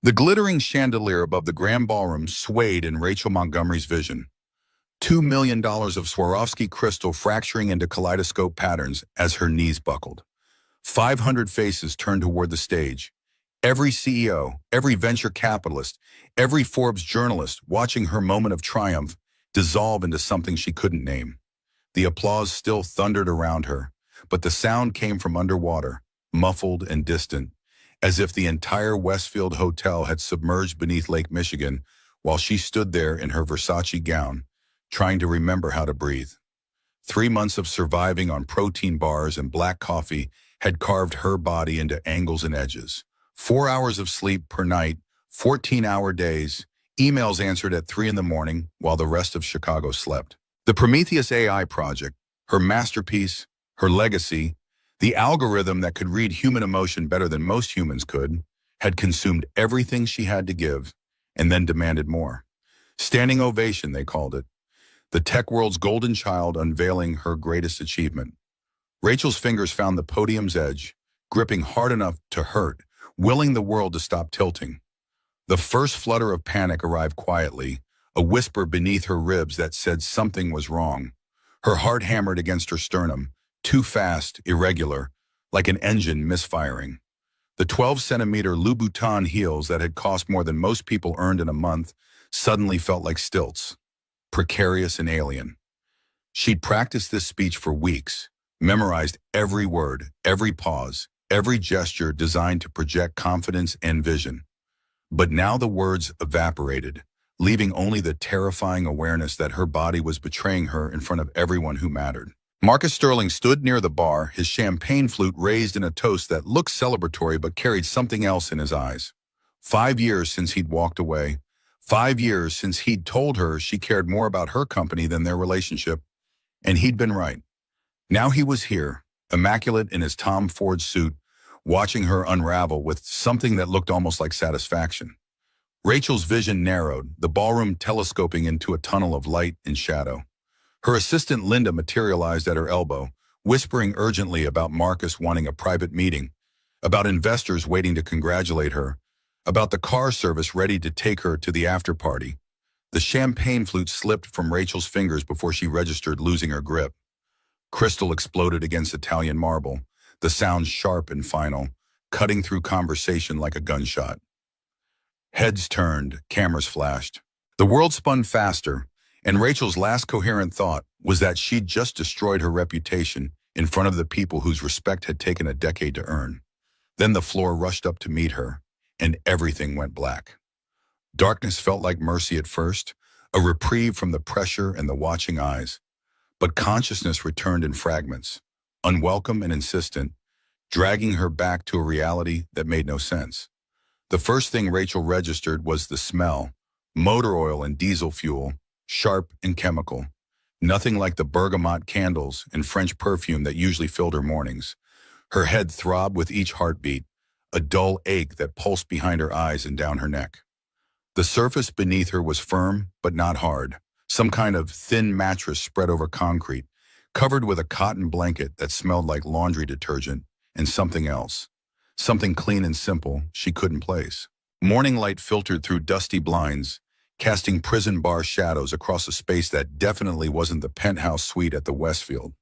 The glittering chandelier above the grand ballroom swayed in Rachel Montgomery's vision. $2 million of Swarovski crystal fracturing into kaleidoscope patterns as her knees buckled. 500 faces turned toward the stage. Every CEO, every venture capitalist, every Forbes journalist watching her moment of triumph dissolve into something she couldn't name. The applause still thundered around her, but the sound came from underwater, muffled and distant, as if the entire Westfield Hotel had submerged beneath Lake Michigan while she stood there in her Versace gown, trying to remember how to breathe. 3 months of surviving on protein bars and black coffee had carved her body into angles and edges. 4 hours of sleep per night, 14-hour days, emails answered at 3 in the morning while the rest of Chicago slept. The Prometheus AI project, her masterpiece, her legacy, the algorithm that could read human emotion better than most humans could, had consumed everything she had to give and then demanded more. Standing ovation, they called it. The tech world's golden child unveiling her greatest achievement. Rachel's fingers found the podium's edge, gripping hard enough to hurt, willing the world to stop tilting. The first flutter of panic arrived quietly, a whisper beneath her ribs that said something was wrong. Her heart hammered against her sternum, too fast, irregular, like an engine misfiring. The 12-centimeter Louboutin heels that had cost more than most people earned in a month suddenly felt like stilts, precarious and alien. She'd practiced this speech for weeks, memorized every word, every pause, every gesture designed to project confidence and vision. But now the words evaporated, leaving only the terrifying awareness that her body was betraying her in front of everyone who mattered. Marcus Sterling stood near the bar, his champagne flute raised in a toast that looked celebratory but carried something else in his eyes. 5 years since he'd walked away. 5 years since he'd told her she cared more about her company than their relationship. And he'd been right. Now he was here, immaculate in his Tom Ford suit, watching her unravel with something that looked almost like satisfaction. Rachel's vision narrowed, the ballroom telescoping into a tunnel of light and shadow. Her assistant Linda materialized at her elbow, whispering urgently about Marcus wanting a private meeting, about investors waiting to congratulate her, about the car service ready to take her to the after party. The champagne flute slipped from Rachel's fingers before she registered losing her grip. Crystal exploded against Italian marble, the sound sharp and final, cutting through conversation like a gunshot. Heads turned, cameras flashed. The world spun faster, and Rachel's last coherent thought was that she'd just destroyed her reputation in front of the people whose respect had taken a decade to earn. Then the floor rushed up to meet her, and everything went black. Darkness felt like mercy at first, a reprieve from the pressure and the watching eyes. But consciousness returned in fragments, unwelcome and insistent, dragging her back to a reality that made no sense. The first thing Rachel registered was the smell, motor oil and diesel fuel, sharp and chemical. Nothing like the bergamot candles and French perfume that usually filled her mornings. Her head throbbed with each heartbeat, a dull ache that pulsed behind her eyes and down her neck. The surface beneath her was firm but not hard, some kind of thin mattress spread over concrete, covered with a cotton blanket that smelled like laundry detergent and something else. Something clean and simple she couldn't place. Morning light filtered through dusty blinds, casting prison bar shadows across a space that definitely wasn't the penthouse suite at the Westfield.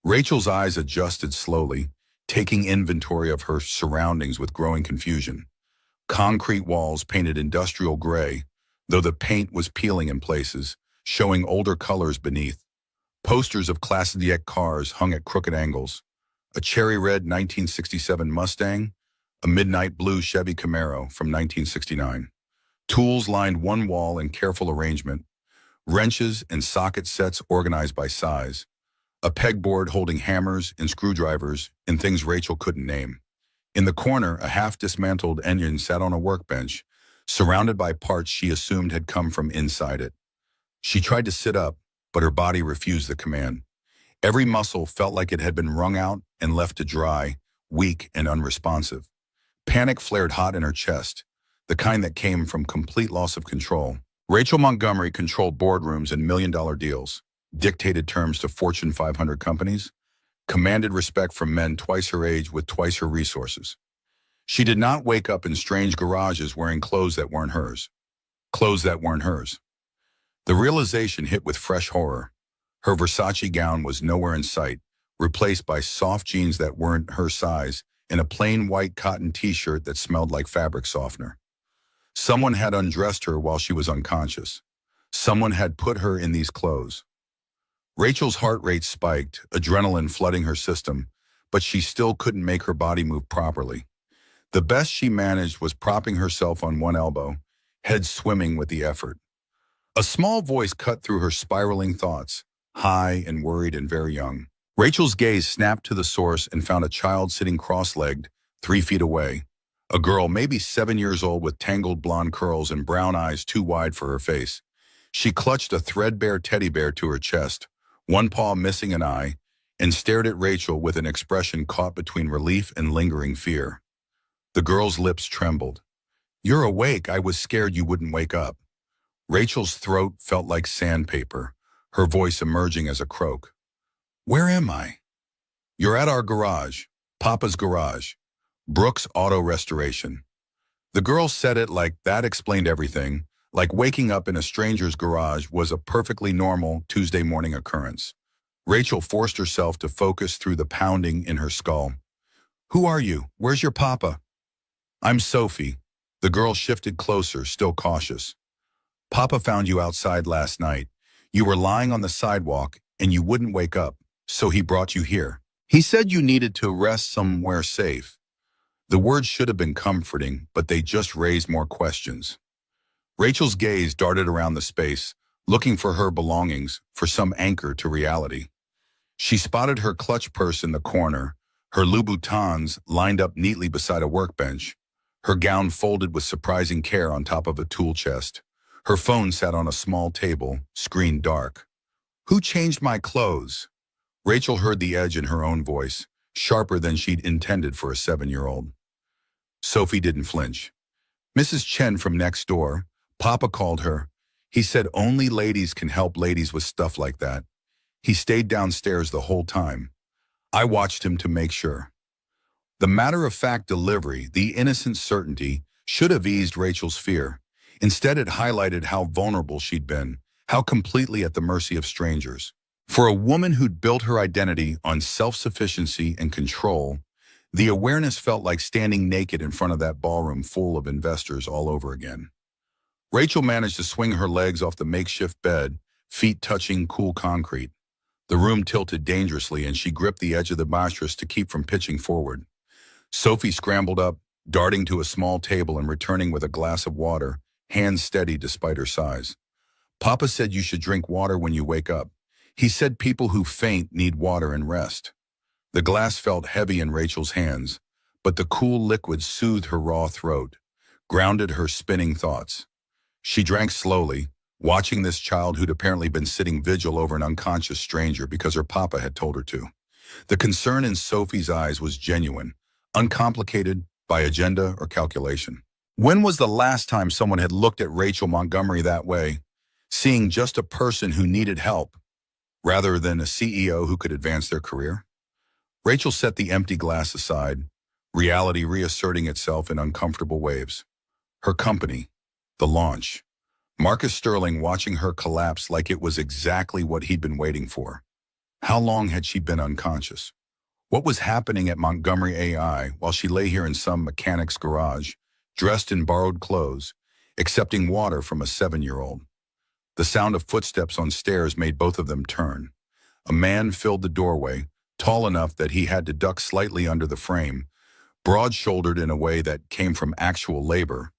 Rachel's eyes adjusted slowly, taking inventory of her surroundings with growing confusion. Concrete walls painted industrial gray, though the paint was peeling in places, showing older colors beneath. Posters of Classe D cars hung at crooked angles. A cherry red 1967 Mustang, a midnight blue Chevy Camaro from 1969. Tools lined one wall in careful arrangement, wrenches and socket sets organized by size, a pegboard holding hammers and screwdrivers and things Rachel couldn't name. In the corner, a half-dismantled engine sat on a workbench, surrounded by parts she assumed had come from inside it. She tried to sit up, but her body refused the command. Every muscle felt like it had been wrung out and left to dry, weak and unresponsive. Panic flared hot in her chest, the kind that came from complete loss of control. Rachel Montgomery controlled boardrooms and million-dollar deals, dictated terms to Fortune 500 companies, commanded respect from men twice her age with twice her resources. She did not wake up in strange garages wearing clothes that weren't hers. Clothes that weren't hers. The realization hit with fresh horror. Her Versace gown was nowhere in sight, replaced by soft jeans that weren't her size and a plain white cotton t-shirt that smelled like fabric softener. Someone had undressed her while she was unconscious. Someone had put her in these clothes. Rachel's heart rate spiked, adrenaline flooding her system, but she still couldn't make her body move properly. The best she managed was propping herself on one elbow, head swimming with the effort. A small voice cut through her spiraling thoughts, high and worried and very young. Rachel's gaze snapped to the source and found a child sitting cross-legged, 3 feet away. A girl, maybe 7 years old, with tangled blonde curls and brown eyes too wide for her face. She clutched a threadbare teddy bear to her chest, one paw missing an eye, and stared at Rachel with an expression caught between relief and lingering fear. The girl's lips trembled. "You're awake. I was scared you wouldn't wake up." Rachel's throat felt like sandpaper, her voice emerging as a croak. "Where am I?" "You're at our garage, Papa's garage. Brooks Auto Restoration." The girl said it like that explained everything, like waking up in a stranger's garage was a perfectly normal Tuesday morning occurrence. Rachel forced herself to focus through the pounding in her skull. "Who are you? Where's your papa?" "I'm Sophie." The girl shifted closer, still cautious. "Papa found you outside last night. You were lying on the sidewalk and you wouldn't wake up, so he brought you here. He said you needed to rest somewhere safe." The words should have been comforting, but they just raised more questions. Rachel's gaze darted around the space, looking for her belongings, for some anchor to reality. She spotted her clutch purse in the corner, her Louboutins lined up neatly beside a workbench, her gown folded with surprising care on top of a tool chest. Her phone sat on a small table, screen dark. "Who changed my clothes?" Rachel heard the edge in her own voice, sharper than she'd intended for a 7-year-old. Sophie didn't flinch. "Mrs. Chen from next door. Papa called her. He said only ladies can help ladies with stuff like that. He stayed downstairs the whole time. I watched him to make sure." The matter-of-fact delivery, the innocent certainty, should have eased Rachel's fear. Instead, it highlighted how vulnerable she'd been, how completely at the mercy of strangers. For a woman who'd built her identity on self-sufficiency and control, the awareness felt like standing naked in front of that ballroom full of investors all over again. Rachel managed to swing her legs off the makeshift bed, feet touching cool concrete. The room tilted dangerously and she gripped the edge of the mattress to keep from pitching forward. Sophie scrambled up, darting to a small table and returning with a glass of water, hands steady despite her size. "Papa said you should drink water when you wake up. He said people who faint need water and rest." The glass felt heavy in Rachel's hands, but the cool liquid soothed her raw throat, grounded her spinning thoughts. She drank slowly, watching this child who'd apparently been sitting vigil over an unconscious stranger because her papa had told her to. The concern in Sophie's eyes was genuine, uncomplicated by agenda or calculation. When was the last time someone had looked at Rachel Montgomery that way, seeing just a person who needed help, rather than a CEO who could advance their career? Rachel set the empty glass aside, reality reasserting itself in uncomfortable waves. Her company, the launch. Marcus Sterling watching her collapse like it was exactly what he'd been waiting for. How long had she been unconscious? What was happening at Montgomery AI while she lay here in some mechanic's garage, dressed in borrowed clothes, accepting water from a 7-year-old? The sound of footsteps on stairs made both of them turn. A man filled the doorway, tall enough that he had to duck slightly under the frame, broad-shouldered in a way that came from actual labor,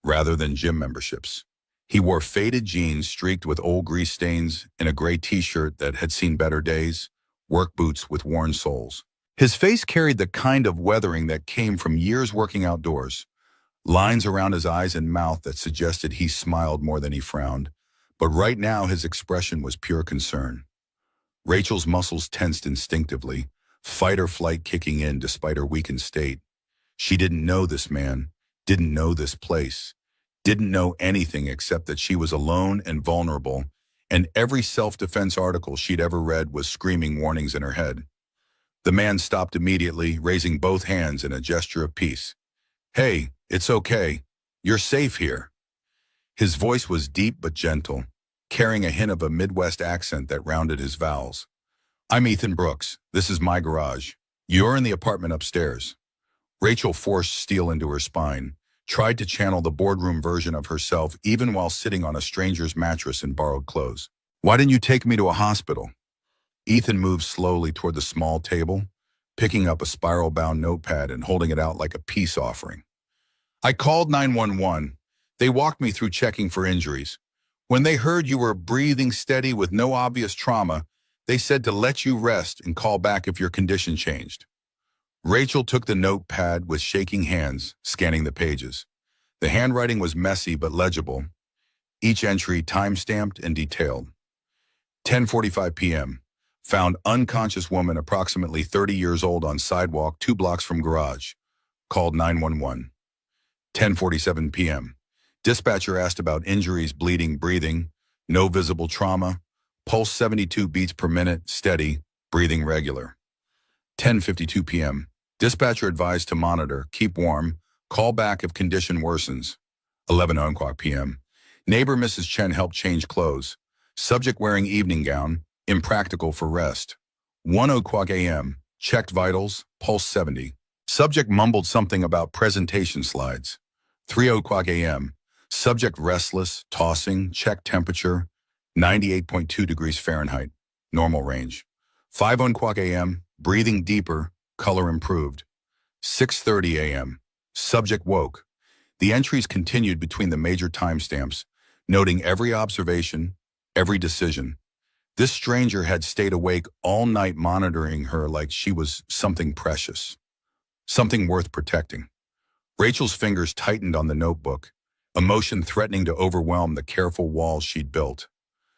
rather than gym memberships. He wore faded jeans streaked with old grease stains and a gray t-shirt that had seen better days, work boots with worn soles. His face carried the kind of weathering that came from years working outdoors, lines around his eyes and mouth that suggested he smiled more than he frowned, but right now his expression was pure concern. Rachel's muscles tensed instinctively, fight or flight kicking in despite her weakened state. She didn't know this man, didn't know this place, didn't know anything except that she was alone and vulnerable, and every self-defense article she'd ever read was screaming warnings in her head. The man stopped immediately, raising both hands in a gesture of peace. Hey, it's okay. You're safe here. His voice was deep but gentle, carrying a hint of a Midwest accent that rounded his vowels. I'm Ethan Brooks. This is my garage. You're in the apartment upstairs. Rachel forced steel into her spine, tried to channel the boardroom version of herself even while sitting on a stranger's mattress in borrowed clothes. Why didn't you take me to a hospital? Ethan moved slowly toward the small table, picking up a spiral-bound notepad and holding it out like a peace offering. I called 911. They walked me through checking for injuries. When they heard you were breathing steady with no obvious trauma, they said to let you rest and call back if your condition changed. Rachel took the notepad with shaking hands, scanning the pages. The handwriting was messy but legible, each entry time-stamped and detailed. 10:45 p.m. Found unconscious woman approximately 30 years old on sidewalk 2 blocks from garage. Called 911. 10:47 p.m. Dispatcher asked about injuries, bleeding, breathing, no visible trauma, pulse 72 beats per minute, steady, breathing regular. 10:52 p.m. Dispatcher advised to monitor, keep warm, call back if condition worsens. 11 o'clock p.m. Neighbor Mrs. Chen helped change clothes. Subject wearing evening gown, impractical for rest. 1 o'clock a.m. Checked vitals, pulse 70. Subject mumbled something about presentation slides. 3 o'clock a.m. Subject restless, tossing, checked temperature, 98.2 degrees Fahrenheit, normal range. 5 o'clock a.m. Breathing deeper, color improved. 6:30 a.m. Subject woke. The entries continued between the major timestamps, noting every observation, every decision. This stranger had stayed awake all night monitoring her like she was something precious, something worth protecting. Rachel's fingers tightened on the notebook, emotion threatening to overwhelm the careful walls she'd built.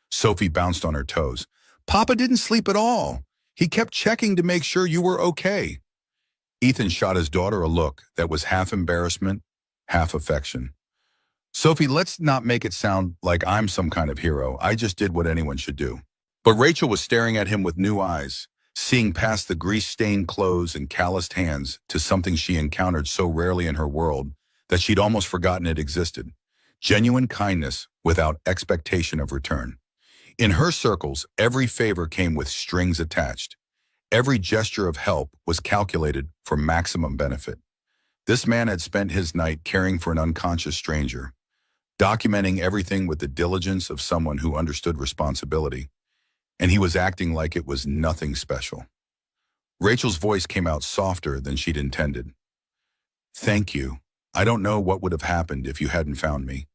Sophie bounced on her toes. Papa didn't sleep at all. He kept checking to make sure you were okay. Ethan shot his daughter a look that was half embarrassment, half affection. Sophie, let's not make it sound like I'm some kind of hero. I just did what anyone should do. But Rachel was staring at him with new eyes, seeing past the grease-stained clothes and calloused hands to something she encountered so rarely in her world that she'd almost forgotten it existed. Genuine kindness without expectation of return. In her circles, every favor came with strings attached. Every gesture of help was calculated for maximum benefit. This man had spent his night caring for an unconscious stranger, documenting everything with the diligence of someone who understood responsibility, and he was acting like it was nothing special. Rachel's voice came out softer than she'd intended. Thank you. I don't know what would have happened if you hadn't found me.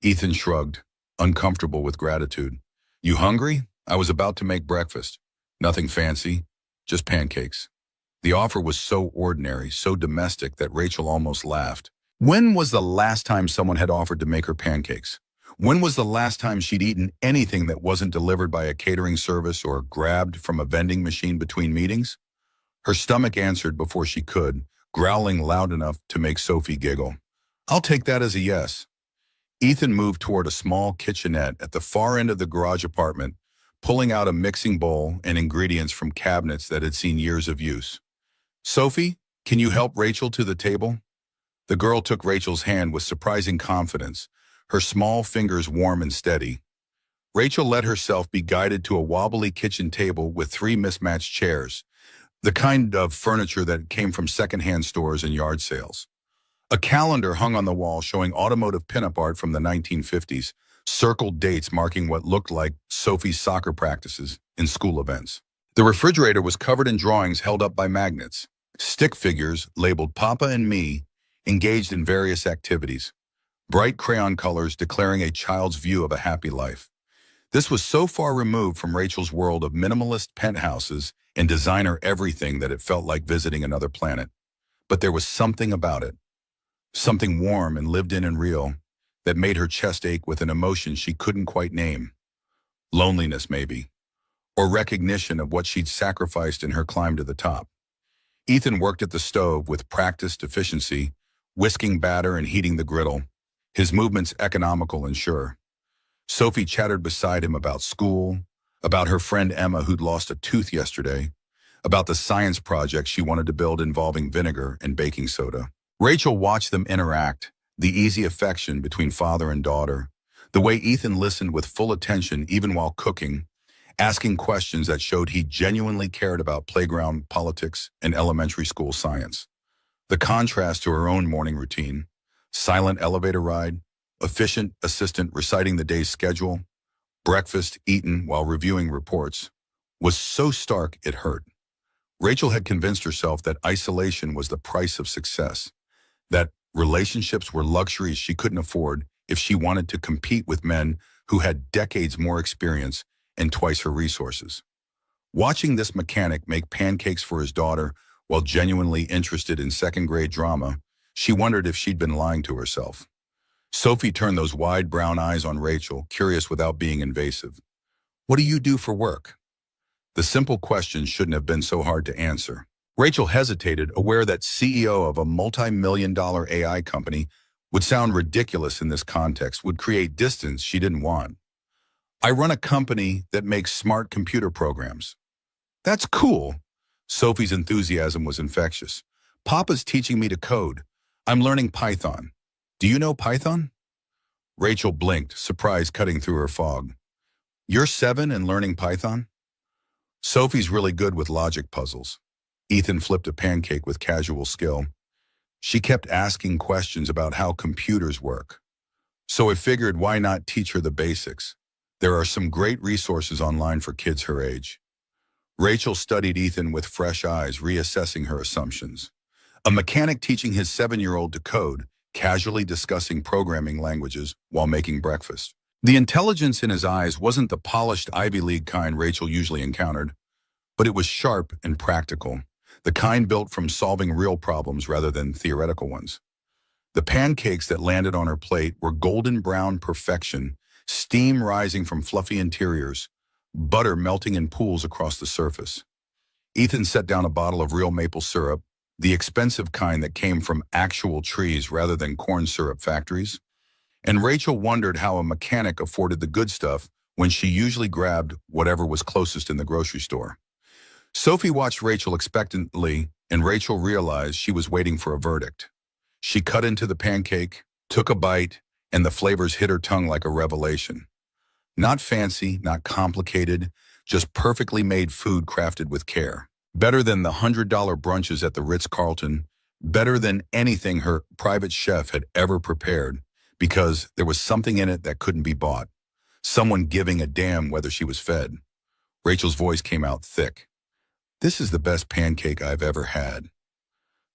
Ethan shrugged, uncomfortable with gratitude. You hungry? I was about to make breakfast. Nothing fancy, just pancakes. The offer was so ordinary, so domestic that Rachel almost laughed. When was the last time someone had offered to make her pancakes? When was the last time she'd eaten anything that wasn't delivered by a catering service or grabbed from a vending machine between meetings? Her stomach answered before she could, growling loud enough to make Sophie giggle. I'll take that as a yes. Ethan moved toward a small kitchenette at the far end of the garage apartment, pulling out a mixing bowl and ingredients from cabinets that had seen years of use. Sophie, can you help Rachel to the table? The girl took Rachel's hand with surprising confidence, her small fingers warm and steady. Rachel let herself be guided to a wobbly kitchen table with 3 mismatched chairs, the kind of furniture that came from secondhand stores and yard sales. A calendar hung on the wall showing automotive pinup art from the 1950s, circled dates marking what looked like Sophie's soccer practices and school events. The refrigerator was covered in drawings held up by magnets, stick figures labeled Papa and Me, engaged in various activities, bright crayon colors declaring a child's view of a happy life. This was so far removed from Rachel's world of minimalist penthouses and designer everything that it felt like visiting another planet. But there was something about it, something warm and lived in and real, that made her chest ache with an emotion she couldn't quite name. Loneliness, maybe, or recognition of what she'd sacrificed in her climb to the top. Ethan worked at the stove with practiced efficiency, whisking batter and heating the griddle, his movements economical and sure. Sophie chattered beside him about school, about her friend Emma who'd lost a tooth yesterday, about the science project she wanted to build involving vinegar and baking soda. Rachel watched them interact, the easy affection between father and daughter, the way Ethan listened with full attention even while cooking, asking questions that showed he genuinely cared about playground politics and elementary school science. The contrast to her own morning routine, silent elevator ride, efficient assistant reciting the day's schedule, breakfast eaten while reviewing reports, was so stark it hurt. Rachel had convinced herself that isolation was the price of success, that relationships were luxuries she couldn't afford if she wanted to compete with men who had decades more experience and twice her resources. Watching this mechanic make pancakes for his daughter while genuinely interested in second-grade drama, she wondered if she'd been lying to herself. Sophie turned those wide brown eyes on Rachel, curious without being invasive. "What do you do for work?" The simple question shouldn't have been so hard to answer. Rachel hesitated, aware that CEO of a multi-million-dollar AI company would sound ridiculous in this context, would create distance she didn't want. "I run a company that makes smart computer programs." "That's cool." Sophie's enthusiasm was infectious. "Papa's teaching me to code. I'm learning Python. Do you know Python?" Rachel blinked, surprise cutting through her fog. "You're 7 and learning Python?" "Sophie's really good with logic puzzles." Ethan flipped a pancake with casual skill. "She kept asking questions about how computers work. So I figured, why not teach her the basics? There are some great resources online for kids her age." Rachel studied Ethan with fresh eyes, reassessing her assumptions. A mechanic teaching his 7-year-old to code, casually discussing programming languages while making breakfast. The intelligence in his eyes wasn't the polished Ivy League kind Rachel usually encountered, but it was sharp and practical, the kind built from solving real problems rather than theoretical ones. The pancakes that landed on her plate were golden brown perfection, steam rising from fluffy interiors, butter melting in pools across the surface. Ethan set down a bottle of real maple syrup, the expensive kind that came from actual trees rather than corn syrup factories. And Rachel wondered how a mechanic afforded the good stuff when she usually grabbed whatever was closest in the grocery store. Sophie watched Rachel expectantly, and Rachel realized she was waiting for a verdict. She cut into the pancake, took a bite, and the flavors hit her tongue like a revelation. Not fancy, not complicated, just perfectly made food crafted with care. Better than the $100 brunches at the Ritz-Carlton, better than anything her private chef had ever prepared, because there was something in it that couldn't be bought. Someone giving a damn whether she was fed. Rachel's voice came out thick. "This is the best pancake I've ever had."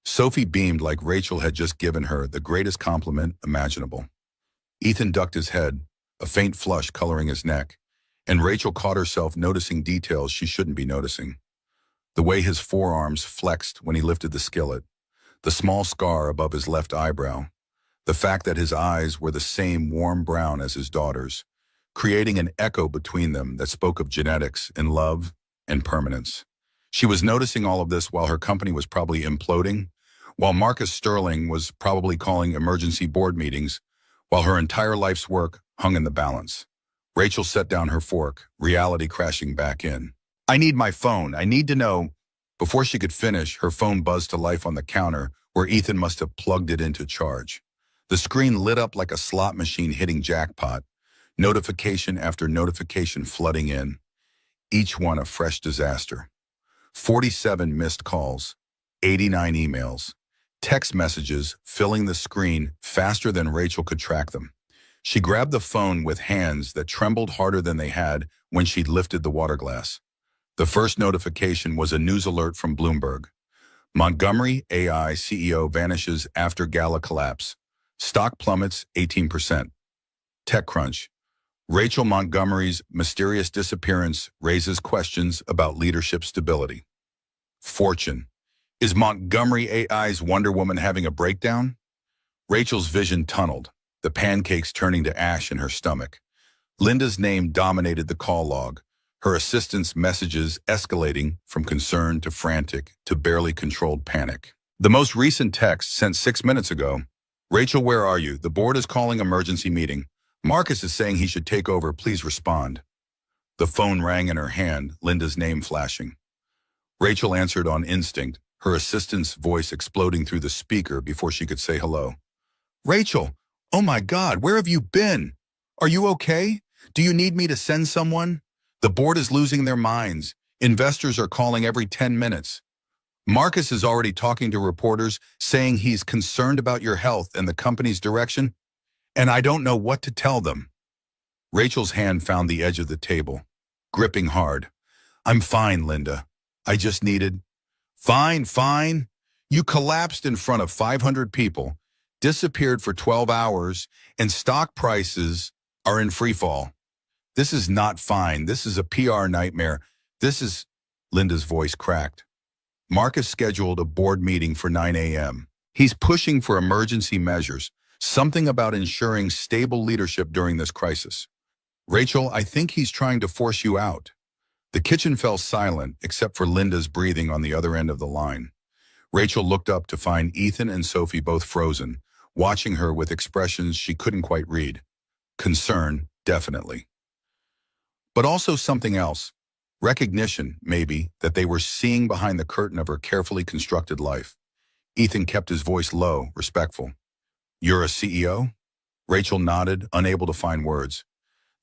Sophie beamed like Rachel had just given her the greatest compliment imaginable. Ethan ducked his head, a faint flush coloring his neck, and Rachel caught herself noticing details she shouldn't be noticing. The way his forearms flexed when he lifted the skillet, the small scar above his left eyebrow, the fact that his eyes were the same warm brown as his daughter's, creating an echo between them that spoke of genetics and love and permanence. She was noticing all of this while her company was probably imploding, while Marcus Sterling was probably calling emergency board meetings, while her entire life's work hung in the balance. Rachel set down her fork, reality crashing back in. "I need my phone. I need to know." Before she could finish, her phone buzzed to life on the counter where Ethan must have plugged it into charge. The screen lit up like a slot machine hitting jackpot, notification after notification flooding in, each one a fresh disaster. 47 missed calls, 89 emails, text messages filling the screen faster than Rachel could track them. She grabbed the phone with hands that trembled harder than they had when she'd lifted the water glass. The first notification was a news alert from Bloomberg. Montgomery AI CEO vanishes after Gala collapse. Stock plummets 18%. TechCrunch. Rachel Montgomery's mysterious disappearance raises questions about leadership stability. Fortune. Is Montgomery AI's Wonder Woman having a breakdown? Rachel's vision tunneled, the pancakes turning to ash in her stomach. Linda's name dominated the call log, her assistant's messages escalating from concern to frantic to barely controlled panic. The most recent text sent 6 minutes ago. "Rachel, where are you? The board is calling emergency meeting. Marcus is saying he should take over. Please respond." The phone rang in her hand, Linda's name flashing. Rachel answered on instinct, her assistant's voice exploding through the speaker before she could say hello. Rachel, oh my God, where have you been? Are you okay? Do you need me to send someone? The board is losing their minds. Investors are calling every 10 minutes. Marcus is already talking to reporters, saying he's concerned about your health and the company's direction, and I don't know what to tell them. Rachel's hand found the edge of the table, gripping hard. I'm fine, Linda. I just needed... Fine, fine. You collapsed in front of 500 people, disappeared for 12 hours, and stock prices are in free fall. This is not fine. This is a PR nightmare. This is... Linda's voice cracked. Marcus scheduled a board meeting for 9 a.m. He's pushing for emergency measures, something about ensuring stable leadership during this crisis. Rachel, I think he's trying to force you out. The kitchen fell silent, except for Linda's breathing on the other end of the line. Rachel looked up to find Ethan and Sophie both frozen, watching her with expressions she couldn't quite read. Concern, definitely. But also something else. Recognition, maybe, that they were seeing behind the curtain of her carefully constructed life. Ethan kept his voice low, respectful. You're a CEO? Rachel nodded, unable to find words.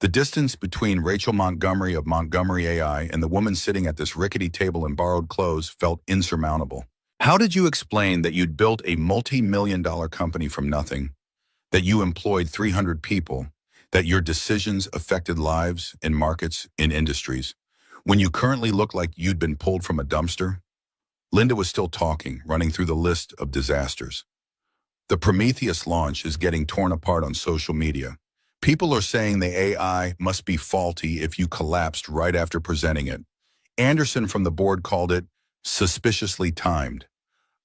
The distance between Rachel Montgomery of Montgomery AI and the woman sitting at this rickety table in borrowed clothes felt insurmountable. How did you explain that you'd built a multi-million-dollar company from nothing, that you employed 300 people, that your decisions affected lives in markets, in industries, when you currently look like you'd been pulled from a dumpster? Linda was still talking, running through the list of disasters. The Prometheus launch is getting torn apart on social media. People are saying the AI must be faulty if you collapsed right after presenting it. Anderson from the board called it suspiciously timed.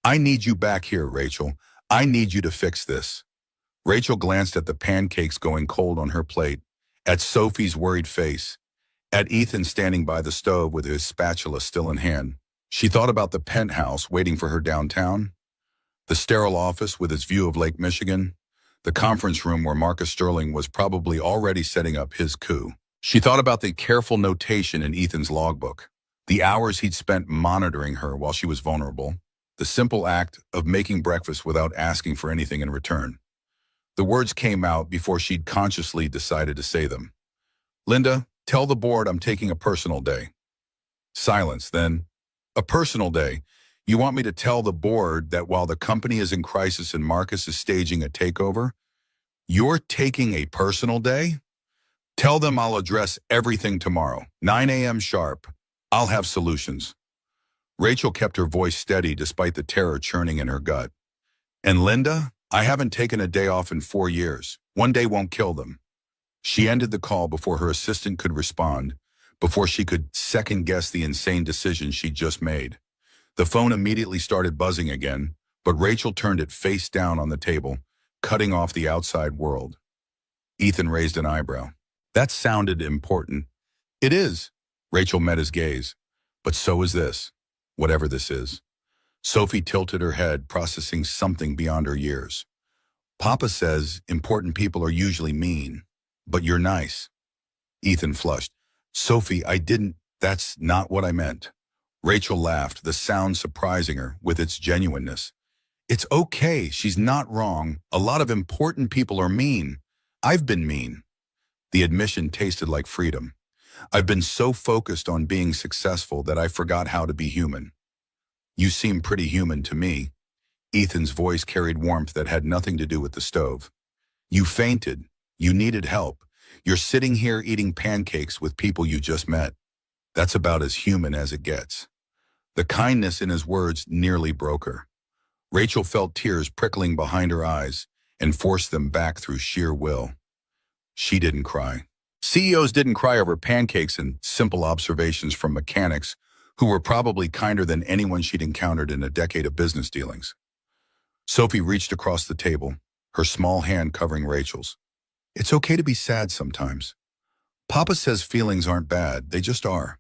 I need you back here, Rachel. I need you to fix this. Rachel glanced at the pancakes going cold on her plate, at Sophie's worried face, at Ethan standing by the stove with his spatula still in hand. She thought about the penthouse waiting for her downtown, the sterile office with its view of Lake Michigan, the conference room where Marcus Sterling was probably already setting up his coup. She thought about the careful notation in Ethan's logbook, the hours he'd spent monitoring her while she was vulnerable, the simple act of making breakfast without asking for anything in return. The words came out before she'd consciously decided to say them. Linda, tell the board I'm taking a personal day. Silence, then. A personal day. You want me to tell the board that while the company is in crisis and Marcus is staging a takeover, you're taking a personal day? Tell them I'll address everything tomorrow, 9 a.m. sharp. I'll have solutions. Rachel kept her voice steady despite the terror churning in her gut. And Linda, I haven't taken a day off in 4 years. One day won't kill them. She ended the call before her assistant could respond, before she could second-guess the insane decision she'd just made. The phone immediately started buzzing again, but Rachel turned it face down on the table, cutting off the outside world. Ethan raised an eyebrow. That sounded important. It is. Rachel met his gaze. But so is this, whatever this is. Sophie tilted her head, processing something beyond her years. Papa says important people are usually mean, but you're nice. Ethan flushed. Sophie, that's not what I meant. Rachel laughed, the sound surprising her with its genuineness. It's okay, she's not wrong. A lot of important people are mean. I've been mean. The admission tasted like freedom. I've been so focused on being successful that I forgot how to be human. You seem pretty human to me. Ethan's voice carried warmth that had nothing to do with the stove. You fainted. You needed help. You're sitting here eating pancakes with people you just met. That's about as human as it gets. The kindness in his words nearly broke her. Rachel felt tears prickling behind her eyes and forced them back through sheer will. She didn't cry. CEOs didn't cry over pancakes and simple observations from mechanics who were probably kinder than anyone she'd encountered in a decade of business dealings. Sophie reached across the table, her small hand covering Rachel's. It's okay to be sad sometimes. Papa says feelings aren't bad, they just are.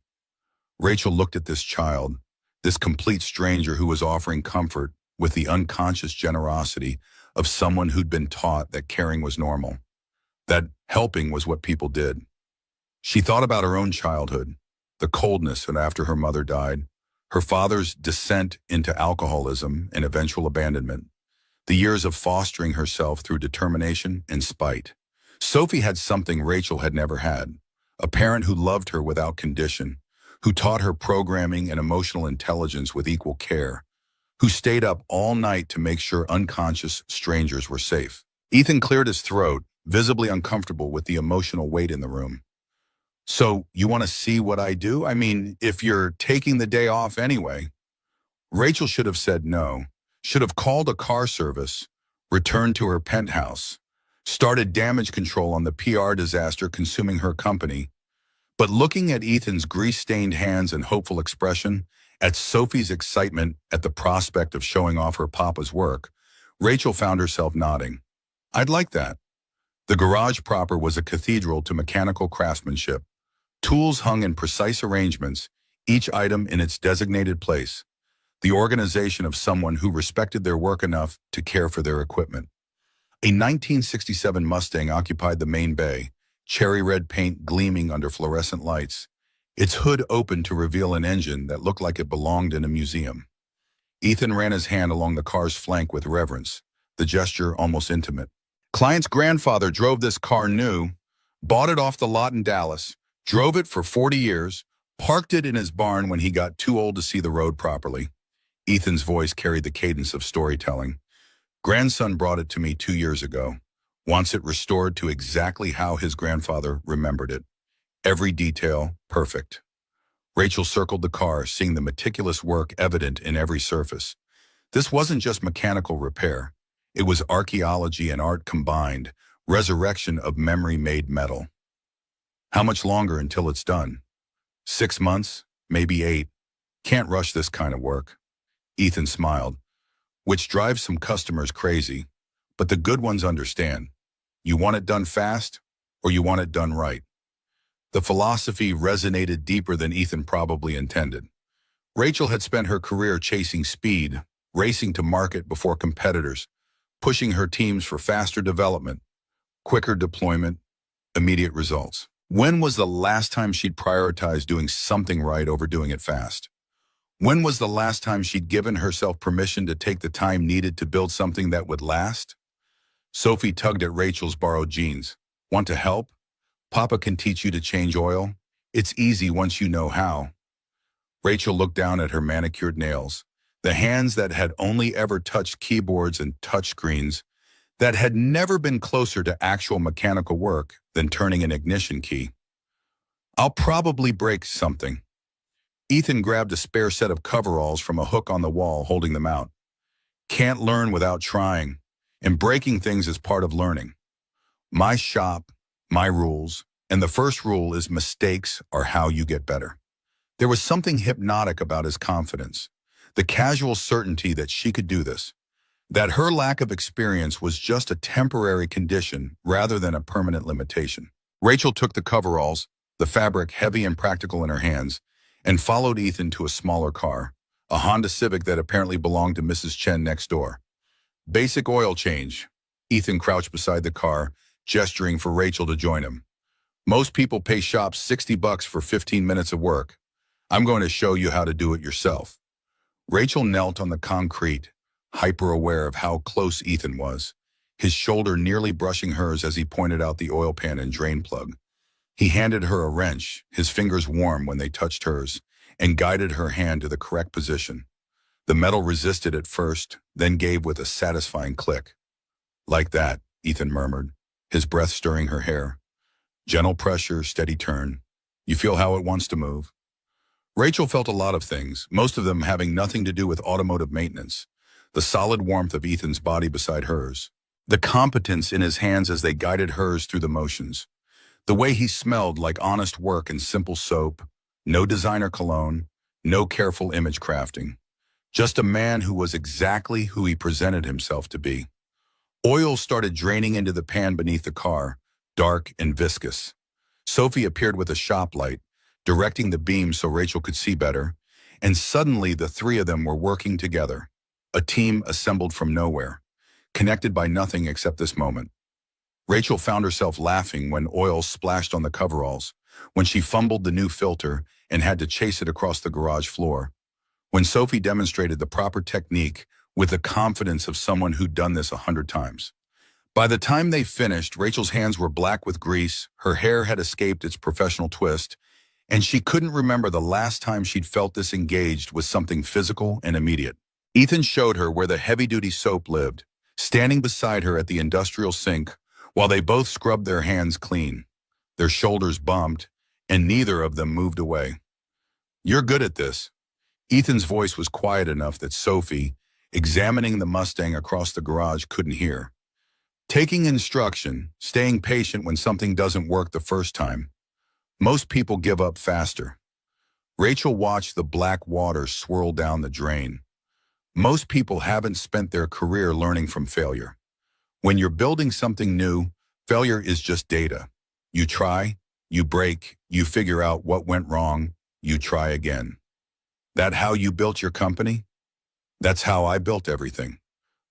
Rachel looked at this child, this complete stranger who was offering comfort with the unconscious generosity of someone who'd been taught that caring was normal, that helping was what people did. She thought about her own childhood, the coldness after her mother died, Her father's descent into alcoholism and eventual abandonment, the years of fostering herself through determination and spite. Sophie had something Rachel had never had, a parent who loved her without condition, who taught her programming and emotional intelligence with equal care, who stayed up all night to make sure unconscious strangers were safe. Ethan cleared his throat, visibly uncomfortable with the emotional weight in the room. So, you want to see what I do? I mean, if you're taking the day off anyway. Rachel should have said no, should have called a car service, returned to her penthouse, started damage control on the PR disaster consuming her company. But looking at Ethan's grease-stained hands and hopeful expression, at Sophie's excitement at the prospect of showing off her papa's work, Rachel found herself nodding. I'd like that. The garage proper was a cathedral to mechanical craftsmanship. Tools hung in precise arrangements, each item in its designated place. The organization of someone who respected their work enough to care for their equipment. A 1967 Mustang occupied the main bay, cherry red paint gleaming under fluorescent lights, its hood open to reveal an engine that looked like it belonged in a museum. Ethan ran his hand along the car's flank with reverence, the gesture almost intimate. Client's grandfather drove this car new, bought it off the lot in Dallas, drove it for 40 years, parked it in his barn when he got too old to see the road properly. Ethan's voice carried the cadence of storytelling. Grandson brought it to me 2 years ago, wants it restored to exactly how his grandfather remembered it. Every detail, perfect. Rachel circled the car, seeing the meticulous work evident in every surface. This wasn't just mechanical repair. It was archaeology and art combined, resurrection of memory-made metal. How much longer until it's done? 6 months, maybe 8. Can't rush this kind of work. Ethan smiled, which drives some customers crazy, but the good ones understand. You want it done fast, or you want it done right. The philosophy resonated deeper than Ethan probably intended. Rachel had spent her career chasing speed, racing to market before competitors, pushing her teams for faster development, quicker deployment, immediate results. When was the last time she'd prioritized doing something right over doing it fast? When was the last time she'd given herself permission to take the time needed to build something that would last? Sophie tugged at Rachel's borrowed jeans. Want to help? Papa can teach you to change oil. It's easy once you know how. Rachel looked down at her manicured nails, the hands that had only ever touched keyboards and touchscreens, that had never been closer to actual mechanical work than turning an ignition key. I'll probably break something. Ethan grabbed a spare set of coveralls from a hook on the wall, holding them out. Can't learn without trying, and breaking things is part of learning. My shop, my rules, and the first rule is mistakes are how you get better. There was something hypnotic about his confidence, the casual certainty that she could do this, that her lack of experience was just a temporary condition rather than a permanent limitation. Rachel took the coveralls, the fabric heavy and practical in her hands, and followed Ethan to a smaller car, a Honda Civic that apparently belonged to Mrs. Chen next door. Basic oil change. Ethan crouched beside the car, gesturing for Rachel to join him. Most people pay shops $60 for 15 minutes of work. I'm going to show you how to do it yourself. Rachel knelt on the concrete, hyper-aware of how close Ethan was, his shoulder nearly brushing hers as he pointed out the oil pan and drain plug. He handed her a wrench, his fingers warm when they touched hers, and guided her hand to the correct position. The metal resisted at first, then gave with a satisfying click. Like that, Ethan murmured, his breath stirring her hair. Gentle pressure, steady turn. You feel how it wants to move? Rachel felt a lot of things, most of them having nothing to do with automotive maintenance. The solid warmth of Ethan's body beside hers. The competence in his hands as they guided hers through the motions. The way he smelled like honest work and simple soap. No designer cologne, no careful image crafting. Just a man who was exactly who he presented himself to be. Oil started draining into the pan beneath the car, dark and viscous. Sophie appeared with a shop light, directing the beam so Rachel could see better, and suddenly the three of them were working together, a team assembled from nowhere, connected by nothing except this moment. Rachel found herself laughing when oil splashed on the coveralls, when she fumbled the new filter and had to chase it across the garage floor. when Sophie demonstrated the proper technique with the confidence of someone who'd done this 100 times. By the time they finished, Rachel's hands were black with grease, her hair had escaped its professional twist, and she couldn't remember the last time she'd felt this engaged with something physical and immediate. Ethan showed her where the heavy-duty soap lived, standing beside her at the industrial sink while they both scrubbed their hands clean. Their shoulders bumped, and neither of them moved away. "You're good at this." Ethan's voice was quiet enough that Sophie, examining the Mustang across the garage, couldn't hear. Taking instruction, staying patient when something doesn't work the first time. Most people give up faster. Rachel watched the black water swirl down the drain. Most people haven't spent their career learning from failure. When you're building something new, failure is just data. You try, you break, you figure out what went wrong, you try again. That how you built your company? That's how I built everything.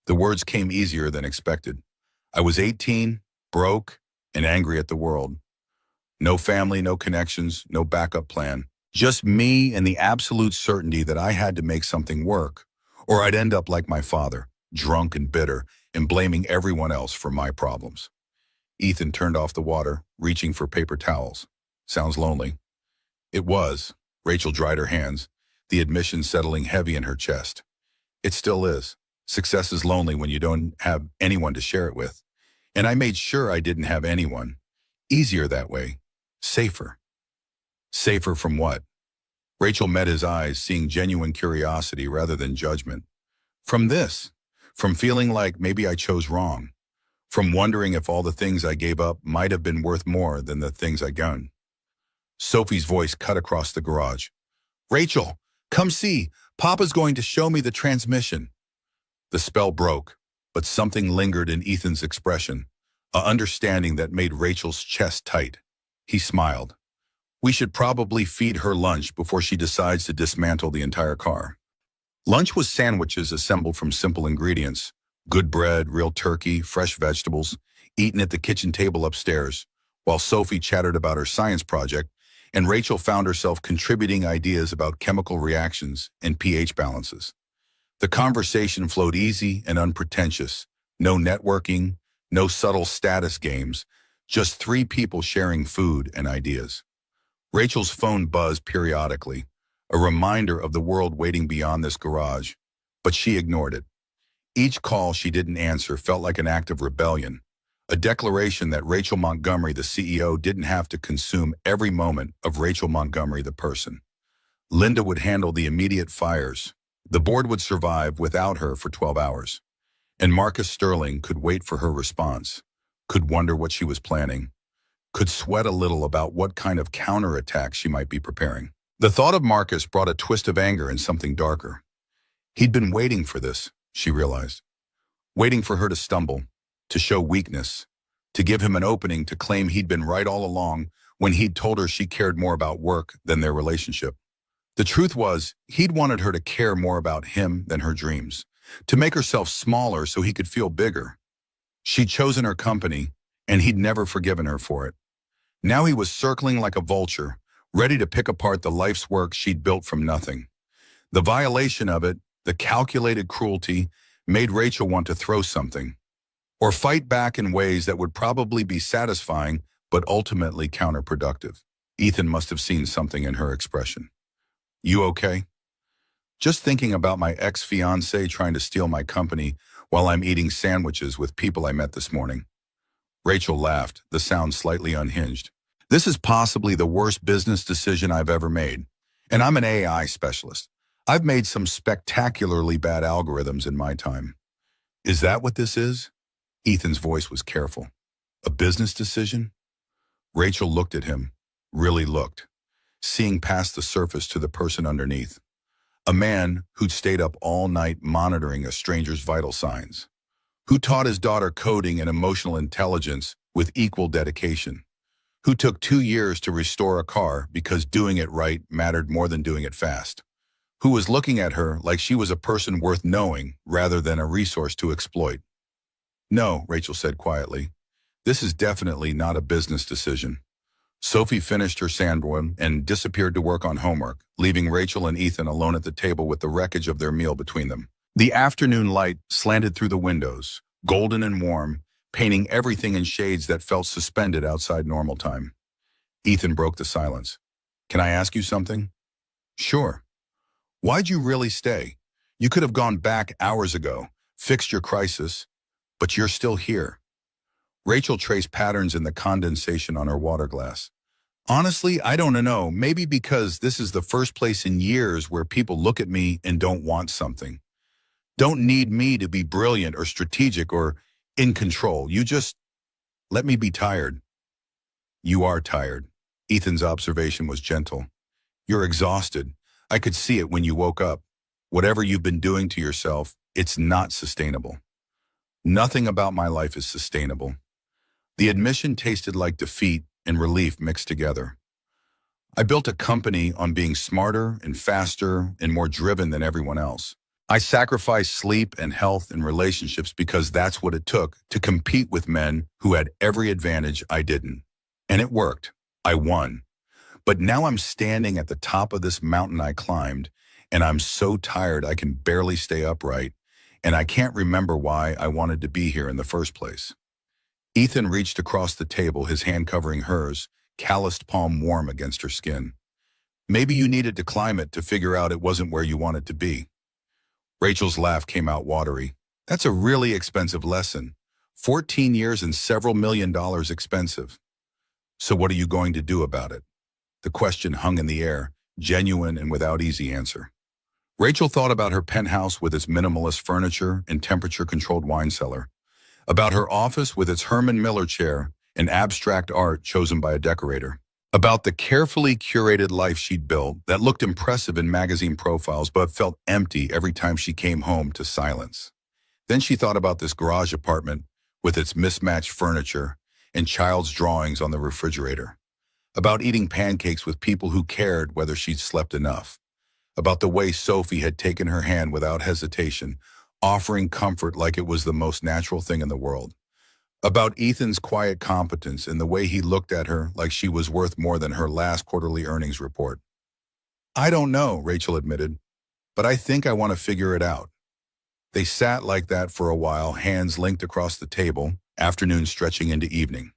The words came easier than expected. I was 18, broke, and angry at the world. No family, no connections, no backup plan. Just me and the absolute certainty that I had to make something work, or I'd end up like my father, drunk and bitter, and blaming everyone else for my problems. Ethan turned off the water, reaching for paper towels. Sounds lonely. It was. Rachel dried her hands, the admission settling heavy in her chest. It still is. Success is lonely when you don't have anyone to share it with. And I made sure I didn't have anyone. Easier that way. Safer. Safer from what? Rachel met his eyes, seeing genuine curiosity rather than judgment. From this. From feeling like maybe I chose wrong. From wondering if all the things I gave up might have been worth more than the things I gained. Sophie's voice cut across the garage. "Rachel, come see. Papa's going to show me the transmission." The spell broke, but something lingered in Ethan's expression, an understanding that made Rachel's chest tight. He smiled. "We should probably feed her lunch before she decides to dismantle the entire car." Lunch was sandwiches assembled from simple ingredients. Good bread, real turkey, fresh vegetables, eaten at the kitchen table upstairs, while Sophie chattered about her science project, and Rachel found herself contributing ideas about chemical reactions and pH balances. The conversation flowed easy and unpretentious. No networking, no subtle status games, just three people sharing food and ideas. Rachel's phone buzzed periodically, a reminder of the world waiting beyond this garage, but she ignored it. Each call she didn't answer felt like an act of rebellion, a declaration that Rachel Montgomery, the CEO, didn't have to consume every moment of Rachel Montgomery, the person. Linda would handle the immediate fires. The board would survive without her for 12 hours. And Marcus Sterling could wait for her response, could wonder what she was planning, could sweat a little about what kind of counterattack she might be preparing. The thought of Marcus brought a twist of anger and something darker. He'd been waiting for this, she realized. Waiting for her to stumble, to show weakness, to give him an opening to claim he'd been right all along when he'd told her she cared more about work than their relationship. The truth was, he'd wanted her to care more about him than her dreams, to make herself smaller so he could feel bigger. She'd chosen her company, and he'd never forgiven her for it. Now he was circling like a vulture, ready to pick apart the life's work she'd built from nothing. The violation of it, the calculated cruelty, made Rachel want to throw something, or fight back in ways that would probably be satisfying but ultimately counterproductive. Ethan must have seen something in her expression. "You okay?" "Just thinking about my ex-fiancé trying to steal my company while I'm eating sandwiches with people I met this morning." Rachel laughed, the sound slightly unhinged. "This is possibly the worst business decision I've ever made. And I'm an AI specialist. I've made some spectacularly bad algorithms in my time." "Is that what this is?" Ethan's voice was careful. "A business decision?" Rachel looked at him, really looked, seeing past the surface to the person underneath. A man who'd stayed up all night monitoring a stranger's vital signs, who taught his daughter coding and emotional intelligence with equal dedication, who took 2 years to restore a car because doing it right mattered more than doing it fast, who was looking at her like she was a person worth knowing rather than a resource to exploit. "No," Rachel said quietly, "this is definitely not a business decision. Sophie finished her sandwich and disappeared to work on homework, leaving Rachel and Ethan alone at the table with the wreckage of their meal between them. The afternoon light slanted through the windows, golden and warm, painting everything in shades that felt suspended outside normal time. Ethan broke the silence. "Can I ask you something?" "Sure." "Why'd you really stay? You could have gone back hours ago, fixed your crisis, but you're still here." Rachel traced patterns in the condensation on her water glass. "Honestly, I don't know. Maybe because this is the first place in years where people look at me and don't want something. Don't need me to be brilliant or strategic or in control. You just let me be tired." "You are tired." Ethan's observation was gentle. "You're exhausted. I could see it when you woke up. Whatever you've been doing to yourself, it's not sustainable." "Nothing about my life is sustainable." The admission tasted like defeat and relief mixed together. "I built a company on being smarter and faster and more driven than everyone else. I sacrificed sleep and health and relationships because that's what it took to compete with men who had every advantage I didn't. And it worked. I won. But now I'm standing at the top of this mountain I climbed, and I'm so tired I can barely stay upright, and I can't remember why I wanted to be here in the first place." Ethan reached across the table, his hand covering hers, calloused palm warm against her skin. "Maybe you needed to climb it to figure out it wasn't where you wanted to be." Rachel's laugh came out watery. "That's a really expensive lesson. 14 years and several $1 million expensive. So what are you going to do about it?" The question hung in the air, genuine and without easy answer. Rachel thought about her penthouse with its minimalist furniture and temperature-controlled wine cellar, about her office with its Herman Miller chair and abstract art chosen by a decorator, about the carefully curated life she'd built that looked impressive in magazine profiles but felt empty every time she came home to silence. Then she thought about this garage apartment with its mismatched furniture and child's drawings on the refrigerator, about eating pancakes with people who cared whether she'd slept enough, about the way Sophie had taken her hand without hesitation, offering comfort like it was the most natural thing in the world, about Ethan's quiet competence and the way he looked at her like she was worth more than her last quarterly earnings report. "I don't know," Rachel admitted, "but I think I want to figure it out." They sat like that for a while, hands linked across the table, afternoon stretching into evening.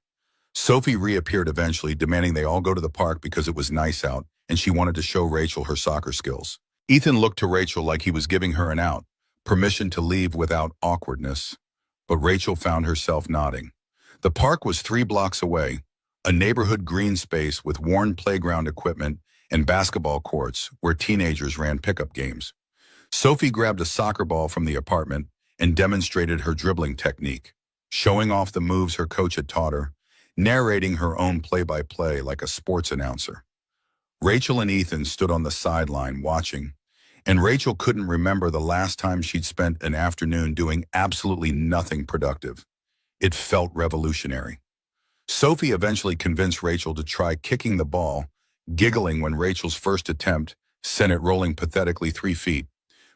Sophie reappeared eventually, demanding they all go to the park because it was nice out and she wanted to show Rachel her soccer skills. Ethan looked to Rachel like he was giving her an out, permission to leave without awkwardness, but Rachel found herself nodding. The park was 3 blocks away, a neighborhood green space with worn playground equipment and basketball courts where teenagers ran pickup games. Sophie grabbed a soccer ball from the apartment and demonstrated her dribbling technique, showing off the moves her coach had taught her, narrating her own play-by-play like a sports announcer. Rachel and Ethan stood on the sideline watching, and Rachel couldn't remember the last time she'd spent an afternoon doing absolutely nothing productive. It felt revolutionary. Sophie eventually convinced Rachel to try kicking the ball, giggling when Rachel's first attempt sent it rolling pathetically 3 feet.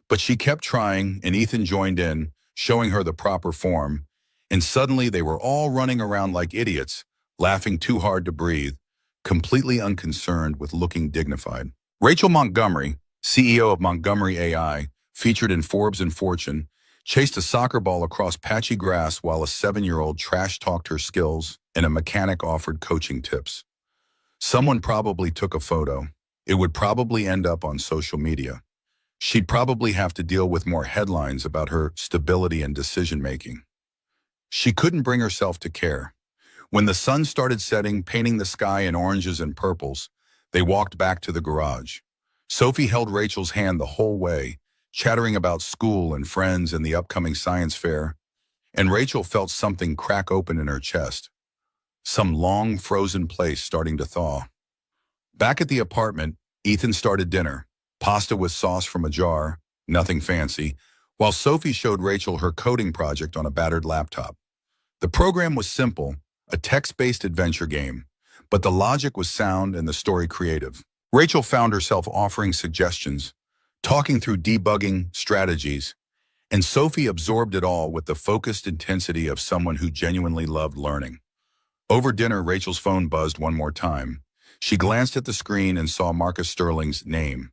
But she kept trying, and Ethan joined in, showing her the proper form, and suddenly they were all running around like idiots, laughing too hard to breathe, completely unconcerned with looking dignified. Rachel Montgomery, CEO of Montgomery AI, featured in Forbes and Fortune, chased a soccer ball across patchy grass while a 7-year-old trash-talked her skills and a mechanic offered coaching tips. Someone probably took a photo. It would probably end up on social media. She'd probably have to deal with more headlines about her stability and decision-making. She couldn't bring herself to care. When the sun started setting, painting the sky in oranges and purples, they walked back to the garage. Sophie held Rachel's hand the whole way, chattering about school and friends and the upcoming science fair, and Rachel felt something crack open in her chest, some long frozen place starting to thaw. Back at the apartment, Ethan started dinner, pasta with sauce from a jar, nothing fancy, while Sophie showed Rachel her coding project on a battered laptop. The program was simple, a text-based adventure game, but the logic was sound and the story creative. Rachel found herself offering suggestions, talking through debugging strategies, and Sophie absorbed it all with the focused intensity of someone who genuinely loved learning. Over dinner, Rachel's phone buzzed one more time. She glanced at the screen and saw Marcus Sterling's name.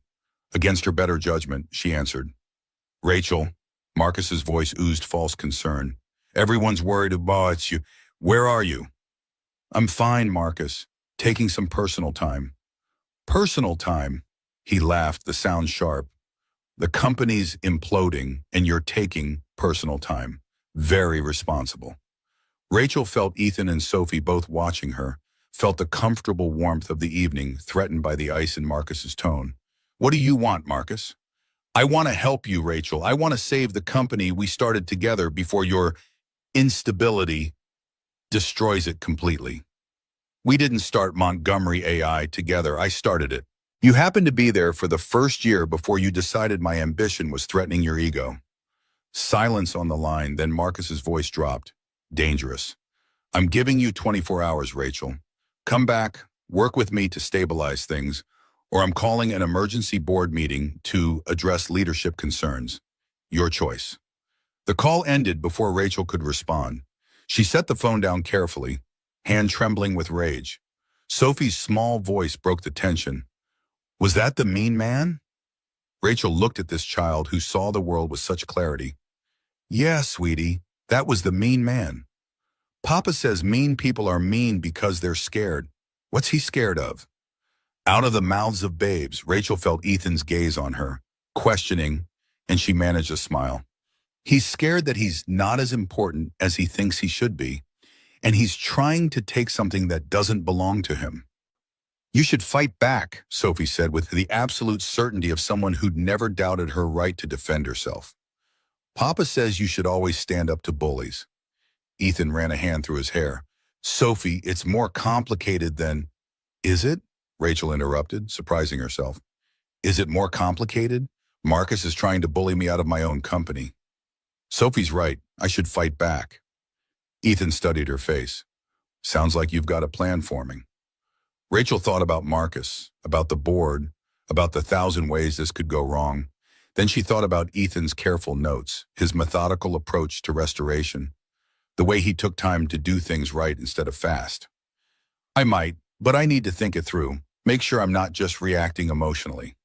Against her better judgment, she answered. Rachel, Marcus's voice oozed false concern. Everyone's worried about you. Where are you? I'm fine, Marcus. Taking some personal time. Personal time? He laughed, the sound sharp. The company's imploding, and you're taking personal time. Very responsible. Rachel felt Ethan and Sophie both watching her, felt the comfortable warmth of the evening threatened by the ice in Marcus's tone. What do you want, Marcus? I want to help you, Rachel. I want to save the company we started together before your instability destroys it completely. We didn't start Montgomery AI together. I started it. You happened to be there for the first year before you decided my ambition was threatening your ego. Silence on the line, then Marcus's voice dropped. Dangerous. I'm giving you 24 hours, Rachel. Come back, work with me to stabilize things, or I'm calling an emergency board meeting to address leadership concerns. Your choice. The call ended before Rachel could respond. She set the phone down carefully, hand trembling with rage. Sophie's small voice broke the tension. Was that the mean man? Rachel looked at this child who saw the world with such clarity. Yeah, sweetie, that was the mean man. Papa says mean people are mean because they're scared. What's he scared of? Out of the mouths of babes, Rachel felt Ethan's gaze on her, questioning, and she managed a smile. He's scared that he's not as important as he thinks he should be, and he's trying to take something that doesn't belong to him. You should fight back, Sophie said with the absolute certainty of someone who'd never doubted her right to defend herself. Papa says you should always stand up to bullies. Ethan ran a hand through his hair. Sophie, it's more complicated than... Is it? Rachel interrupted, surprising herself. Is it more complicated? Marcus is trying to bully me out of my own company. Sophie's right. I should fight back. Ethan studied her face. Sounds like you've got a plan forming. Rachel thought about Marcus, about the board, about the 1,000 ways this could go wrong. Then she thought about Ethan's careful notes, his methodical approach to restoration, the way he took time to do things right instead of fast. I might, but I need to think it through. Make sure I'm not just reacting emotionally.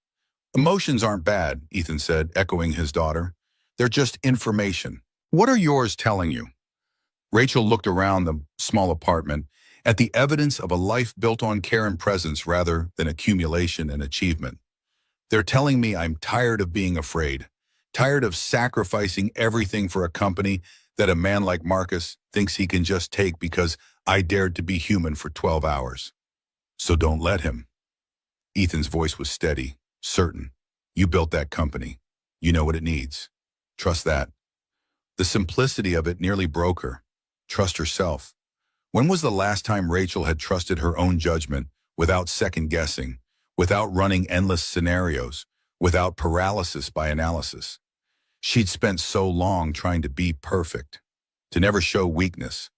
Emotions aren't bad, Ethan said, echoing his daughter. They're just information. What are yours telling you? Rachel looked around the small apartment at the evidence of a life built on care and presence rather than accumulation and achievement. They're telling me I'm tired of being afraid, tired of sacrificing everything for a company that a man like Marcus thinks he can just take because I dared to be human for 12 hours. So don't let him. Ethan's voice was steady, certain. You built that company. You know what it needs. Trust that. The simplicity of it nearly broke her. Trust herself. When was the last time Rachel had trusted her own judgment without second-guessing, without running endless scenarios, without paralysis by analysis? She'd spent so long trying to be perfect, to never show weakness,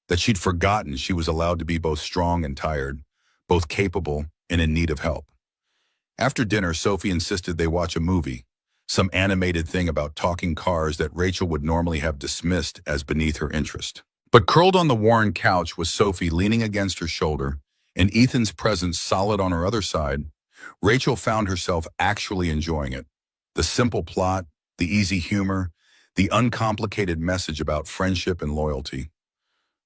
that she'd forgotten she was allowed to be both strong and tired, both capable and in need of help. After dinner, Sophie insisted they watch a movie, some animated thing about talking cars that Rachel would normally have dismissed as beneath her interest. But curled on the worn couch was Sophie leaning against her shoulder, and Ethan's presence solid on her other side, Rachel found herself actually enjoying it. The simple plot, the easy humor, the uncomplicated message about friendship and loyalty.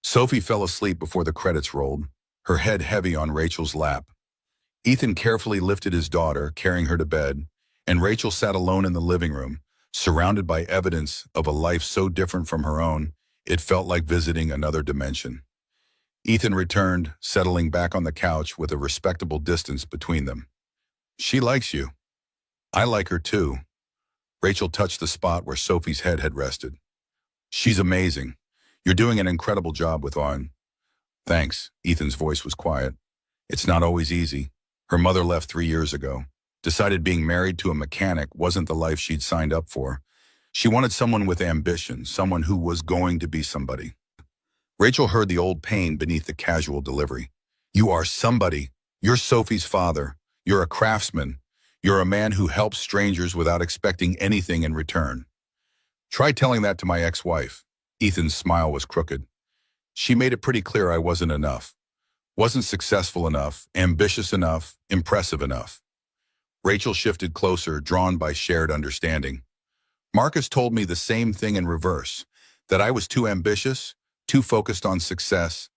Sophie fell asleep before the credits rolled, her head heavy on Rachel's lap. Ethan carefully lifted his daughter, carrying her to bed, and Rachel sat alone in the living room, surrounded by evidence of a life so different from her own, it felt like visiting another dimension. Ethan returned, settling back on the couch with a respectable distance between them. She likes you. I like her too. Rachel touched the spot where Sophie's head had rested. She's amazing. You're doing an incredible job with Arn. Thanks. Ethan's voice was quiet. It's not always easy. Her mother left 3 years ago. Decided being married to a mechanic wasn't the life she'd signed up for. She wanted someone with ambition, someone who was going to be somebody. Rachel heard the old pain beneath the casual delivery. You are somebody. You're Sophie's father. You're a craftsman. You're a man who helps strangers without expecting anything in return. Try telling that to my ex-wife. Ethan's smile was crooked. She made it pretty clear I wasn't enough. Wasn't successful enough, ambitious enough, impressive enough. Rachel shifted closer, drawn by shared understanding. Marcus told me the same thing in reverse, that I was too ambitious, too focused on success,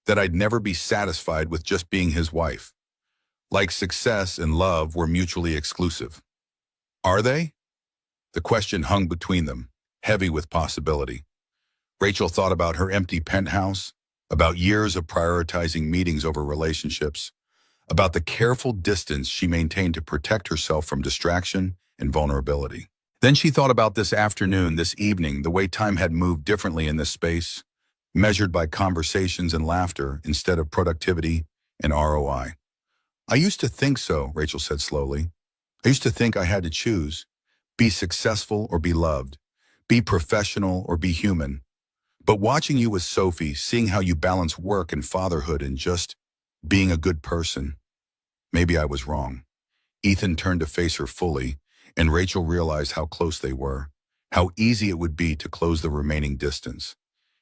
that I'd never be satisfied with just being his wife. Like success and love were mutually exclusive. Are they? The question hung between them, heavy with possibility. Rachel thought about her empty penthouse, about years of prioritizing meetings over relationships, about the careful distance she maintained to protect herself from distraction and vulnerability. Then she thought about this afternoon, this evening, the way time had moved differently in this space, measured by conversations and laughter instead of productivity and ROI. I used to think so, Rachel said slowly. I used to think I had to choose, be successful or be loved, be professional or be human. But watching you with Sophie, seeing how you balance work and fatherhood and just being a good person, maybe I was wrong. Ethan turned to face her fully, and Rachel realized how close they were, how easy it would be to close the remaining distance.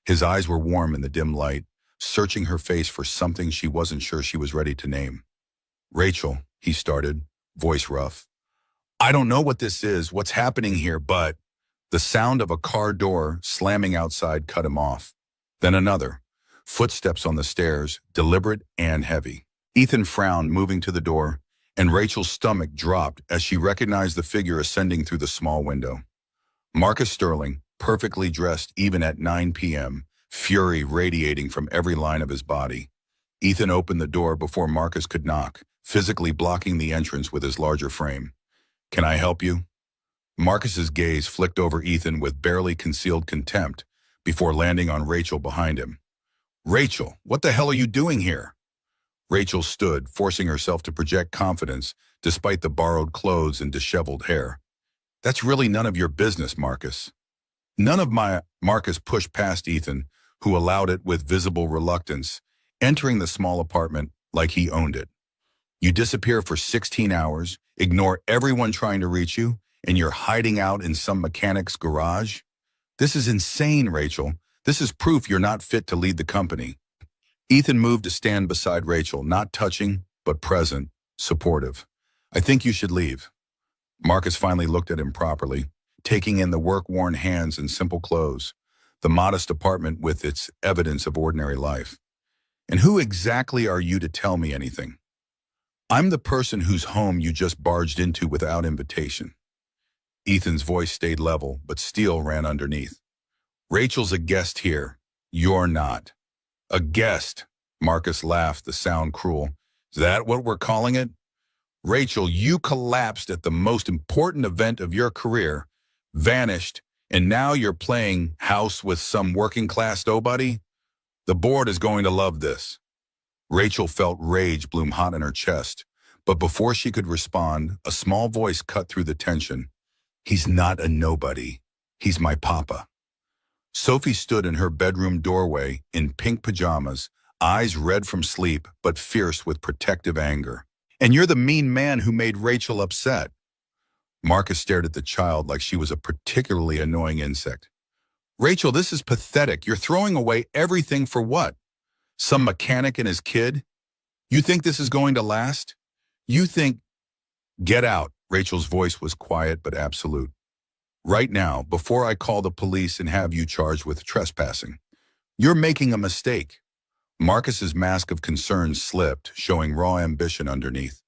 His eyes were warm in the dim light, searching her face for something she wasn't sure she was ready to name. Rachel, he started, voice rough. I don't know what this is, what's happening here, but the sound of a car door slamming outside cut him off. Then another, footsteps on the stairs, deliberate and heavy. Ethan frowned, moving to the door, and Rachel's stomach dropped as she recognized the figure ascending through the small window. Marcus Sterling, perfectly dressed even at 9 p.m., fury radiating from every line of his body. Ethan opened the door before Marcus could knock, physically blocking the entrance with his larger frame. Can I help you? Marcus's gaze flicked over Ethan with barely concealed contempt before landing on Rachel behind him. Rachel, what the hell are you doing here? Rachel stood, forcing herself to project confidence despite the borrowed clothes and disheveled hair. That's really none of your business, Marcus. Marcus pushed past Ethan, who allowed it with visible reluctance, entering the small apartment like he owned it. You disappear for 16 hours, ignore everyone trying to reach you, and you're hiding out in some mechanic's garage? This is insane, Rachel. This is proof you're not fit to lead the company. Ethan moved to stand beside Rachel, not touching, but present, supportive. I think you should leave. Marcus finally looked at him properly, taking in the work-worn hands and simple clothes, the modest apartment with its evidence of ordinary life. And who exactly are you to tell me anything? I'm the person whose home you just barged into without invitation. Ethan's voice stayed level, but steel ran underneath. Rachel's a guest here. You're not. A guest, Marcus laughed, the sound cruel. Is that what we're calling it? Rachel, you collapsed at the most important event of your career, vanished, and now you're playing house with some working-class nobody? The board is going to love this. Rachel felt rage bloom hot in her chest, but before she could respond, a small voice cut through the tension. He's not a nobody. He's my papa. Sophie stood in her bedroom doorway in pink pajamas, eyes red from sleep but fierce with protective anger. And you're the mean man who made Rachel upset. Marcus stared at the child like she was a particularly annoying insect. Rachel, this is pathetic. You're throwing away everything for what? Some mechanic and his kid? You think this is going to last? You think... Get out. Rachel's voice was quiet but absolute. Right now, before I call the police and have you charged with trespassing. You're making a mistake. Marcus's mask of concern slipped, showing raw ambition underneath.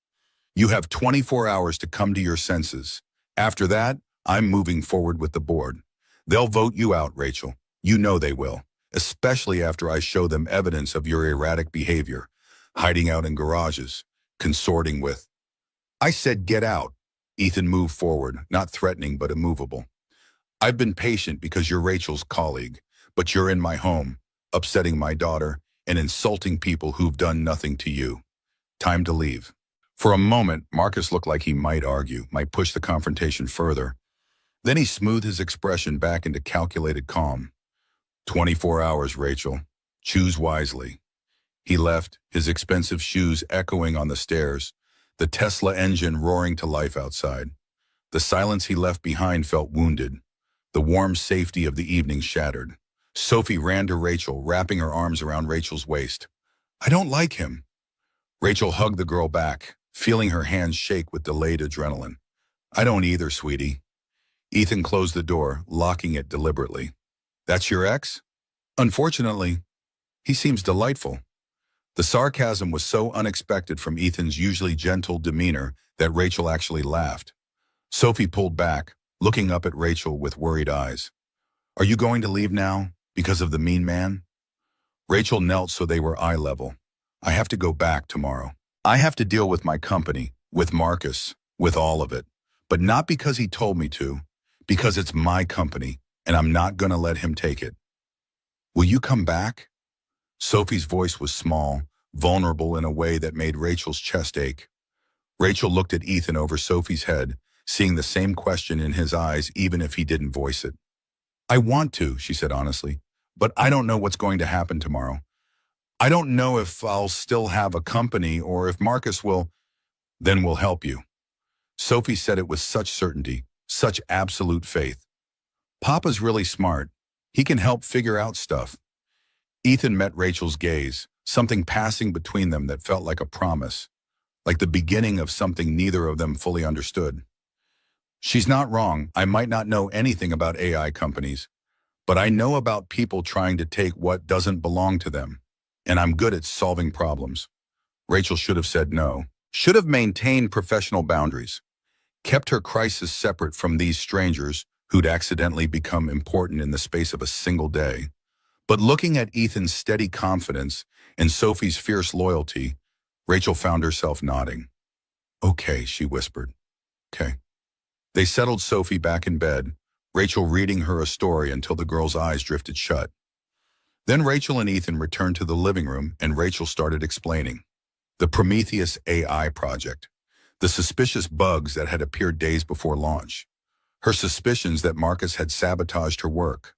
You have 24 hours to come to your senses. After that, I'm moving forward with the board. They'll vote you out, Rachel. You know they will, especially after I show them evidence of your erratic behavior, hiding out in garages, consorting with. I said get out. Ethan moved forward, not threatening but immovable. I've been patient because you're Rachel's colleague, but you're in my home, upsetting my daughter and insulting people who've done nothing to you. Time to leave. For a moment, Marcus looked like he might argue, might push the confrontation further. Then he smoothed his expression back into calculated calm. 24 hours, Rachel. Choose wisely. He left, his expensive shoes echoing on the stairs, the Tesla engine roaring to life outside. The silence he left behind felt wounded, the warm safety of the evening shattered. Sophie ran to Rachel, wrapping her arms around Rachel's waist. I don't like him. Rachel hugged the girl back, feeling her hands shake with delayed adrenaline. I don't either, sweetie. Ethan closed the door, locking it deliberately. That's your ex? Unfortunately, he seems delightful. The sarcasm was so unexpected from Ethan's usually gentle demeanor that Rachel actually laughed. Sophie pulled back, looking up at Rachel with worried eyes. Are you going to leave now, because of the mean man? Rachel knelt so they were eye level. I have to go back tomorrow. I have to deal with my company, with Marcus, with all of it. But not because he told me to, because it's my company, and I'm not going to let him take it. Will you come back? Sophie's voice was small, vulnerable in a way that made Rachel's chest ache. Rachel looked at Ethan over Sophie's head, seeing the same question in his eyes even if he didn't voice it. I want to, she said honestly, but I don't know what's going to happen tomorrow. I don't know if I'll still have a company or if Marcus will. Then we'll help you. Sophie said it with such certainty, such absolute faith. Papa's really smart. He can help figure out stuff. Ethan met Rachel's gaze, something passing between them that felt like a promise, like the beginning of something neither of them fully understood. She's not wrong. I might not know anything about AI companies, but I know about people trying to take what doesn't belong to them, and I'm good at solving problems. Rachel should have said no, should have maintained professional boundaries, kept her crisis separate from these strangers who'd accidentally become important in the space of a single day. But looking at Ethan's steady confidence and Sophie's fierce loyalty, Rachel found herself nodding. Okay, she whispered. Okay. They settled Sophie back in bed, Rachel reading her a story until the girl's eyes drifted shut. Then Rachel and Ethan returned to the living room and Rachel started explaining. The Prometheus AI project, the suspicious bugs that had appeared days before launch, her suspicions that Marcus had sabotaged her work,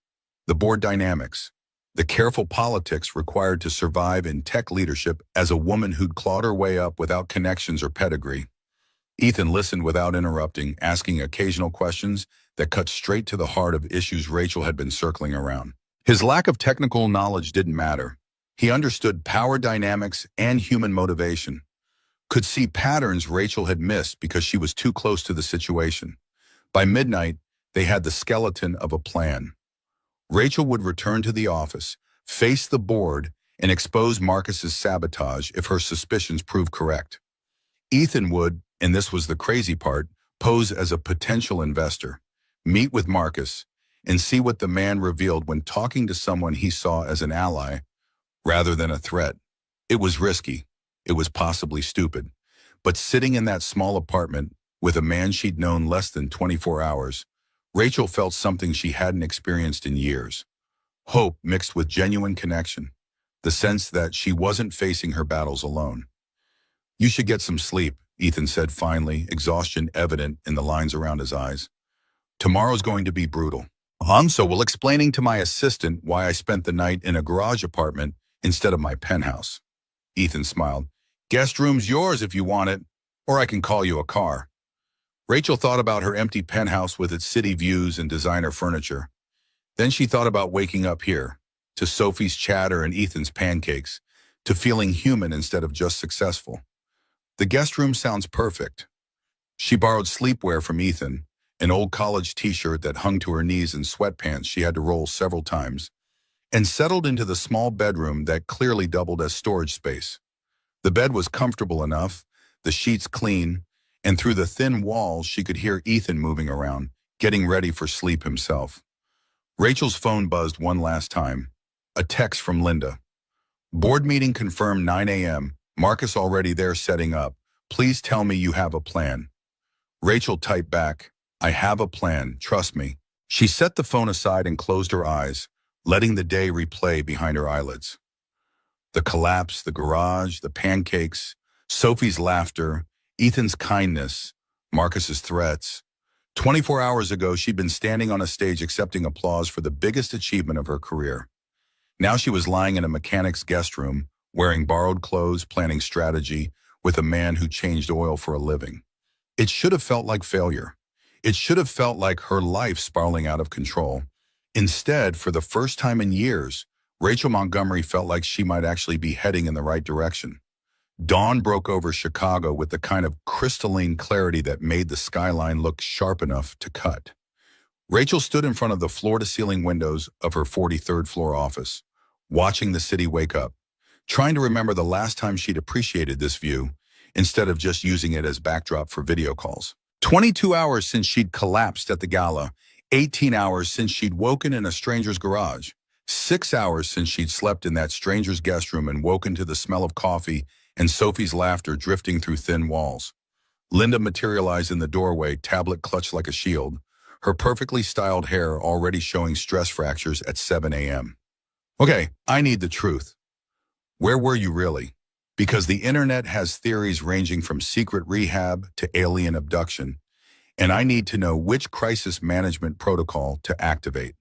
the board dynamics, the careful politics required to survive in tech leadership as a woman who'd clawed her way up without connections or pedigree. Ethan listened without interrupting, asking occasional questions that cut straight to the heart of issues Rachel had been circling around. His lack of technical knowledge didn't matter. He understood power dynamics and human motivation, could see patterns Rachel had missed because she was too close to the situation. By midnight, they had the skeleton of a plan. Rachel would return to the office, face the board, and expose Marcus's sabotage if her suspicions proved correct. Ethan would, and this was the crazy part, pose as a potential investor, meet with Marcus, and see what the man revealed when talking to someone he saw as an ally rather than a threat. It was risky. It was possibly stupid. But sitting in that small apartment with a man she'd known less than 24 hours, Rachel felt something she hadn't experienced in years. Hope mixed with genuine connection, the sense that she wasn't facing her battles alone. You should get some sleep, Ethan said finally, exhaustion evident in the lines around his eyes. Tomorrow's going to be brutal. So will explaining to my assistant why I spent the night in a garage apartment instead of my penthouse. Ethan smiled. Guest room's yours if you want it, or I can call you a car. Rachel thought about her empty penthouse with its city views and designer furniture. Then she thought about waking up here, to Sophie's chatter and Ethan's pancakes, to feeling human instead of just successful. The guest room sounds perfect. She borrowed sleepwear from Ethan, an old college t-shirt that hung to her knees and sweatpants she had to roll several times, and settled into the small bedroom that clearly doubled as storage space. The bed was comfortable enough, the sheets clean, and through the thin walls she could hear Ethan moving around, getting ready for sleep himself. Rachel's phone buzzed one last time. A text from Linda. Board meeting confirmed 9 a.m. Marcus already there setting up. Please tell me you have a plan. Rachel typed back, I have a plan, trust me. She set the phone aside and closed her eyes, letting the day replay behind her eyelids. The collapse, the garage, the pancakes, Sophie's laughter, Ethan's kindness, Marcus's threats. 24 hours ago, she'd been standing on a stage accepting applause for the biggest achievement of her career. Now she was lying in a mechanic's guest room, wearing borrowed clothes, planning strategy, with a man who changed oil for a living. It should have felt like failure. It should have felt like her life spiraling out of control. Instead, for the first time in years, Rachel Montgomery felt like she might actually be heading in the right direction. Dawn broke over Chicago with the kind of crystalline clarity that made the skyline look sharp enough to cut. Rachel stood in front of the floor-to-ceiling windows of her 43rd floor office, watching the city wake up, trying to remember the last time she'd appreciated this view instead of just using it as backdrop for video calls. 22 hours since she'd collapsed at the gala, 18 hours since she'd woken in a stranger's garage, 6 hours since she'd slept in that stranger's guest room and woken to the smell of coffee and Sophie's laughter drifting through thin walls. Linda materialized in the doorway, tablet clutched like a shield, her perfectly styled hair already showing stress fractures at 7 a.m. Okay, I need the truth. Where were you really? Because the internet has theories ranging from secret rehab to alien abduction, and I need to know which crisis management protocol to activate.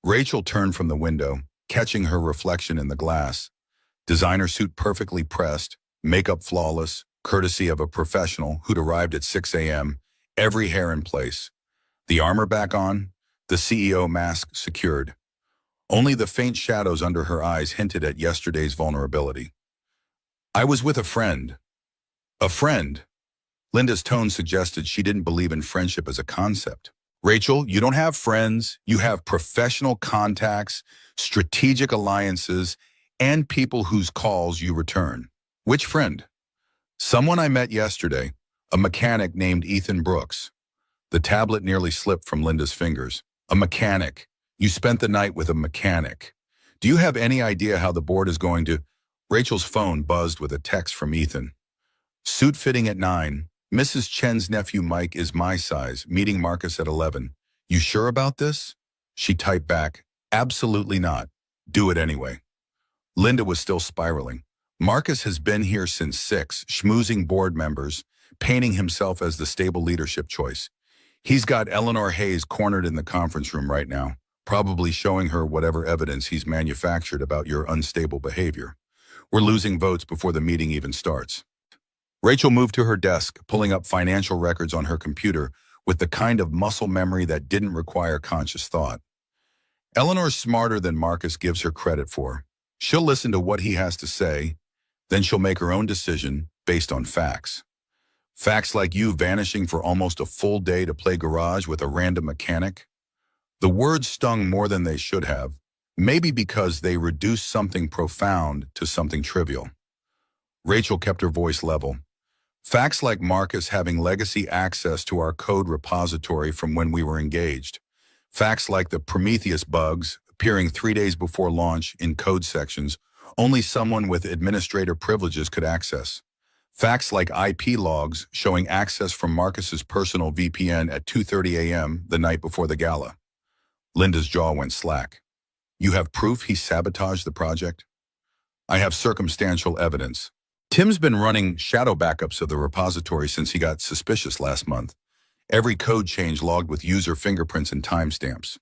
Rachel turned from the window, catching her reflection in the glass. Designer suit perfectly pressed, makeup flawless, courtesy of a professional who'd arrived at 6 a.m., every hair in place. The armor back on, the CEO mask secured. Only the faint shadows under her eyes hinted at yesterday's vulnerability. I was with a friend. A friend? Linda's tone suggested she didn't believe in friendship as a concept. Rachel, you don't have friends, you have professional contacts, strategic alliances, and people whose calls you return. Which friend? Someone I met yesterday, a mechanic named Ethan Brooks. The tablet nearly slipped from Linda's fingers. A mechanic. You spent the night with a mechanic. Do you have any idea how the board is going to... Rachel's phone buzzed with a text from Ethan. Suit fitting at 9. Mrs. Chen's nephew Mike is my size, meeting Marcus at 11. You sure about this? She typed back, absolutely not. Do it anyway. Linda was still spiraling. Marcus has been here since 6, schmoozing board members, painting himself as the stable leadership choice. He's got Eleanor Hayes cornered in the conference room right now, probably showing her whatever evidence he's manufactured about your unstable behavior. We're losing votes before the meeting even starts. Rachel moved to her desk, pulling up financial records on her computer with the kind of muscle memory that didn't require conscious thought. Eleanor's smarter than Marcus gives her credit for. She'll listen to what he has to say, then she'll make her own decision based on facts. Facts like you vanishing for almost a full day to play garage with a random mechanic. The words stung more than they should have, maybe because they reduced something profound to something trivial. Rachel kept her voice level. Facts like Marcus having legacy access to our code repository from when we were engaged. Facts like the Prometheus bugs appearing 3 days before launch in code sections only someone with administrator privileges could access. Facts like IP logs showing access from Marcus's personal VPN at 2:30 a.m. the night before the gala. Linda's jaw went slack. You have proof he sabotaged the project? I have circumstantial evidence. Tim's been running shadow backups of the repository since he got suspicious last month. Every code change logged with user fingerprints and timestamps.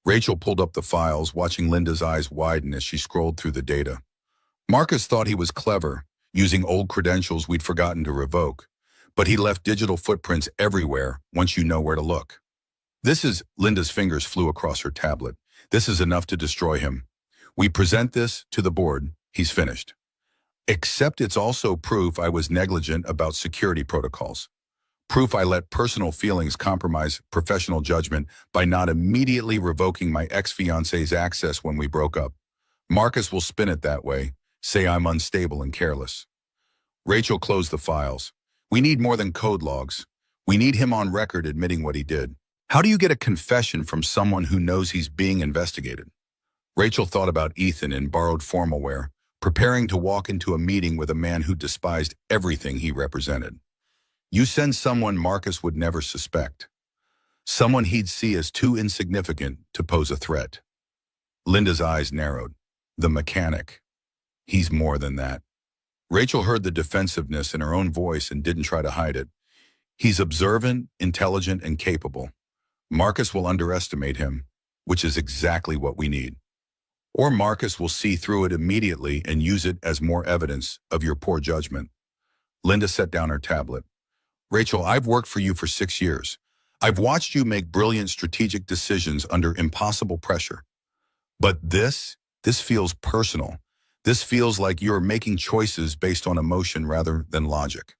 Rachel pulled up the files, watching Linda's eyes widen as she scrolled through the data. Marcus thought he was clever, using old credentials we'd forgotten to revoke, but he left digital footprints everywhere once you know where to look. Linda's fingers flew across her tablet. This is enough to destroy him. We present this to the board, he's finished. Except it's also proof I was negligent about security protocols. Proof I let personal feelings compromise professional judgment by not immediately revoking my ex-fiance's access when we broke up. Marcus will spin it that way, say I'm unstable and careless. Rachel closed the files. We need more than code logs. We need him on record admitting what he did. How do you get a confession from someone who knows he's being investigated? Rachel thought about Ethan in borrowed formal wear, preparing to walk into a meeting with a man who despised everything he represented. You send someone Marcus would never suspect. Someone he'd see as too insignificant to pose a threat. Linda's eyes narrowed. The mechanic. He's more than that. Rachel heard the defensiveness in her own voice and didn't try to hide it. He's observant, intelligent, and capable. Marcus will underestimate him, which is exactly what we need. Or Marcus will see through it immediately and use it as more evidence of your poor judgment. Linda set down her tablet. Rachel, I've worked for you for 6 years. I've watched you make brilliant strategic decisions under impossible pressure. But this feels personal. This feels like you're making choices based on emotion rather than logic.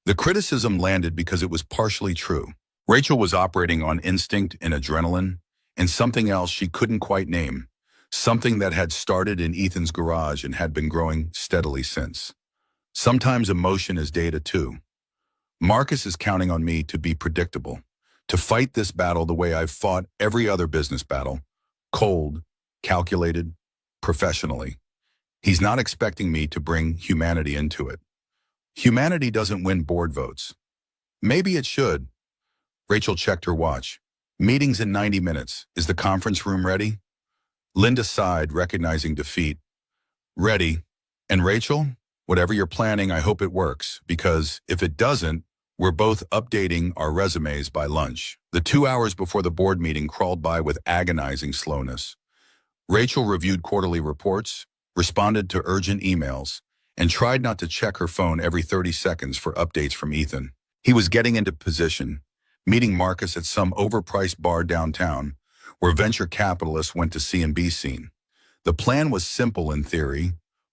The criticism landed because it was partially true. Rachel was operating on instinct and adrenaline, and something else she couldn't quite name, something that had started in Ethan's garage and had been growing steadily since. Sometimes emotion is data too. Marcus is counting on me to be predictable, to fight this battle the way I've fought every other business battle, cold, calculated, professionally. He's not expecting me to bring humanity into it. Humanity doesn't win board votes. Maybe it should. Rachel checked her watch. Meeting's in 90 minutes. Is the conference room ready? Linda sighed, recognizing defeat. Ready. And Rachel, whatever you're planning, I hope it works, because if it doesn't, we're both updating our resumes by lunch. The 2 hours before the board meeting crawled by with agonizing slowness. Rachel reviewed quarterly reports, responded to urgent emails, and tried not to check her phone every 30 seconds for updates from Ethan. He was getting into position, meeting Marcus at some overpriced bar downtown, where venture capitalists went to see and be seen. The plan was simple in theory: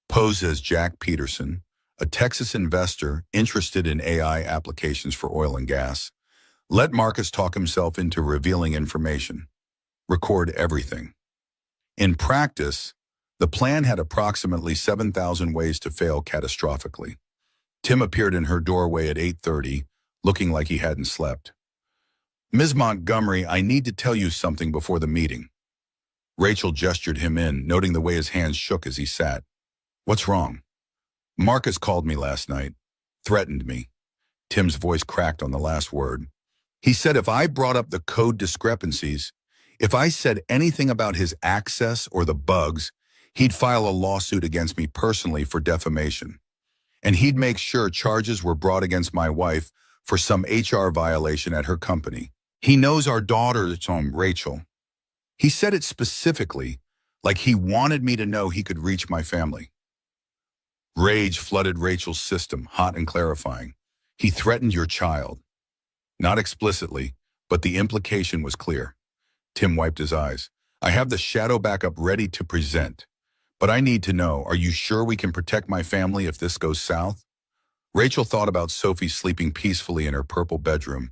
pose as Jack Peterson, a Texas investor interested in AI applications for oil and gas. Let Marcus talk himself into revealing information. Record everything. In practice, the plan had approximately 7,000 ways to fail catastrophically. Tim appeared in her doorway at 8:30, looking like he hadn't slept. Ms. Montgomery, I need to tell you something before the meeting. Rachel gestured him in, noting the way his hands shook as he sat. What's wrong? Marcus called me last night. Threatened me. Tim's voice cracked on the last word. He said if I brought up the code discrepancies, if I said anything about his access or the bugs, he'd file a lawsuit against me personally for defamation. And he'd make sure charges were brought against my wife for some HR violation at her company. He knows our daughter, Rachel. He said it specifically, like he wanted me to know he could reach my family. Rage flooded Rachel's system, hot and clarifying. He threatened your child. Not explicitly, but the implication was clear. Tim wiped his eyes. I have the shadow backup ready to present. But I need to know, are you sure we can protect my family if this goes south? Rachel thought about Sophie sleeping peacefully in her purple bedroom,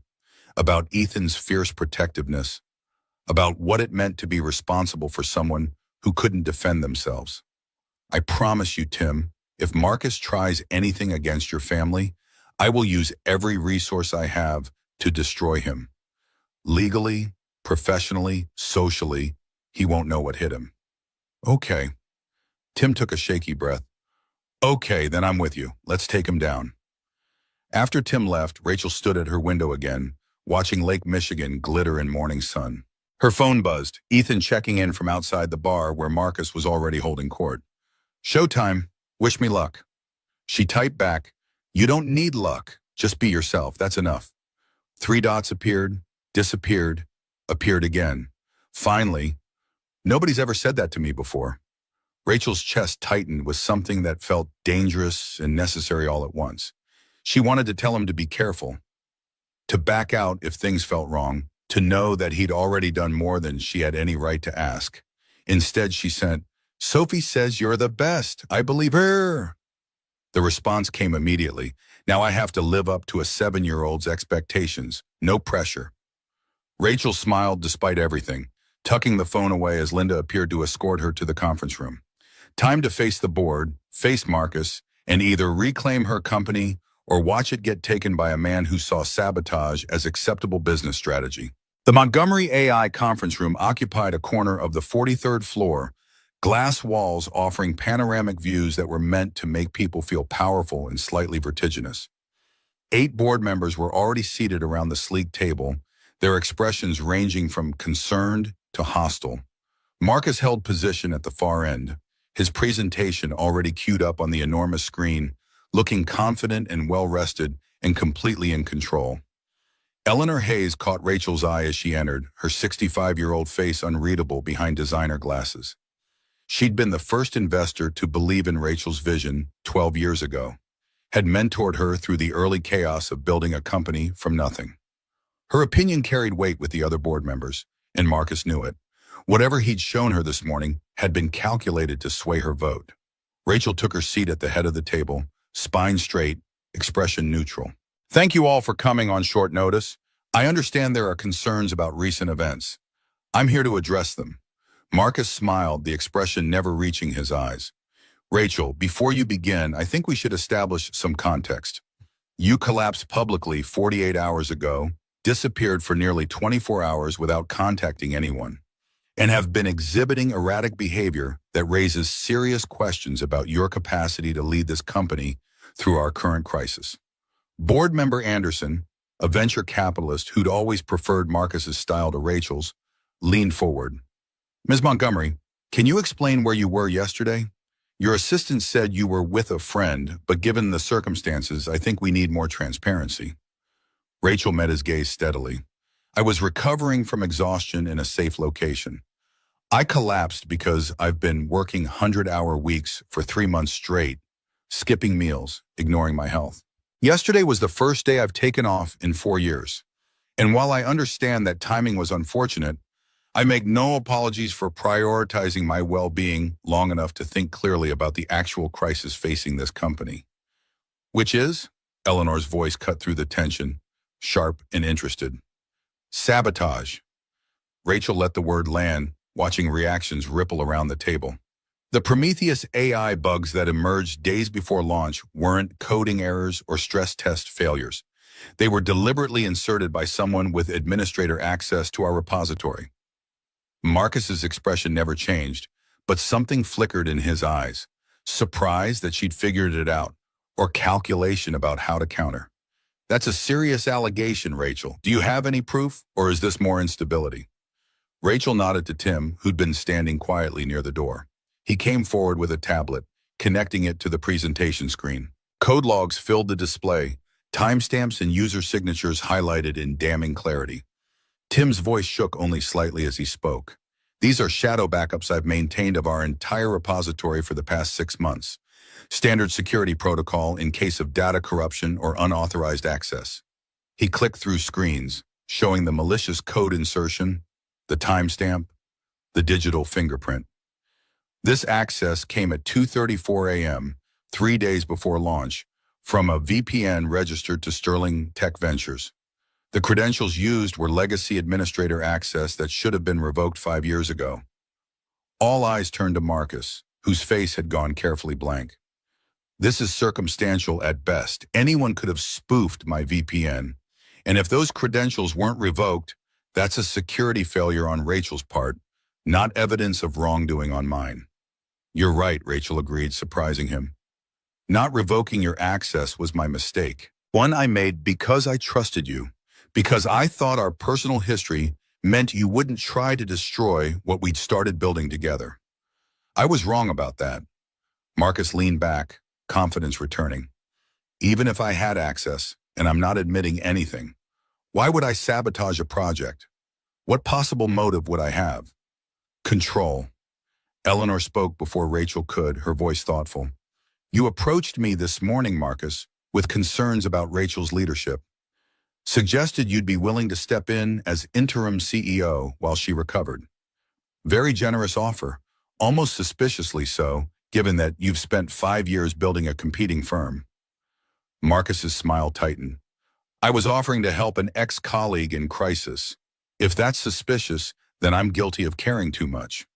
about Ethan's fierce protectiveness, about what it meant to be responsible for someone who couldn't defend themselves. I promise you, Tim, if Marcus tries anything against your family, I will use every resource I have to destroy him. Legally, professionally, socially, he won't know what hit him. Okay. Tim took a shaky breath. Okay, then I'm with you. Let's take him down. After Tim left, Rachel stood at her window again, watching Lake Michigan glitter in morning sun. Her phone buzzed, Ethan checking in from outside the bar where Marcus was already holding court. Showtime. Wish me luck. She typed back, you don't need luck. Just be yourself. That's enough. 3 dots appeared, disappeared, appeared again. Finally, nobody's ever said that to me before. Rachel's chest tightened with something that felt dangerous and necessary all at once. She wanted to tell him to be careful, to back out if things felt wrong, to know that he'd already done more than she had any right to ask. Instead, she sent, Sophie says you're the best. I believe her. The response came immediately. Now I have to live up to a 7-year-old's expectations. No pressure. Rachel smiled despite everything, tucking the phone away as Linda appeared to escort her to the conference room. Time to face the board, face Marcus, and either reclaim her company or watch it get taken by a man who saw sabotage as acceptable business strategy. The Montgomery AI conference room occupied a corner of the 43rd floor, glass walls offering panoramic views that were meant to make people feel powerful and slightly vertiginous. 8 board members were already seated around the sleek table, their expressions ranging from concerned to hostile. Marcus held position at the far end, his presentation already queued up on the enormous screen, looking confident and well-rested and completely in control. Eleanor Hayes caught Rachel's eye as she entered, her 65-year-old face unreadable behind designer glasses. She'd been the first investor to believe in Rachel's vision 12 years ago, had mentored her through the early chaos of building a company from nothing. Her opinion carried weight with the other board members, and Marcus knew it. Whatever he'd shown her this morning had been calculated to sway her vote. Rachel took her seat at the head of the table, spine straight, expression neutral. Thank you all for coming on short notice. I understand there are concerns about recent events. I'm here to address them. Marcus smiled, the expression never reaching his eyes. Rachel, before you begin, I think we should establish some context. You collapsed publicly 48 hours ago, disappeared for nearly 24 hours without contacting anyone, and have been exhibiting erratic behavior that raises serious questions about your capacity to lead this company through our current crisis. Board member Anderson, a venture capitalist who'd always preferred Marcus's style to Rachel's, leaned forward. Ms. Montgomery, can you explain where you were yesterday? Your assistant said you were with a friend, but given the circumstances, I think we need more transparency. Rachel met his gaze steadily. I was recovering from exhaustion in a safe location. I collapsed because I've been working 100-hour weeks for 3 months straight, skipping meals, ignoring my health. Yesterday was the first day I've taken off in 4 years. And while I understand that timing was unfortunate, I make no apologies for prioritizing my well-being long enough to think clearly about the actual crisis facing this company. Which is? Eleanor's voice cut through the tension, sharp and interested. Sabotage. Rachel let the word land, watching reactions ripple around the table. The Prometheus AI bugs that emerged days before launch weren't coding errors or stress test failures. They were deliberately inserted by someone with administrator access to our repository. Marcus's expression never changed, but something flickered in his eyes. Surprise that she'd figured it out, or calculation about how to counter. That's a serious allegation, Rachel. Do you have any proof, or is this more instability? Rachel nodded to Tim, who'd been standing quietly near the door. He came forward with a tablet, connecting it to the presentation screen. Code logs filled the display, timestamps and user signatures highlighted in damning clarity. Tim's voice shook only slightly as he spoke. These are shadow backups I've maintained of our entire repository for the past 6 months. Standard security protocol in case of data corruption or unauthorized access. He clicked through screens, showing the malicious code insertion, the timestamp, the digital fingerprint. This access came at 2:34 a.m., 3 days before launch, from a VPN registered to Sterling Tech Ventures. The credentials used were legacy administrator access that should have been revoked 5 years ago. All eyes turned to Marcus, whose face had gone carefully blank. This is circumstantial at best. Anyone could have spoofed my VPN. And if those credentials weren't revoked, that's a security failure on Rachel's part, not evidence of wrongdoing on mine. You're right, Rachel agreed, surprising him. Not revoking your access was my mistake. One I made because I trusted you, because I thought our personal history meant you wouldn't try to destroy what we'd started building together. I was wrong about that. Marcus leaned back, confidence returning. Even if I had access, and I'm not admitting anything, why would I sabotage a project? What possible motive would I have? Control. Eleanor spoke before Rachel could, her voice thoughtful. You approached me this morning, Marcus, with concerns about Rachel's leadership. Suggested you'd be willing to step in as interim CEO while she recovered. Very generous offer, almost suspiciously so, given that you've spent 5 years building a competing firm. Marcus's smile tightened. I was offering to help an ex-colleague in crisis. If that's suspicious, then I'm guilty of caring too much.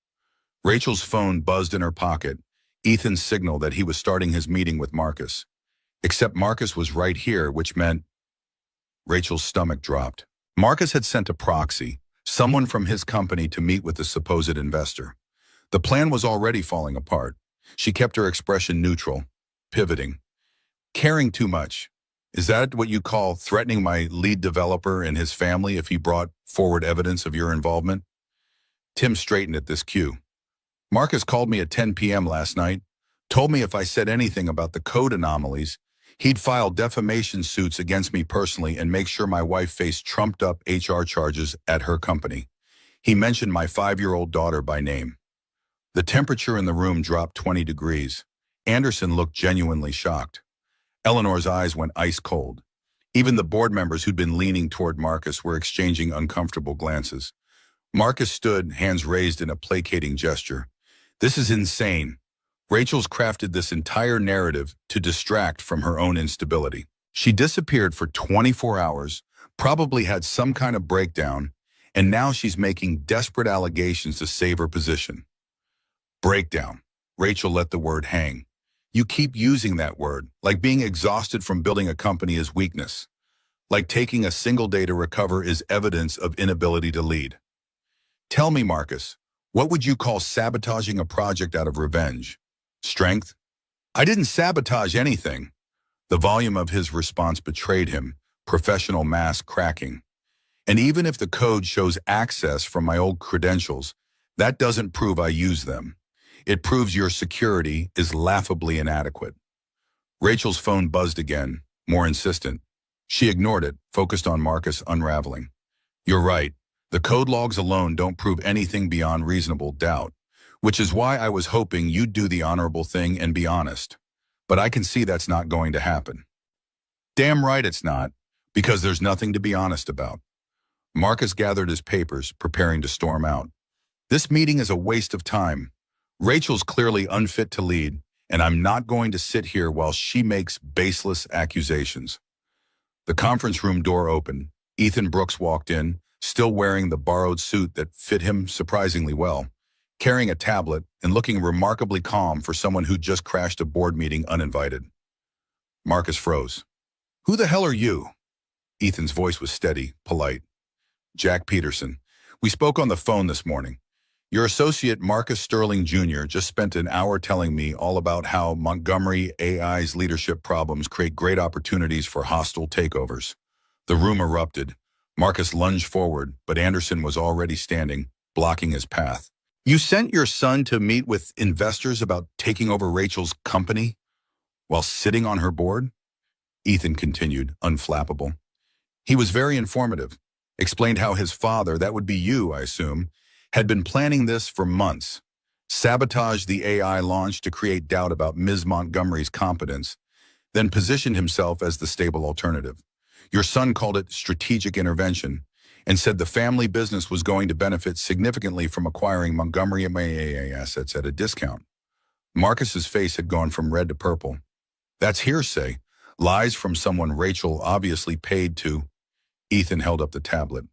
Rachel's phone buzzed in her pocket, Ethan's signal that he was starting his meeting with Marcus. Except Marcus was right here, which meant Rachel's stomach dropped. Marcus had sent a proxy, someone from his company, to meet with the supposed investor. The plan was already falling apart. She kept her expression neutral, pivoting. Caring too much. Is that what you call threatening my lead developer and his family if he brought forward evidence of your involvement? Tim straightened at this cue. Marcus called me at 10 p.m. last night, told me if I said anything about the code anomalies, he'd file defamation suits against me personally and make sure my wife faced trumped-up HR charges at her company. He mentioned my 5-year-old daughter by name. The temperature in the room dropped 20 degrees. Anderson looked genuinely shocked. Eleanor's eyes went ice cold. Even the board members who'd been leaning toward Marcus were exchanging uncomfortable glances. Marcus stood, hands raised in a placating gesture. This is insane. Rachel's crafted this entire narrative to distract from her own instability. She disappeared for 24 hours, probably had some kind of breakdown, and now she's making desperate allegations to save her position. Breakdown. Rachel let the word hang. You keep using that word, like being exhausted from building a company is weakness. Like taking a single day to recover is evidence of inability to lead. Tell me, Marcus, what would you call sabotaging a project out of revenge? Strength? I didn't sabotage anything. The volume of his response betrayed him, professional mask cracking. And even if the code shows access from my old credentials, that doesn't prove I use them. It proves your security is laughably inadequate. Rachel's phone buzzed again, more insistent. She ignored it, focused on Marcus unraveling. You're right. The code logs alone don't prove anything beyond reasonable doubt, which is why I was hoping you'd do the honorable thing and be honest. But I can see that's not going to happen. Damn right it's not, because there's nothing to be honest about. Marcus gathered his papers, preparing to storm out. This meeting is a waste of time. Rachel's clearly unfit to lead, and I'm not going to sit here while she makes baseless accusations. The conference room door opened. Ethan Brooks walked in, still wearing the borrowed suit that fit him surprisingly well, carrying a tablet and looking remarkably calm for someone who'd just crashed a board meeting uninvited. Marcus froze. Who the hell are you? Ethan's voice was steady, polite. Jack Peterson. We spoke on the phone this morning. Your associate, Marcus Sterling Jr., just spent an hour telling me all about how Montgomery AI's leadership problems create great opportunities for hostile takeovers. The room erupted. Marcus lunged forward, but Anderson was already standing, blocking his path. You sent your son to meet with investors about taking over Rachel's company while sitting on her board? Ethan continued, unflappable. He was very informative. Explained how his father, that would be you, I assume, had been planning this for months. Sabotaged the AI launch to create doubt about Ms. Montgomery's competence, then positioned himself as the stable alternative. Your son called it strategic intervention and said the family business was going to benefit significantly from acquiring Montgomery AI assets at a discount. Marcus's face had gone from red to purple. That's hearsay. Lies from someone Rachel obviously paid to. Ethan held up the tablet.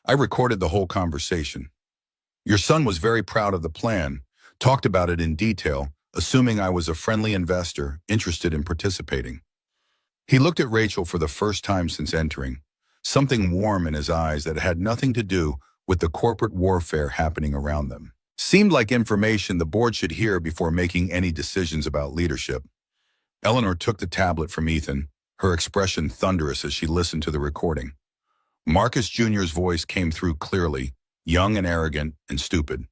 I recorded the whole conversation. Your son was very proud of the plan, talked about it in detail, assuming I was a friendly investor interested in participating. He looked at Rachel for the first time since entering, something warm in his eyes that had nothing to do with the corporate warfare happening around them. Seemed like information the board should hear before making any decisions about leadership. Eleanor took the tablet from Ethan, her expression thunderous as she listened to the recording. Marcus Jr.'s voice came through clearly, young and arrogant and stupid.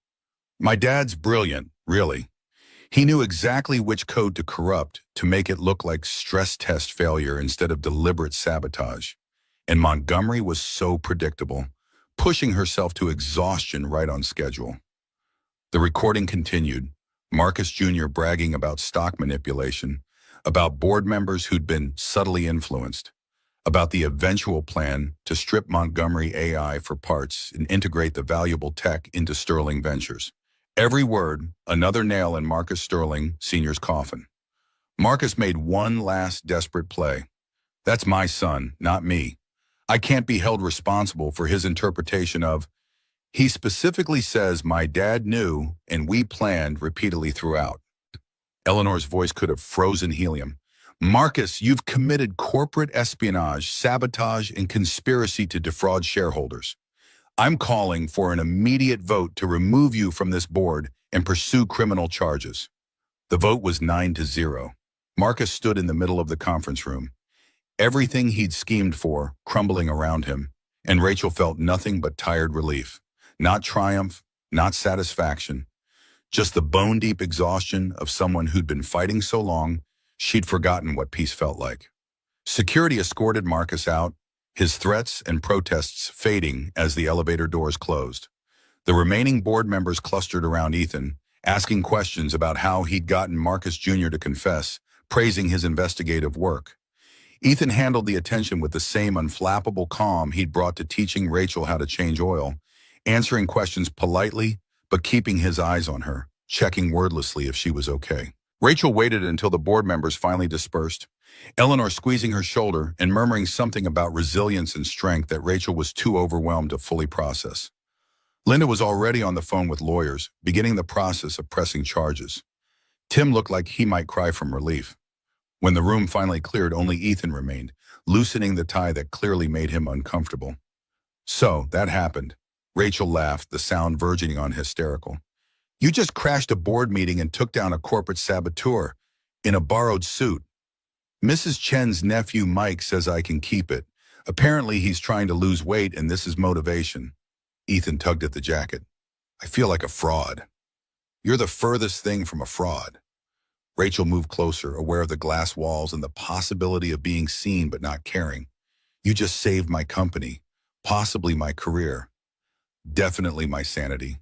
My dad's brilliant, really. He knew exactly which code to corrupt to make it look like stress test failure instead of deliberate sabotage. And Montgomery was so predictable, pushing herself to exhaustion right on schedule. The recording continued, Marcus Jr. bragging about stock manipulation, about board members who'd been subtly influenced, about the eventual plan to strip Montgomery AI for parts and integrate the valuable tech into Sterling Ventures. Every word, another nail in Marcus Sterling Sr.'s coffin. Marcus made one last desperate play. That's my son, not me. I can't be held responsible for his interpretation of, he specifically says my dad knew and we planned repeatedly throughout. Eleanor's voice could have frozen helium. Marcus, you've committed corporate espionage, sabotage, and conspiracy to defraud shareholders. I'm calling for an immediate vote to remove you from this board and pursue criminal charges. The vote was 9-0. Marcus stood in the middle of the conference room, everything he'd schemed for crumbling around him, and Rachel felt nothing but tired relief. Not triumph, not satisfaction, just the bone-deep exhaustion of someone who'd been fighting so long, she'd forgotten what peace felt like. Security escorted Marcus out, his threats and protests fading as the elevator doors closed. The remaining board members clustered around Ethan, asking questions about how he'd gotten Marcus Jr. to confess, praising his investigative work. Ethan handled the attention with the same unflappable calm he'd brought to teaching Rachel how to change oil, answering questions politely, but keeping his eyes on her, checking wordlessly if she was okay. Rachel waited until the board members finally dispersed, Eleanor squeezing her shoulder and murmuring something about resilience and strength that Rachel was too overwhelmed to fully process. Linda was already on the phone with lawyers, beginning the process of pressing charges. Tim looked like he might cry from relief. When the room finally cleared, only Ethan remained, loosening the tie that clearly made him uncomfortable. So, that happened. Rachel laughed, the sound verging on hysterical. You just crashed a board meeting and took down a corporate saboteur in a borrowed suit. Mrs. Chen's nephew Mike says I can keep it. Apparently he's trying to lose weight and this is motivation. Ethan tugged at the jacket. I feel like a fraud. You're the furthest thing from a fraud. Rachel moved closer, aware of the glass walls and the possibility of being seen but not caring. You just saved my company, possibly my career, definitely my sanity.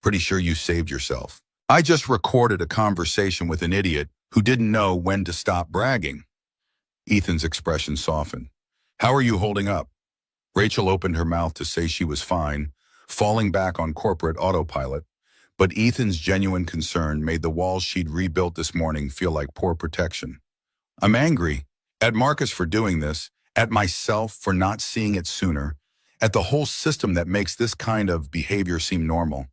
Pretty sure you saved yourself. I just recorded a conversation with an idiot who didn't know when to stop bragging. Ethan's expression softened. How are you holding up? Rachel opened her mouth to say she was fine, falling back on corporate autopilot, but Ethan's genuine concern made the walls she'd rebuilt this morning feel like poor protection. I'm angry at Marcus for doing this, at myself for not seeing it sooner, at the whole system that makes this kind of behavior seem normal.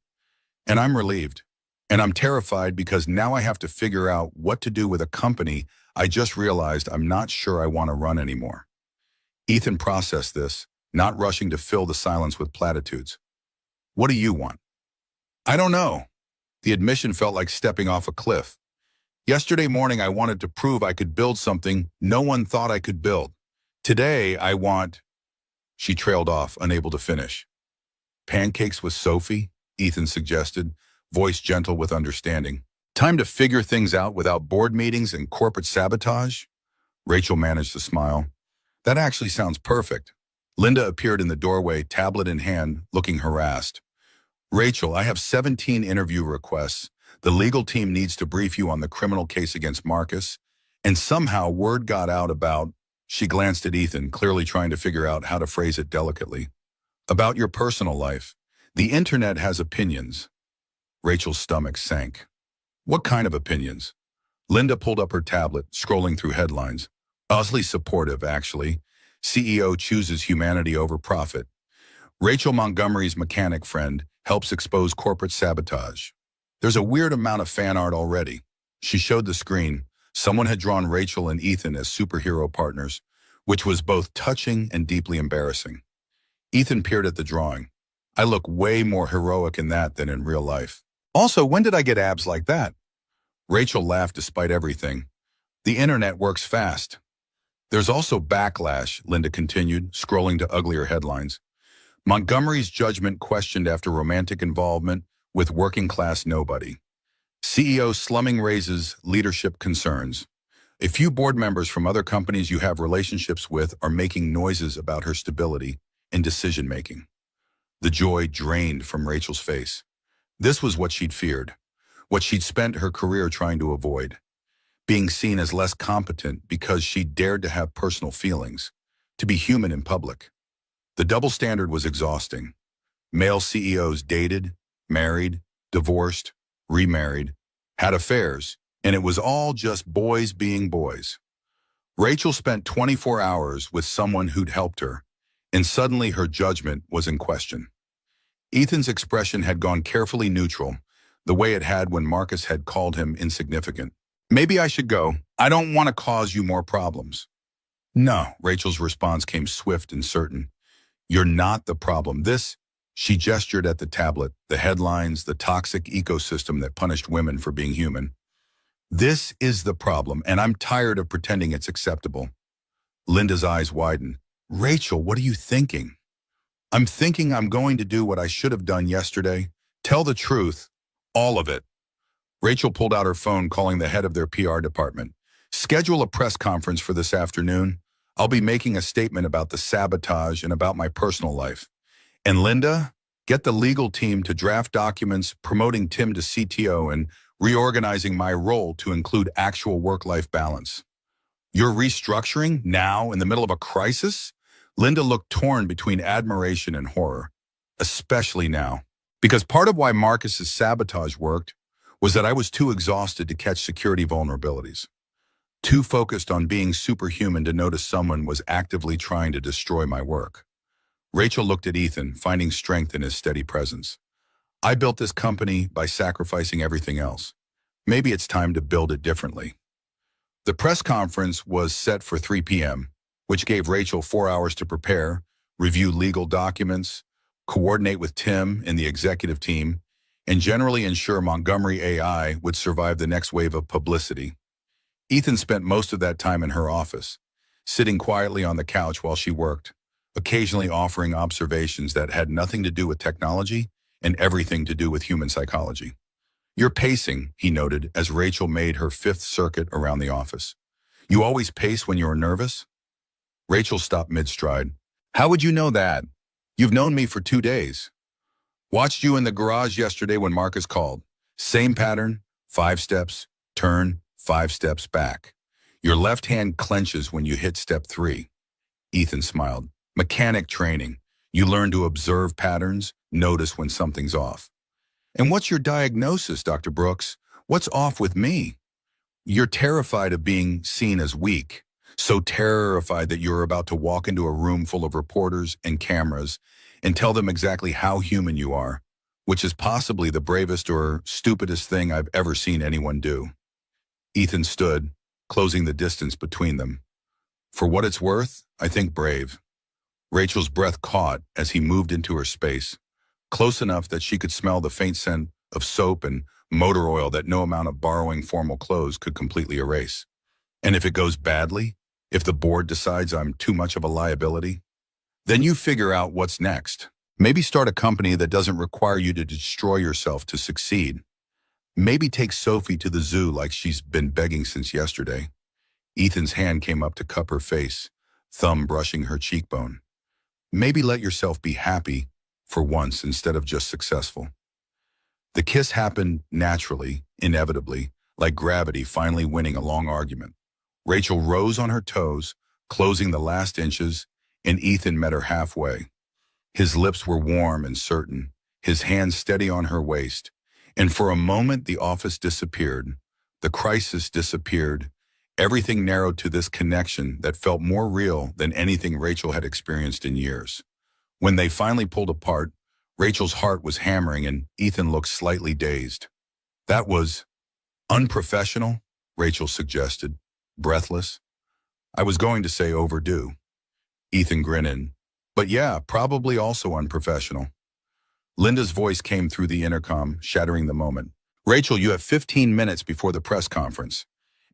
And I'm relieved. And I'm terrified because now I have to figure out what to do with a company I just realized I'm not sure I want to run anymore. Ethan processed this, not rushing to fill the silence with platitudes. What do you want? I don't know. The admission felt like stepping off a cliff. Yesterday morning I wanted to prove I could build something no one thought I could build. Today I want... She trailed off, unable to finish. Pancakes with Sophie? Ethan suggested, voice gentle with understanding. Time to figure things out without board meetings and corporate sabotage? Rachel managed to smile. That actually sounds perfect. Linda appeared in the doorway, tablet in hand, looking harassed. Rachel, I have 17 interview requests. The legal team needs to brief you on the criminal case against Marcus. And somehow word got out about... She glanced at Ethan, clearly trying to figure out how to phrase it delicately. About your personal life. The internet has opinions. Rachel's stomach sank. What kind of opinions? Linda pulled up her tablet, scrolling through headlines. Oddly supportive, actually. CEO chooses humanity over profit. Rachel Montgomery's mechanic friend helps expose corporate sabotage. There's a weird amount of fan art already. She showed the screen. Someone had drawn Rachel and Ethan as superhero partners, which was both touching and deeply embarrassing. Ethan peered at the drawing. I look way more heroic in that than in real life. Also, when did I get abs like that? Rachel laughed despite everything. The internet works fast. There's also backlash, Linda continued, scrolling to uglier headlines. Montgomery's judgment questioned after romantic involvement with working-class nobody. CEO slumming raises leadership concerns. A few board members from other companies you have relationships with are making noises about her stability and decision-making. The joy drained from Rachel's face. This was what she'd feared, what she'd spent her career trying to avoid. Being seen as less competent because she dared to have personal feelings, to be human in public. The double standard was exhausting. Male CEOs dated, married, divorced, remarried, had affairs, and it was all just boys being boys. Rachel spent 24 hours with someone who'd helped her, and suddenly her judgment was in question. Ethan's expression had gone carefully neutral, the way it had when Marcus had called him insignificant. Maybe I should go. I don't want to cause you more problems. No, Rachel's response came swift and certain. You're not the problem. She gestured at the tablet, the headlines, the toxic ecosystem that punished women for being human. This is the problem, and I'm tired of pretending it's acceptable. Linda's eyes widened. Rachel, what are you thinking? I'm thinking I'm going to do what I should have done yesterday. Tell the truth. All of it. Rachel pulled out her phone, calling the head of their PR department. Schedule a press conference for this afternoon. I'll be making a statement about the sabotage and about my personal life. And Linda, get the legal team to draft documents promoting Tim to CTO and reorganizing my role to include actual work-life balance. You're restructuring now in the middle of a crisis? Linda looked torn between admiration and horror, especially now. Because part of why Marcus's sabotage worked was that I was too exhausted to catch security vulnerabilities, too focused on being superhuman to notice someone was actively trying to destroy my work. Rachel looked at Ethan, finding strength in his steady presence. I built this company by sacrificing everything else. Maybe it's time to build it differently. The press conference was set for 3 p.m., which gave Rachel 4 hours to prepare, review legal documents, coordinate with Tim and the executive team, and generally ensure Montgomery AI would survive the next wave of publicity. Ethan spent most of that time in her office, sitting quietly on the couch while she worked, occasionally offering observations that had nothing to do with technology and everything to do with human psychology. You're pacing, he noted, as Rachel made her fifth circuit around the office. You always pace when you're nervous? Rachel stopped mid-stride. How would you know that? You've known me for 2 days. Watched you in the garage yesterday when Marcus called. Same pattern, 5 steps, turn, 5 steps back. Your left hand clenches when you hit step 3. Ethan smiled. Mechanic training. You learn to observe patterns, notice when something's off. And what's your diagnosis, Dr. Brooks? What's off with me? You're terrified of being seen as weak, so terrified that you're about to walk into a room full of reporters and cameras and tell them exactly how human you are, which is possibly the bravest or stupidest thing I've ever seen anyone do. Ethan stood, closing the distance between them. For what it's worth, I think brave. Rachel's breath caught as he moved into her space, close enough that she could smell the faint scent of soap and motor oil that no amount of borrowing formal clothes could completely erase. And if it goes badly, if the board decides I'm too much of a liability, then you figure out what's next. Maybe start a company that doesn't require you to destroy yourself to succeed. Maybe take Sophie to the zoo like she's been begging since yesterday. Ethan's hand came up to cup her face, thumb brushing her cheekbone. Maybe let yourself be happy for once instead of just successful. The kiss happened naturally, inevitably, like gravity finally winning a long argument. Rachel rose on her toes, closing the last inches, and Ethan met her halfway. His lips were warm and certain, his hands steady on her waist, and for a moment the office disappeared. The crisis disappeared. Everything narrowed to this connection that felt more real than anything Rachel had experienced in years. When they finally pulled apart, Rachel's heart was hammering and Ethan looked slightly dazed. That was unprofessional, Rachel suggested, breathless. I was going to say overdue. Ethan grinned. But yeah, probably also unprofessional. Linda's voice came through the intercom, shattering the moment. Rachel, you have 15 minutes before the press conference,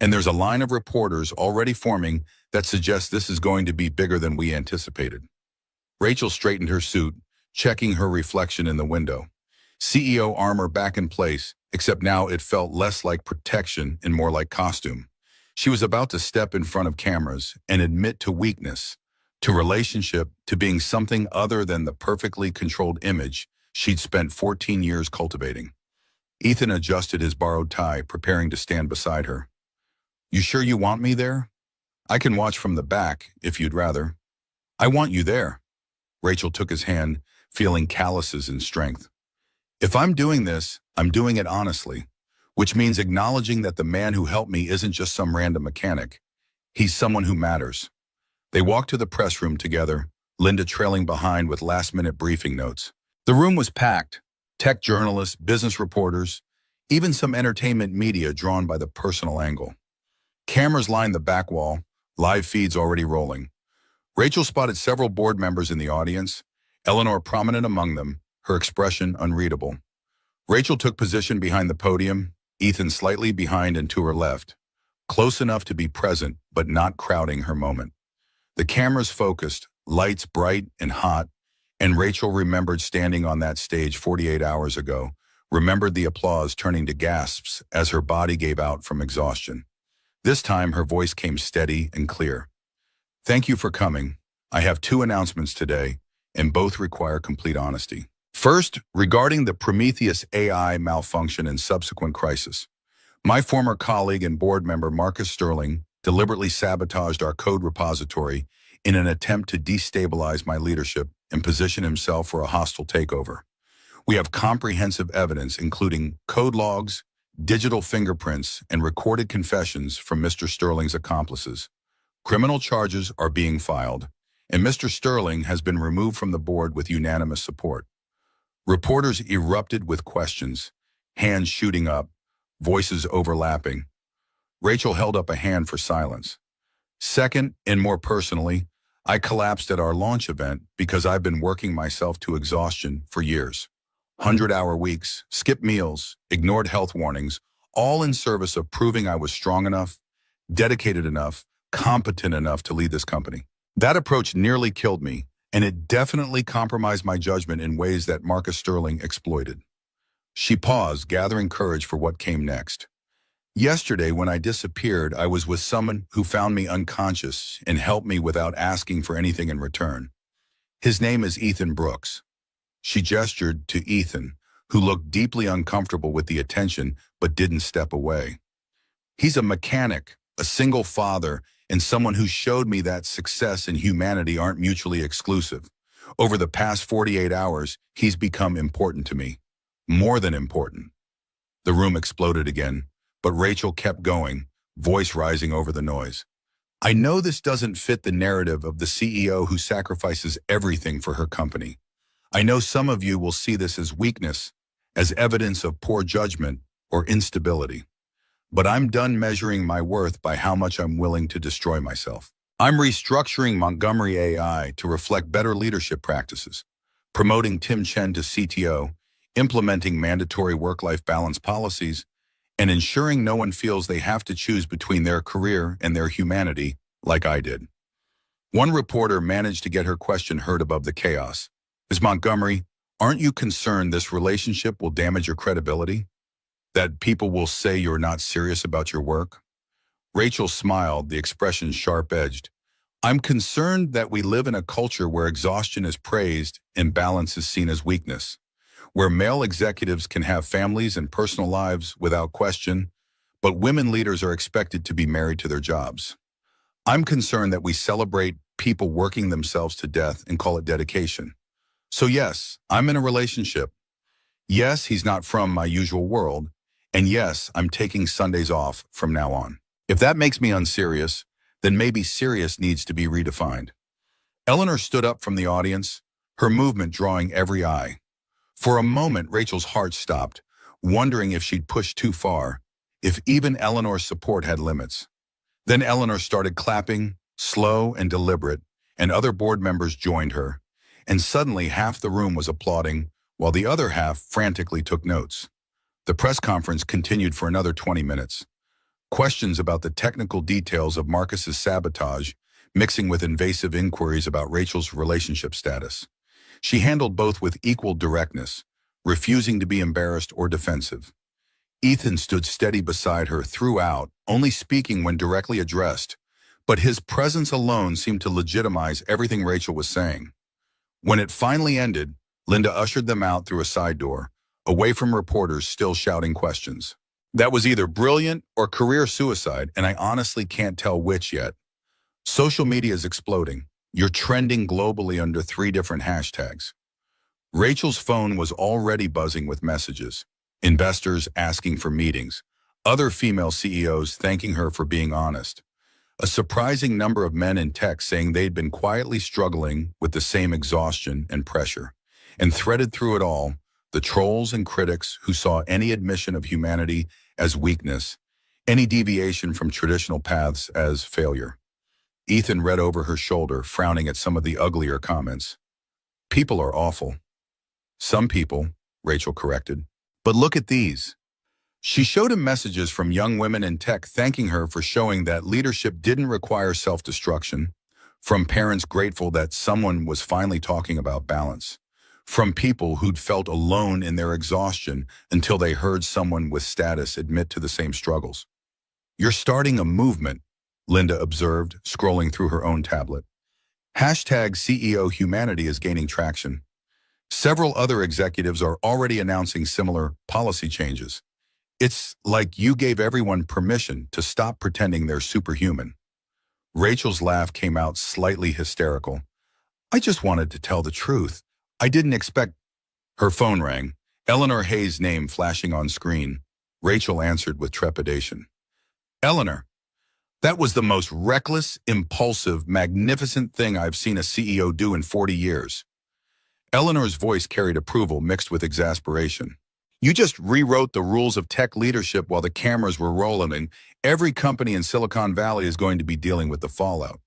and there's a line of reporters already forming that suggests this is going to be bigger than we anticipated. Rachel straightened her suit, checking her reflection in the window. CEO armor back in place, except now it felt less like protection and more like costume. She was about to step in front of cameras and admit to weakness, to relationship, to being something other than the perfectly controlled image she'd spent 14 years cultivating. Ethan adjusted his borrowed tie, preparing to stand beside her. You sure you want me there? I can watch from the back, if you'd rather. I want you there. Rachel took his hand, feeling calluses in strength. If I'm doing this, I'm doing it honestly, which means acknowledging that the man who helped me isn't just some random mechanic. He's someone who matters. They walked to the press room together, Linda trailing behind with last-minute briefing notes. The room was packed. Tech journalists, business reporters, even some entertainment media drawn by the personal angle. Cameras lined the back wall, live feeds already rolling. Rachel spotted several board members in the audience, Eleanor prominent among them, her expression unreadable. Rachel took position behind the podium, Ethan slightly behind and to her left, close enough to be present but not crowding her moment. The cameras focused, lights bright and hot, and Rachel remembered standing on that stage 48 hours ago, remembered the applause turning to gasps as her body gave out from exhaustion. This time her voice came steady and clear. Thank you for coming. I have 2 announcements today, and both require complete honesty. First, regarding the Prometheus AI malfunction and subsequent crisis. My former colleague and board member Marcus Sterling deliberately sabotaged our code repository in an attempt to destabilize my leadership and position himself for a hostile takeover. We have comprehensive evidence, including code logs, digital fingerprints, and recorded confessions from Mr. Sterling's accomplices. Criminal charges are being filed, and Mr. Sterling has been removed from the board with unanimous support. Reporters erupted with questions, hands shooting up, voices overlapping. Rachel held up a hand for silence. Second, and more personally, I collapsed at our launch event because I've been working myself to exhaustion for years. 100-hour weeks, skipped meals, ignored health warnings, all in service of proving I was strong enough, dedicated enough, competent enough to lead this company. That approach nearly killed me, and it definitely compromised my judgment in ways that Marcus Sterling exploited. She paused, gathering courage for what came next. Yesterday, when I disappeared, I was with someone who found me unconscious and helped me without asking for anything in return. His name is Ethan Brooks. She gestured to Ethan, who looked deeply uncomfortable with the attention but didn't step away. He's a mechanic, a single father, and someone who showed me that success and humanity aren't mutually exclusive. Over the past 48 hours, he's become important to me. More than important. The room exploded again, but Rachel kept going, voice rising over the noise. I know this doesn't fit the narrative of the CEO who sacrifices everything for her company. I know some of you will see this as weakness, as evidence of poor judgment or instability. But I'm done measuring my worth by how much I'm willing to destroy myself. I'm restructuring Montgomery AI to reflect better leadership practices, promoting Tim Chen to CTO, implementing mandatory work-life balance policies, and ensuring no one feels they have to choose between their career and their humanity like I did. One reporter managed to get her question heard above the chaos. Ms. Montgomery, aren't you concerned this relationship will damage your credibility? That people will say you're not serious about your work? Rachel smiled, the expression sharp-edged. I'm concerned that we live in a culture where exhaustion is praised and balance is seen as weakness, where male executives can have families and personal lives without question, but women leaders are expected to be married to their jobs. I'm concerned that we celebrate people working themselves to death and call it dedication. So yes, I'm in a relationship. Yes, he's not from my usual world. And yes, I'm taking Sundays off from now on. If that makes me unserious, then maybe serious needs to be redefined. Eleanor stood up from the audience, her movement drawing every eye. For a moment, Rachel's heart stopped, wondering if she'd pushed too far, if even Eleanor's support had limits. Then Eleanor started clapping, slow and deliberate, and other board members joined her. And suddenly half the room was applauding, while the other half frantically took notes. The press conference continued for another 20 minutes. Questions about the technical details of Marcus's sabotage, mixing with invasive inquiries about Rachel's relationship status. She handled both with equal directness, refusing to be embarrassed or defensive. Ethan stood steady beside her throughout, only speaking when directly addressed, but his presence alone seemed to legitimize everything Rachel was saying. When it finally ended, Linda ushered them out through a side door, away from reporters still shouting questions. That was either brilliant or career suicide, and I honestly can't tell which yet. Social media is exploding. You're trending globally under 3 different hashtags. Rachel's phone was already buzzing with messages. Investors asking for meetings. Other female CEOs thanking her for being honest. A surprising number of men in tech saying they'd been quietly struggling with the same exhaustion and pressure. And threaded through it all, the trolls and critics who saw any admission of humanity as weakness, any deviation from traditional paths as failure. Ethan read over her shoulder, frowning at some of the uglier comments. People are awful. Some people, Rachel corrected. But look at these. She showed him messages from young women in tech thanking her for showing that leadership didn't require self-destruction, from parents grateful that someone was finally talking about balance, from people who'd felt alone in their exhaustion until they heard someone with status admit to the same struggles. You're starting a movement, Linda observed, scrolling through her own tablet. Hashtag CEO Humanity is gaining traction. Several other executives are already announcing similar policy changes. It's like you gave everyone permission to stop pretending they're superhuman. Rachel's laugh came out slightly hysterical. I just wanted to tell the truth. I didn't expect. Her phone rang. Eleanor Hayes' name flashing on screen. Rachel answered with trepidation. Eleanor, that was the most reckless, impulsive, magnificent thing I've seen a CEO do in 40 years. Eleanor's voice carried approval mixed with exasperation. You just rewrote the rules of tech leadership while the cameras were rolling, and every company in Silicon Valley is going to be dealing with the fallout.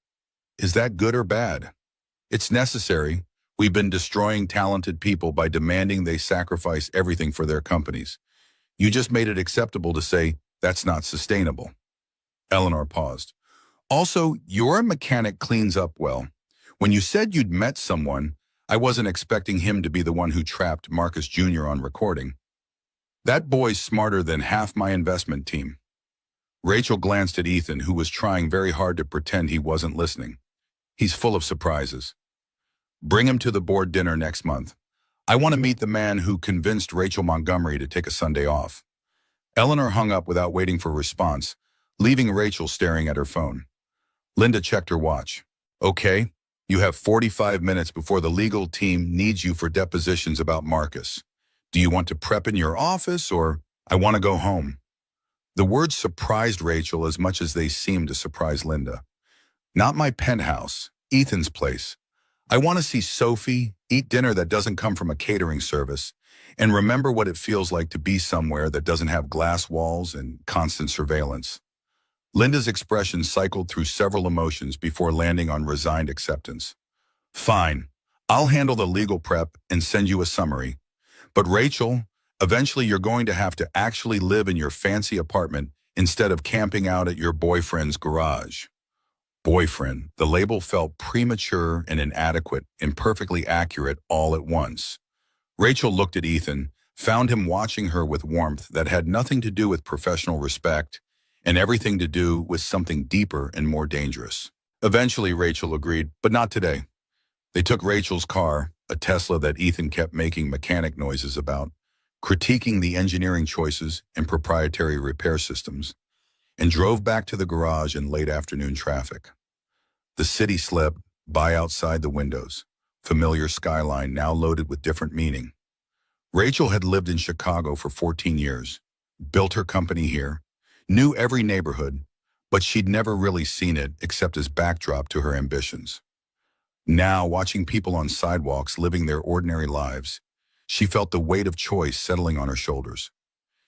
Is that good or bad? It's necessary. We've been destroying talented people by demanding they sacrifice everything for their companies. You just made it acceptable to say, that's not sustainable. Eleanor paused. Also, your mechanic cleans up well. When you said you'd met someone, I wasn't expecting him to be the one who trapped Marcus Jr. on recording. That boy's smarter than half my investment team. Rachel glanced at Ethan, who was trying very hard to pretend he wasn't listening. He's full of surprises. Bring him to the board dinner next month. I want to meet the man who convinced Rachel Montgomery to take a Sunday off. Eleanor hung up without waiting for a response, leaving Rachel staring at her phone. Linda checked her watch. Okay, you have 45 minutes before the legal team needs you for depositions about Marcus. Do you want to prep in your office, or I want to go home? The words surprised Rachel as much as they seemed to surprise Linda. Not my penthouse, Ethan's place. I want to see Sophie, eat dinner that doesn't come from a catering service, and remember what it feels like to be somewhere that doesn't have glass walls and constant surveillance. Linda's expression cycled through several emotions before landing on resigned acceptance. Fine, I'll handle the legal prep and send you a summary. But Rachel, eventually you're going to have to actually live in your fancy apartment instead of camping out at your boyfriend's garage. Boyfriend, the label felt premature and inadequate, imperfectly accurate all at once. Rachel looked at Ethan, found him watching her with warmth that had nothing to do with professional respect and everything to do with something deeper and more dangerous. Eventually, Rachel agreed, but not today. They took Rachel's car, a Tesla that Ethan kept making mechanic noises about, critiquing the engineering choices and proprietary repair systems, and drove back to the garage in late afternoon traffic. The city slept by outside the windows, familiar skyline now loaded with different meaning. Rachel had lived in Chicago for 14 years, built her company here, knew every neighborhood, but she'd never really seen it except as backdrop to her ambitions. Now, watching people on sidewalks living their ordinary lives, she felt the weight of choice settling on her shoulders.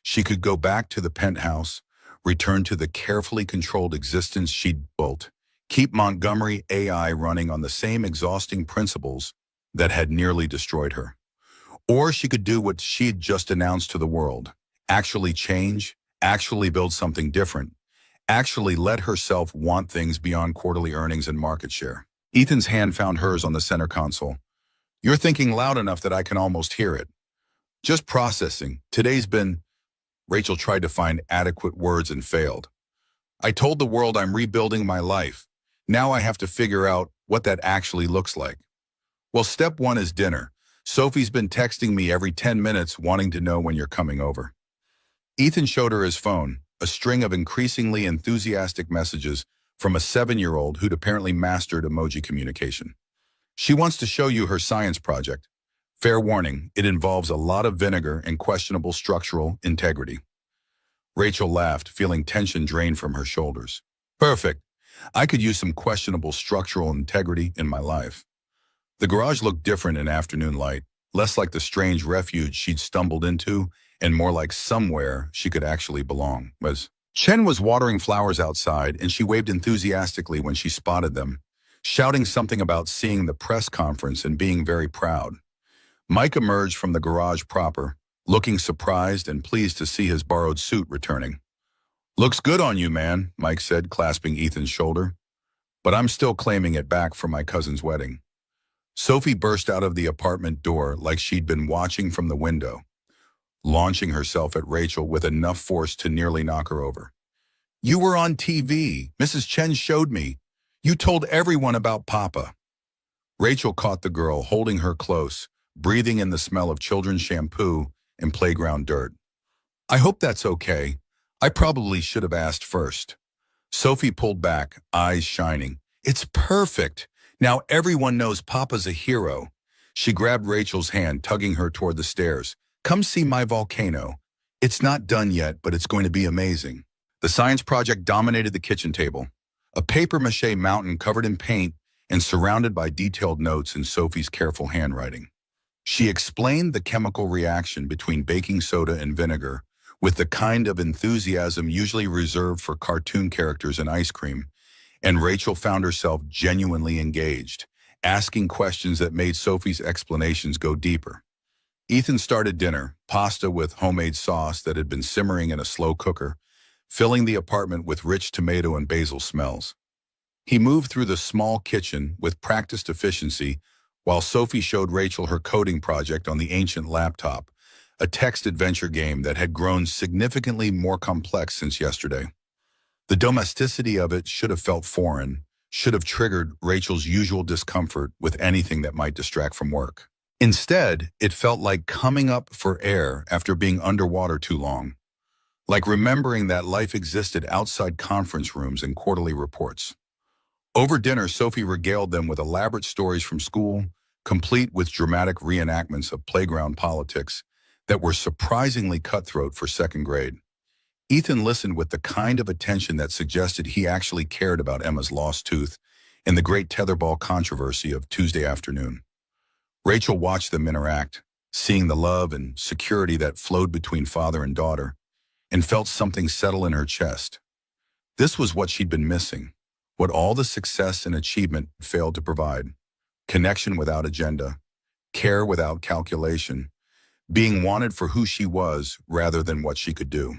She could go back to the penthouse, return to the carefully controlled existence she'd built, keep Montgomery AI running on the same exhausting principles that had nearly destroyed her. Or she could do what she'd just announced to the world, actually change, actually build something different, actually let herself want things beyond quarterly earnings and market share. Ethan's hand found hers on the center console. You're thinking loud enough that I can almost hear it. Just processing. Today's been... Rachel tried to find adequate words and failed. I told the world I'm rebuilding my life. Now I have to figure out what that actually looks like. Well, step one is dinner. Sophie's been texting me every 10 minutes wanting to know when you're coming over. Ethan showed her his phone, a string of increasingly enthusiastic messages from a 7-year-old who'd apparently mastered emoji communication. She wants to show you her science project. Fair warning, it involves a lot of vinegar and questionable structural integrity. Rachel laughed, feeling tension drain from her shoulders. Perfect. I could use some questionable structural integrity in my life. The garage looked different in afternoon light, less like the strange refuge she'd stumbled into and more like somewhere she could actually belong. Chen was watering flowers outside, and she waved enthusiastically when she spotted them, shouting something about seeing the press conference and being very proud. Mike emerged from the garage proper, looking surprised and pleased to see his borrowed suit returning. Looks good on you, man, Mike said, clasping Ethan's shoulder. But I'm still claiming it back for my cousin's wedding. Sophie burst out of the apartment door like she'd been watching from the window, launching herself at Rachel with enough force to nearly knock her over. You were on TV. Mrs. Chen showed me. You told everyone about Papa. Rachel caught the girl, holding her close, breathing in the smell of children's shampoo and playground dirt. I hope that's okay. I probably should have asked first. Sophie pulled back, eyes shining. It's perfect. Now everyone knows Papa's a hero. She grabbed Rachel's hand, tugging her toward the stairs. Come see my volcano. It's not done yet, but it's going to be amazing. The science project dominated the kitchen table. A papier-mâché mountain covered in paint and surrounded by detailed notes in Sophie's careful handwriting. She explained the chemical reaction between baking soda and vinegar with the kind of enthusiasm usually reserved for cartoon characters in ice cream, and Rachel found herself genuinely engaged, asking questions that made Sophie's explanations go deeper. Ethan started dinner, pasta with homemade sauce that had been simmering in a slow cooker, filling the apartment with rich tomato and basil smells. He moved through the small kitchen with practiced efficiency while Sophie showed Rachel her coding project on the ancient laptop, a text adventure game that had grown significantly more complex since yesterday. The domesticity of it should have felt foreign, should have triggered Rachel's usual discomfort with anything that might distract from work. Instead, it felt like coming up for air after being underwater too long, like remembering that life existed outside conference rooms and quarterly reports. Over dinner, Sophie regaled them with elaborate stories from school, complete with dramatic reenactments of playground politics that were surprisingly cutthroat for second grade. Ethan listened with the kind of attention that suggested he actually cared about Emma's lost tooth and the great tetherball controversy of Tuesday afternoon. Rachel watched them interact, seeing the love and security that flowed between father and daughter, and felt something settle in her chest. This was what she'd been missing, what all the success and achievement failed to provide: connection without agenda, care without calculation, being wanted for who she was rather than what she could do.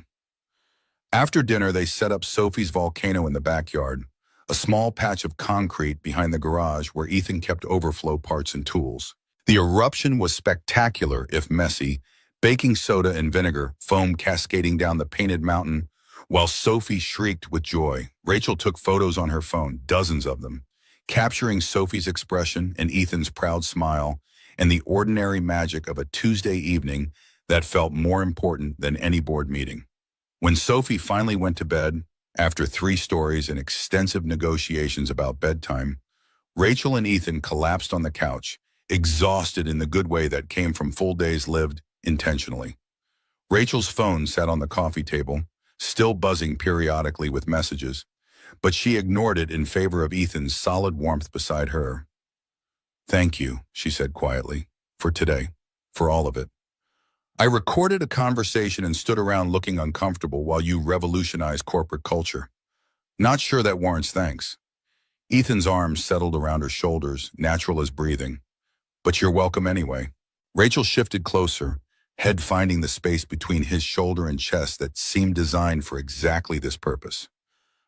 After dinner, they set up Sophie's volcano in the backyard, a small patch of concrete behind the garage where Ethan kept overflow parts and tools. The eruption was spectacular, if messy, baking soda and vinegar, foam cascading down the painted mountain, while Sophie shrieked with joy. Rachel took photos on her phone, dozens of them, capturing Sophie's expression and Ethan's proud smile and the ordinary magic of a Tuesday evening that felt more important than any board meeting. When Sophie finally went to bed, after 3 stories and extensive negotiations about bedtime, Rachel and Ethan collapsed on the couch, exhausted in the good way that came from full days lived intentionally. Rachel's phone sat on the coffee table, still buzzing periodically with messages, but she ignored it in favor of Ethan's solid warmth beside her. "Thank you," she said quietly, "for today, for all of it. I recorded a conversation and stood around looking uncomfortable while you revolutionized corporate culture. Not sure that warrants thanks." Ethan's arms settled around her shoulders, natural as breathing. "But you're welcome anyway." Rachel shifted closer, head finding the space between his shoulder and chest that seemed designed for exactly this purpose.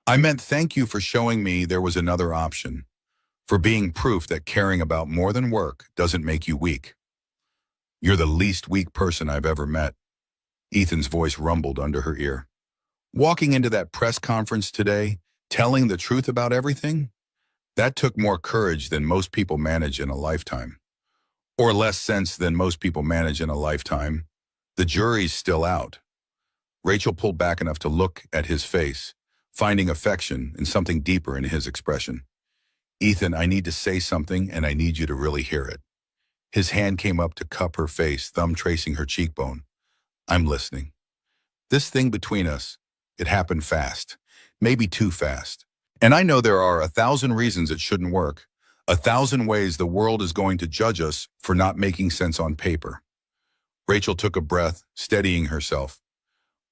"I meant thank you for showing me there was another option, for being proof that caring about more than work doesn't make you weak." "You're the least weak person I've ever met." Ethan's voice rumbled under her ear. "Walking into that press conference today, telling the truth about everything? That took more courage than most people manage in a lifetime. Or less sense than most people manage in a lifetime. The jury's still out." Rachel pulled back enough to look at his face, finding affection and something deeper in his expression. "Ethan, I need to say something, and I need you to really hear it." His hand came up to cup her face, thumb tracing her cheekbone. "I'm listening. This thing between us, it happened fast, maybe too fast. And I know there are 1,000 reasons it shouldn't work, 1,000 ways the world is going to judge us for not making sense on paper." Rachel took a breath, steadying herself.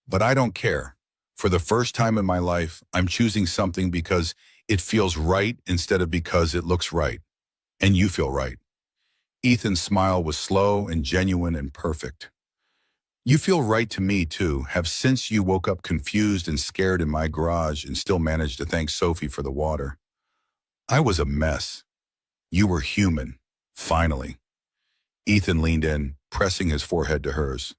"But I don't care. For the first time in my life, I'm choosing something because it feels right instead of because it looks right. And you feel right." Ethan's smile was slow and genuine and perfect. "You feel right to me, too, have since you woke up confused and scared in my garage and still managed to thank Sophie for the water. I was a mess. You were human, finally." Ethan leaned in, pressing his forehead to hers.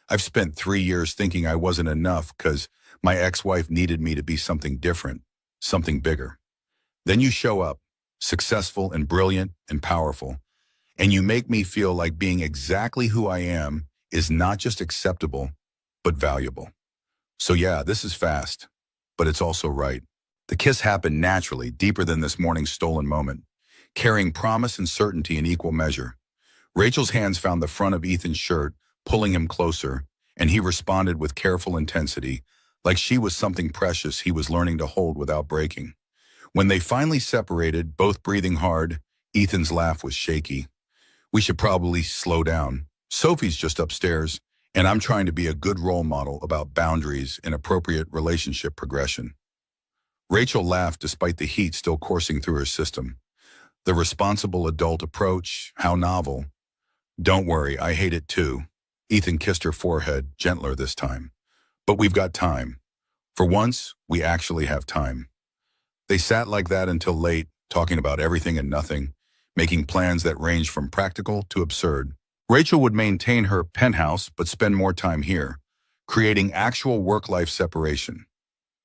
"I've spent 3 years thinking I wasn't enough because my ex-wife needed me to be something different, something bigger. Then you show up, successful and brilliant and powerful, and you make me feel like being exactly who I am is not just acceptable, but valuable. So yeah, this is fast, but it's also right. The kiss happened naturally, deeper than this morning's stolen moment, carrying promise and certainty in equal measure. Rachel's hands found the front of Ethan's shirt, pulling him closer, and he responded with careful intensity, like she was something precious he was learning to hold without breaking. When they finally separated, both breathing hard, Ethan's laugh was shaky. We should probably slow down. Sophie's just upstairs, and I'm trying to be a good role model about boundaries and appropriate relationship progression. Rachel laughed despite the heat still coursing through her system. The responsible adult approach, how novel. Don't worry, I hate it too. Ethan kissed her forehead, gentler this time. But we've got time. For once, we actually have time. They sat like that until late, talking about everything and nothing, making plans that ranged from practical to absurd. Rachel would maintain her penthouse but spend more time here, creating actual work-life separation.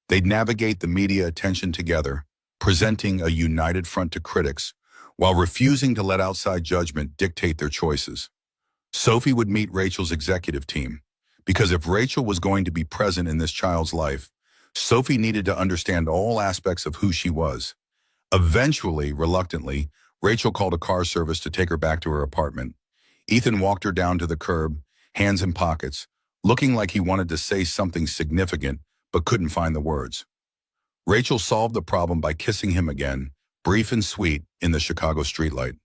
They'd navigate the media attention together, presenting a united front to critics, while refusing to let outside judgment dictate their choices. Sophie would meet Rachel's executive team, because if Rachel was going to be present in this child's life, Sophie needed to understand all aspects of who she was. Eventually, reluctantly, Rachel called a car service to take her back to her apartment. Ethan walked her down to the curb, hands in pockets, looking like he wanted to say something significant but couldn't find the words. Rachel solved the problem by kissing him again, brief and sweet, in the Chicago streetlight.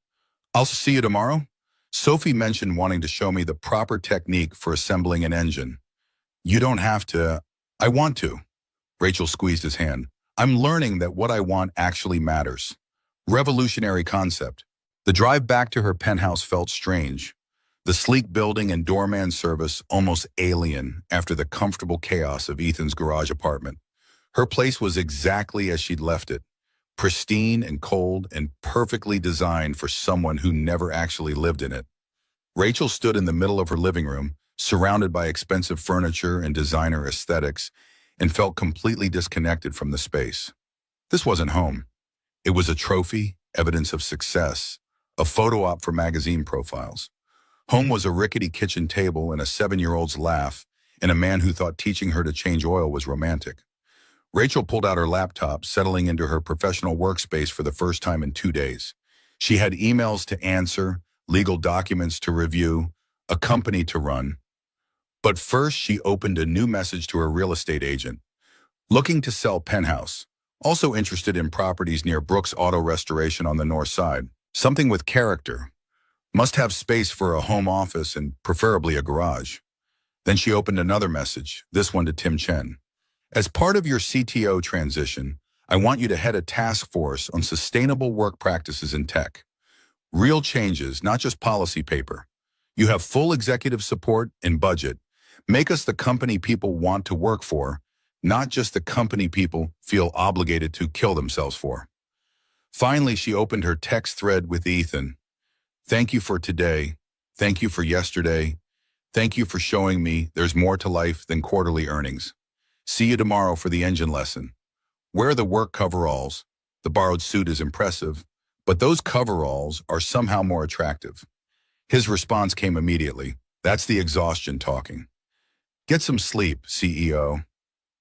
I'll see you tomorrow? Sophie mentioned wanting to show me the proper technique for assembling an engine. You don't have to. I want to. Rachel squeezed his hand. I'm learning that what I want actually matters. Revolutionary concept. The drive back to her penthouse felt strange. The sleek building and doorman service almost alien after the comfortable chaos of Ethan's garage apartment. Her place was exactly as she'd left it, pristine and cold and perfectly designed for someone who never actually lived in it. Rachel stood in the middle of her living room, surrounded by expensive furniture and designer aesthetics, and felt completely disconnected from the space. This wasn't home. It was a trophy, evidence of success, a photo op for magazine profiles. Home was a rickety kitchen table and a 7-year-old's laugh, and a man who thought teaching her to change oil was romantic. Rachel pulled out her laptop, settling into her professional workspace for the first time in 2 days. She had emails to answer, legal documents to review, a company to run. But first, she opened a new message to her real estate agent. Looking to sell penthouse. Also interested in properties near Brooks Auto Restoration on the north side. Something with character. Must have space for a home office and preferably a garage. Then she opened another message, this one to Tim Chen. As part of your CTO transition, I want you to head a task force on sustainable work practices in tech. Real changes, not just policy paper. You have full executive support and budget. Make us the company people want to work for, not just the company people feel obligated to kill themselves for. Finally, she opened her text thread with Ethan. Thank you for today. Thank you for yesterday. Thank you for showing me there's more to life than quarterly earnings. See you tomorrow for the engine lesson. Wear the work coveralls. The borrowed suit is impressive, but those coveralls are somehow more attractive. His response came immediately. That's the exhaustion talking. Get some sleep, CEO.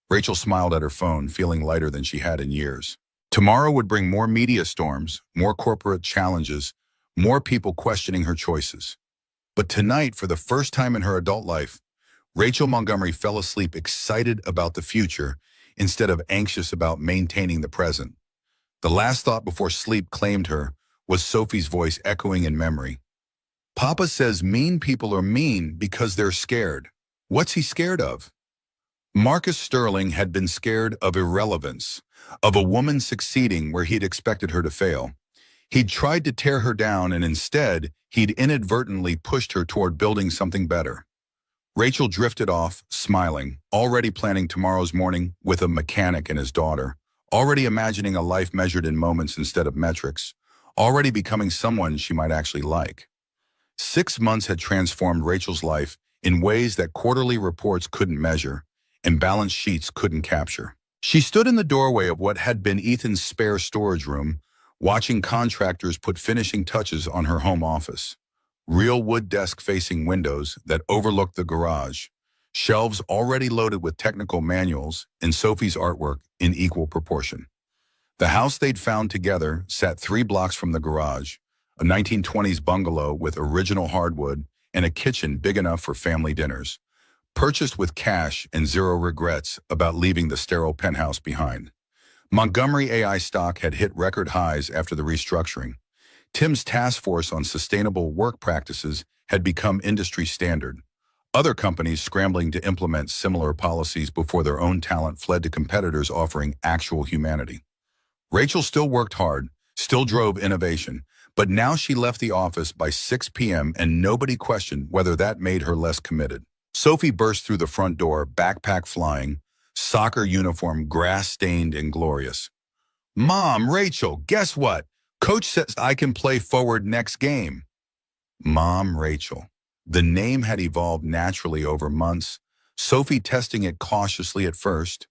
Rachel smiled at her phone, feeling lighter than she had in years. Tomorrow would bring more media storms, more corporate challenges, more people questioning her choices. But tonight, for the first time in her adult life, Rachel Montgomery fell asleep excited about the future instead of anxious about maintaining the present. The last thought before sleep claimed her was Sophie's voice echoing in memory. Papa says mean people are mean because they're scared. What's he scared of? Marcus Sterling had been scared of irrelevance, of a woman succeeding where he'd expected her to fail. He'd tried to tear her down, and instead, he'd inadvertently pushed her toward building something better. Rachel drifted off, smiling, already planning tomorrow's morning with a mechanic and his daughter, already imagining a life measured in moments instead of metrics, already becoming someone she might actually like. 6 months had transformed Rachel's life in ways that quarterly reports couldn't measure and balance sheets couldn't capture. She stood in the doorway of what had been Ethan's spare storage room, watching contractors put finishing touches on her home office. Real wood desk-facing windows that overlooked the garage, shelves already loaded with technical manuals and Sophie's artwork in equal proportion. The house they'd found together sat 3 blocks from the garage, a 1920s bungalow with original hardwood and a kitchen big enough for family dinners, purchased with cash and zero regrets about leaving the sterile penthouse behind. Montgomery AI stock had hit record highs after the restructuring. Tim's task force on sustainable work practices had become industry standard. Other companies scrambling to implement similar policies before their own talent fled to competitors offering actual humanity. Rachel still worked hard, still drove innovation, but now she left the office by 6 p.m. and nobody questioned whether that made her less committed. Sophie burst through the front door, backpack flying, soccer uniform grass-stained and glorious. "Mom, Rachel, guess what? Coach says I can play forward next game." Mom, Rachel. The name had evolved naturally over months, Sophie testing it cautiously at first,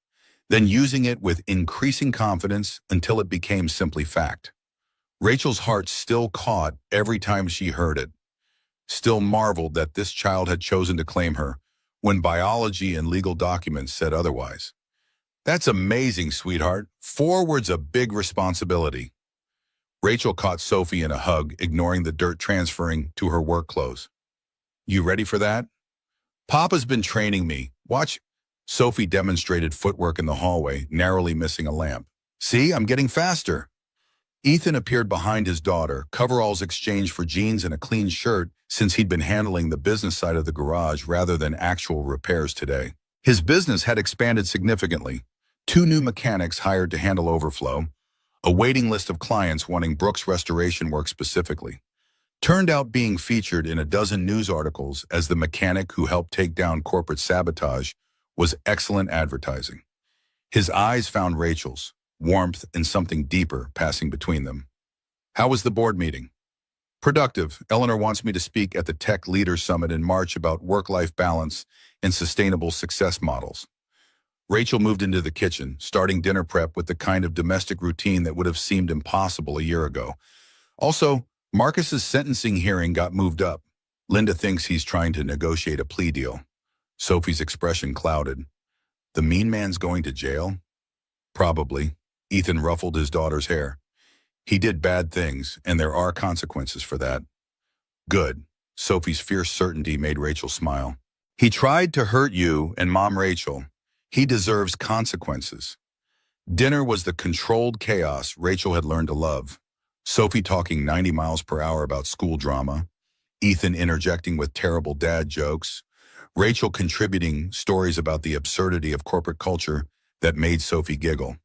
then using it with increasing confidence until it became simply fact. Rachel's heart still caught every time she heard it, still marveled that this child had chosen to claim her when biology and legal documents said otherwise. "That's amazing, sweetheart. Forward's a big responsibility." Rachel caught Sophie in a hug, ignoring the dirt transferring to her work clothes. "You ready for that?" "Papa's been training me. Watch." Sophie demonstrated footwork in the hallway, narrowly missing a lamp. "See, I'm getting faster." Ethan appeared behind his daughter, coveralls exchanged for jeans and a clean shirt since he'd been handling the business side of the garage rather than actual repairs today. His business had expanded significantly. 2 new mechanics hired to handle overflow, a waiting list of clients wanting Brooks restoration work specifically. Turned out being featured in a dozen news articles as the mechanic who helped take down corporate sabotage was excellent advertising. His eyes found Rachel's, warmth and something deeper passing between them. "How was the board meeting?" "Productive. Eleanor wants me to speak at the Tech Leaders Summit in March about work-life balance and sustainable success models." Rachel moved into the kitchen, starting dinner prep with the kind of domestic routine that would have seemed impossible a year ago. Also, Marcus's sentencing hearing got moved up. Linda thinks he's trying to negotiate a plea deal. Sophie's expression clouded. "The mean man's going to jail?" "Probably." Ethan ruffled his daughter's hair. "He did bad things, and there are consequences for that." "Good." Sophie's fierce certainty made Rachel smile. "He tried to hurt you and Mom Rachel. He deserves consequences." Dinner was the controlled chaos Rachel had learned to love. Sophie talking 90 miles per hour about school drama, Ethan interjecting with terrible dad jokes, Rachel contributing stories about the absurdity of corporate culture that made Sophie giggle.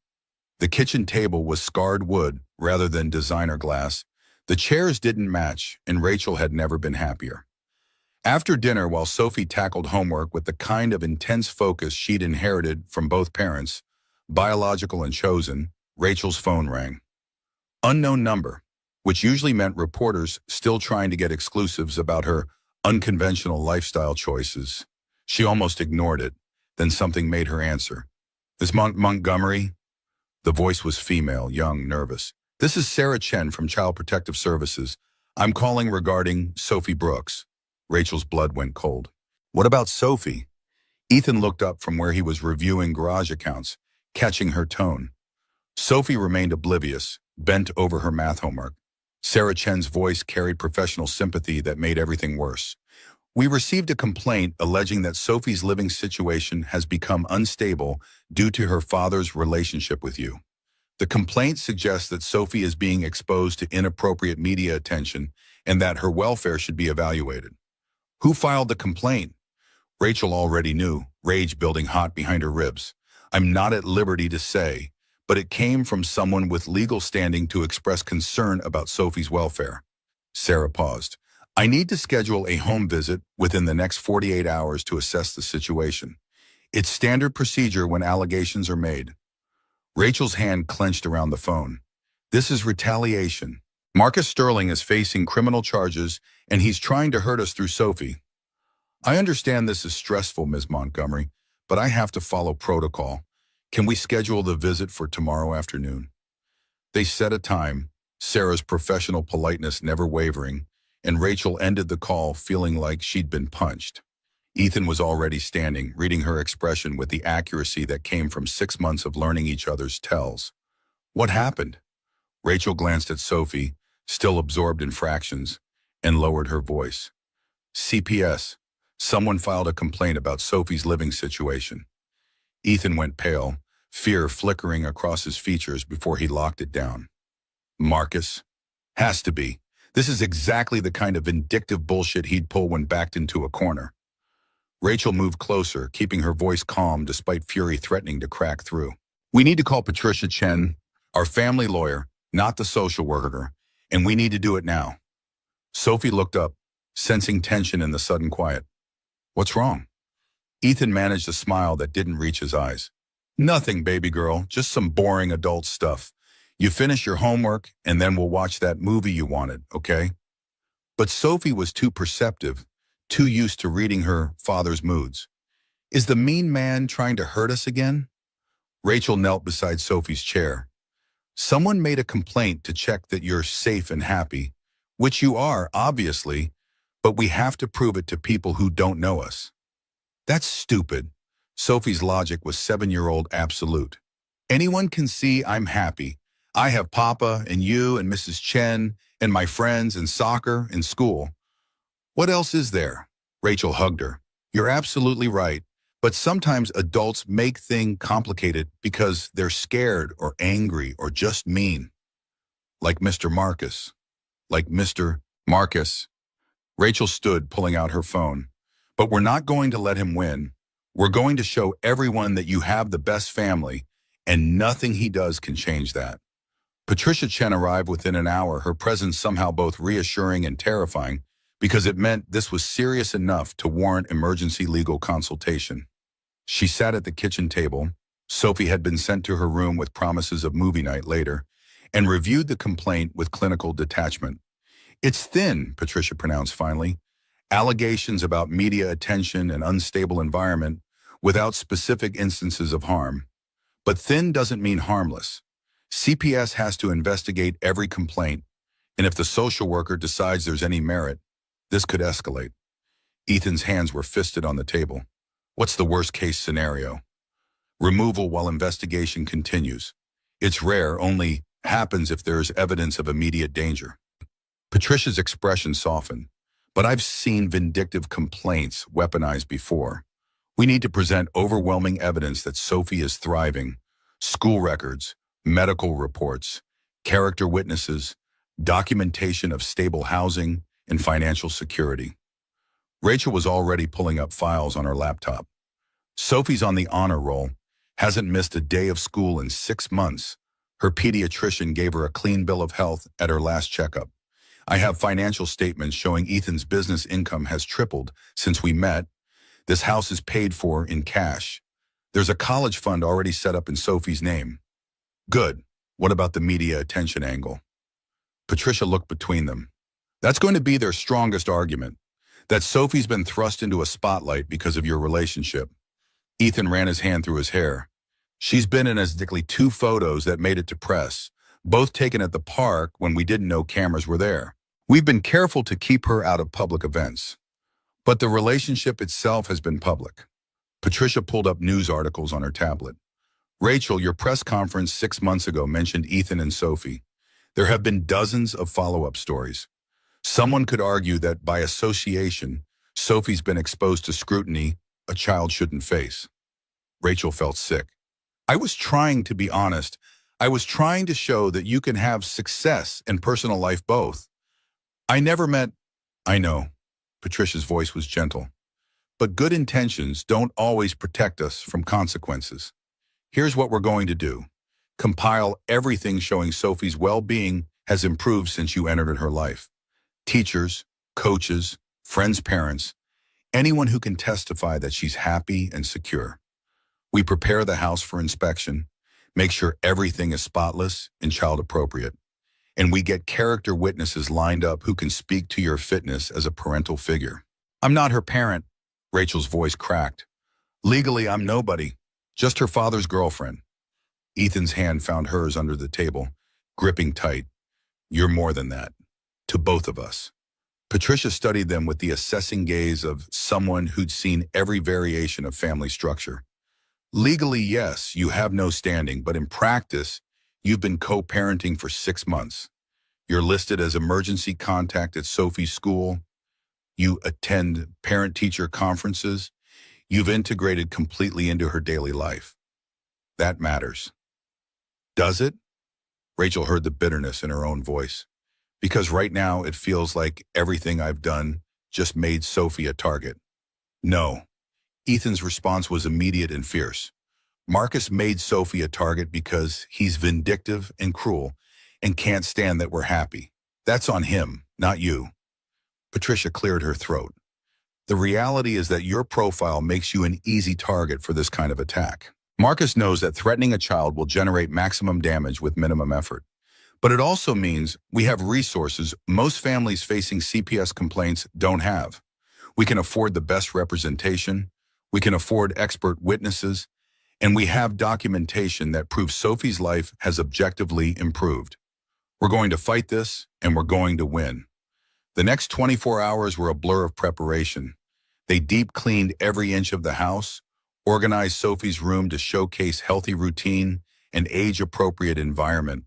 The kitchen table was scarred wood rather than designer glass. The chairs didn't match, and Rachel had never been happier. After dinner, while Sophie tackled homework with the kind of intense focus she'd inherited from both parents, biological and chosen, Rachel's phone rang. Unknown number, which usually meant reporters still trying to get exclusives about her unconventional lifestyle choices. She almost ignored it, then something made her answer. "Is Montgomery?" The voice was female, young, nervous. "This is Sarah Chen from Child Protective Services. I'm calling regarding Sophie Brooks." Rachel's blood went cold. "What about Sophie?" Ethan looked up from where he was reviewing garage accounts, catching her tone. Sophie remained oblivious, bent over her math homework. Sarah Chen's voice carried professional sympathy that made everything worse. "We received a complaint alleging that Sophie's living situation has become unstable due to her father's relationship with you. The complaint suggests that Sophie is being exposed to inappropriate media attention and that her welfare should be evaluated." "Who filed the complaint?" Rachel already knew, rage building hot behind her ribs. "I'm not at liberty to say, but it came from someone with legal standing to express concern about Sophie's welfare." Sarah paused. "I need to schedule a home visit within the next 48 hours to assess the situation. It's standard procedure when allegations are made." Rachel's hand clenched around the phone. "This is retaliation. Marcus Sterling is facing criminal charges, and he's trying to hurt us through Sophie." "I understand this is stressful, Ms. Montgomery, but I have to follow protocol. Can we schedule the visit for tomorrow afternoon?" They set a time, Sarah's professional politeness never wavering, and Rachel ended the call feeling like she'd been punched. Ethan was already standing, reading her expression with the accuracy that came from 6 months of learning each other's tells. What happened? Rachel glanced at Sophie, still absorbed in fractions, and lowered her voice. CPS. Someone filed a complaint about Sophie's living situation. Ethan went pale, fear flickering across his features before he locked it down. Marcus? Has to be. This is exactly the kind of vindictive bullshit he'd pull when backed into a corner. Rachel moved closer, keeping her voice calm despite fury threatening to crack through. We need to call Patricia Chen, our family lawyer, not the social worker, and we need to do it now. Sophie looked up, sensing tension in the sudden quiet. What's wrong? Ethan managed a smile that didn't reach his eyes. Nothing, baby girl, just some boring adult stuff. You finish your homework, and then we'll watch that movie you wanted, okay? But Sophie was too perceptive, too used to reading her father's moods. Is the mean man trying to hurt us again? Rachel knelt beside Sophie's chair. Someone made a complaint to check that you're safe and happy, which you are, obviously, but we have to prove it to people who don't know us. That's stupid. Sophie's logic was 7-year-old absolute. Anyone can see I'm happy. I have Papa and you and Mrs. Chen and my friends and soccer and school. What else is there? Rachel hugged her. You're absolutely right, but sometimes adults make things complicated because they're scared or angry or just mean. Like Mr. Marcus. Like Mr. Marcus. Rachel stood, pulling out her phone. But we're not going to let him win. We're going to show everyone that you have the best family, and nothing he does can change that. Patricia Chen arrived within an hour, her presence somehow both reassuring and terrifying, because it meant this was serious enough to warrant emergency legal consultation. She sat at the kitchen table. Sophie had been sent to her room with promises of movie night later, and reviewed the complaint with clinical detachment. It's thin, Patricia pronounced finally. Allegations about media attention and unstable environment without specific instances of harm. But thin doesn't mean harmless. CPS has to investigate every complaint, and if the social worker decides there's any merit, this could escalate. Ethan's hands were fisted on the table. What's the worst-case scenario? Removal while investigation continues. It's rare, only happens if there's evidence of immediate danger. Patricia's expression softened. But I've seen vindictive complaints weaponized before. We need to present overwhelming evidence that Sophie is thriving. School records, medical reports, character witnesses, documentation of stable housing and financial security. Rachel was already pulling up files on her laptop. Sophie's on the honor roll, hasn't missed a day of school in 6 months. Her pediatrician gave her a clean bill of health at her last checkup. I have financial statements showing Ethan's business income has tripled since we met. This house is paid for in cash. There's a college fund already set up in Sophie's name. Good. What about the media attention angle? Patricia looked between them. That's going to be their strongest argument, that Sophie's been thrust into a spotlight because of your relationship. Ethan ran his hand through his hair. She's been in exactly 2 photos that made it to press, both taken at the park when we didn't know cameras were there. We've been careful to keep her out of public events, but the relationship itself has been public. Patricia pulled up news articles on her tablet. Rachel, your press conference 6 months ago mentioned Ethan and Sophie. There have been dozens of follow-up stories. Someone could argue that by association, Sophie's been exposed to scrutiny a child shouldn't face. Rachel felt sick. I was trying to be honest. I was trying to show that you can have success and personal life both. I never meant... I know. Patricia's voice was gentle. But good intentions don't always protect us from consequences. Here's what we're going to do. Compile everything showing Sophie's well-being has improved since you entered her life. Teachers, coaches, friends' parents, anyone who can testify that she's happy and secure. We prepare the house for inspection, make sure everything is spotless and child-appropriate. And we get character witnesses lined up who can speak to your fitness as a parental figure. I'm not her parent, Rachel's voice cracked. Legally, I'm nobody, just her father's girlfriend. Ethan's hand found hers under the table, gripping tight. You're more than that, to both of us. Patricia studied them with the assessing gaze of someone who'd seen every variation of family structure. Legally, yes, you have no standing, but in practice, you've been co-parenting for 6 months. You're listed as emergency contact at Sophie's school. You attend parent-teacher conferences. You've integrated completely into her daily life. That matters. Does it? Rachel heard the bitterness in her own voice. Because right now it feels like everything I've done just made Sophie a target. No. Ethan's response was immediate and fierce. Marcus made Sophie a target because he's vindictive and cruel and can't stand that we're happy. That's on him, not you. Patricia cleared her throat. The reality is that your profile makes you an easy target for this kind of attack. Marcus knows that threatening a child will generate maximum damage with minimum effort. But it also means we have resources most families facing CPS complaints don't have. We can afford the best representation, we can afford expert witnesses, and we have documentation that proves Sophie's life has objectively improved. We're going to fight this, and we're going to win. The next 24 hours were a blur of preparation. They deep cleaned every inch of the house, organized Sophie's room to showcase healthy routine and age-appropriate environment,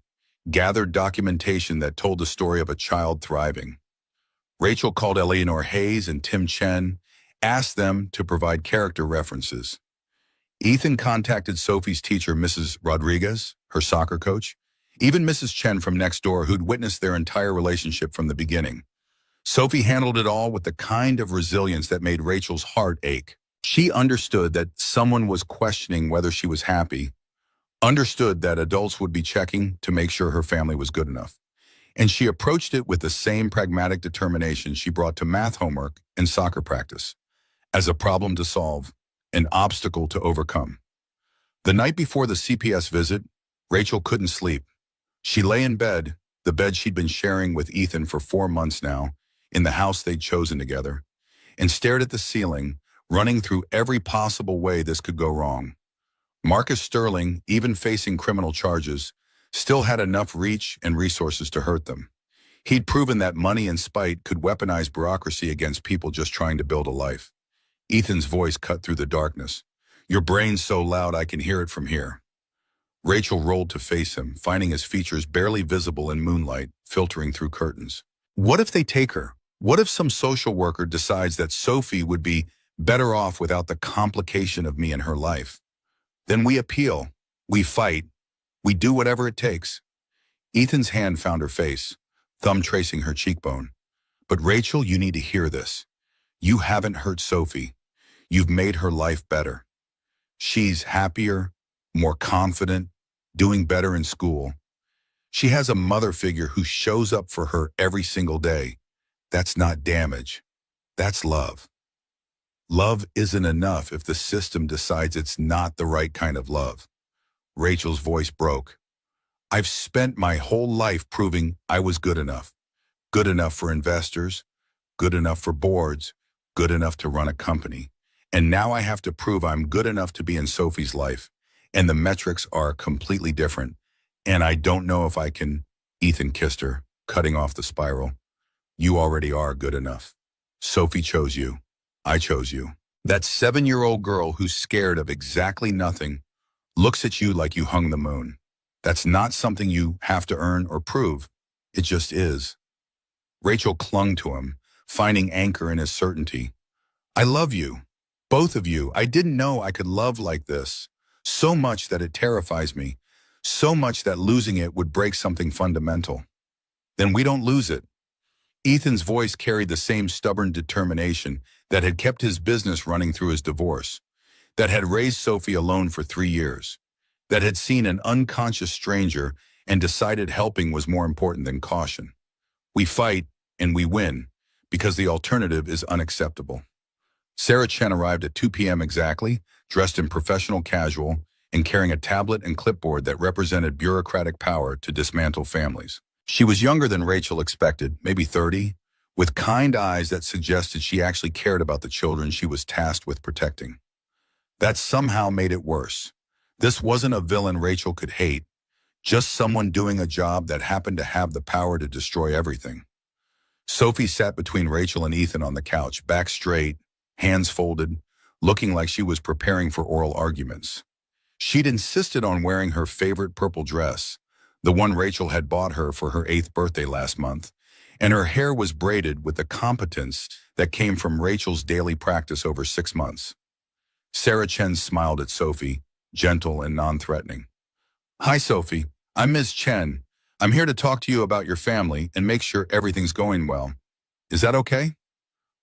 gathered documentation that told the story of a child thriving. Rachel called Eleanor Hayes and Tim Chen, asked them to provide character references. Ethan contacted Sophie's teacher, Mrs. Rodriguez, her soccer coach, even Mrs. Chen from next door, who'd witnessed their entire relationship from the beginning. Sophie handled it all with the kind of resilience that made Rachel's heart ache. She understood that someone was questioning whether she was happy, understood that adults would be checking to make sure her family was good enough. And she approached it with the same pragmatic determination she brought to math homework and soccer practice, as a problem to solve, an obstacle to overcome. The night before the CPS visit, Rachel couldn't sleep. She lay in bed, the bed she'd been sharing with Ethan for 4 months now, in the house they'd chosen together, and stared at the ceiling, running through every possible way this could go wrong. Marcus Sterling, even facing criminal charges, still had enough reach and resources to hurt them. He'd proven that money and spite could weaponize bureaucracy against people just trying to build a life. Ethan's voice cut through the darkness. Your brain's so loud I can hear it from here. Rachel rolled to face him, finding his features barely visible in moonlight, filtering through curtains. What if they take her? What if some social worker decides that Sophie would be better off without the complication of me in her life? Then we appeal, we fight, we do whatever it takes. Ethan's hand found her face, thumb tracing her cheekbone. But Rachel, you need to hear this. You haven't hurt Sophie. You've made her life better. She's happier, more confident, doing better in school. She has a mother figure who shows up for her every single day. That's not damage. That's love. Love isn't enough if the system decides it's not the right kind of love. Rachel's voice broke. I've spent my whole life proving I was good enough. Good enough for investors, good enough for boards, good enough to run a company. And now I have to prove I'm good enough to be in Sophie's life. And the metrics are completely different. And I don't know if I can. Ethan kissed her, cutting off the spiral. You already are good enough. Sophie chose you. I chose you. That 7-year-old girl who's scared of exactly nothing looks at you like you hung the moon. That's not something you have to earn or prove. It just is. Rachel clung to him, finding anchor in his certainty. I love you. Both of you. I didn't know I could love like this. So much that it terrifies me. So much that losing it would break something fundamental. Then we don't lose it. Ethan's voice carried the same stubborn determination that had kept his business running through his divorce, that had raised Sophie alone for 3 years, that had seen an unconscious stranger and decided helping was more important than caution. We fight and we win because the alternative is unacceptable. Sarah Chen arrived at 2 p.m. exactly, dressed in professional casual and carrying a tablet and clipboard that represented bureaucratic power to dismantle families. She was younger than Rachel expected, maybe 30, with kind eyes that suggested she actually cared about the children she was tasked with protecting. That somehow made it worse. This wasn't a villain Rachel could hate, just someone doing a job that happened to have the power to destroy everything. Sophie sat between Rachel and Ethan on the couch, back straight, hands folded, looking like she was preparing for oral arguments. She'd insisted on wearing her favorite purple dress, the one Rachel had bought her for her 8th birthday last month, and her hair was braided with the competence that came from Rachel's daily practice over 6 months. Sarah Chen smiled at Sophie, gentle and non-threatening. "Hi, Sophie. I'm Ms. Chen. I'm here to talk to you about your family and make sure everything's going well. Is that okay?"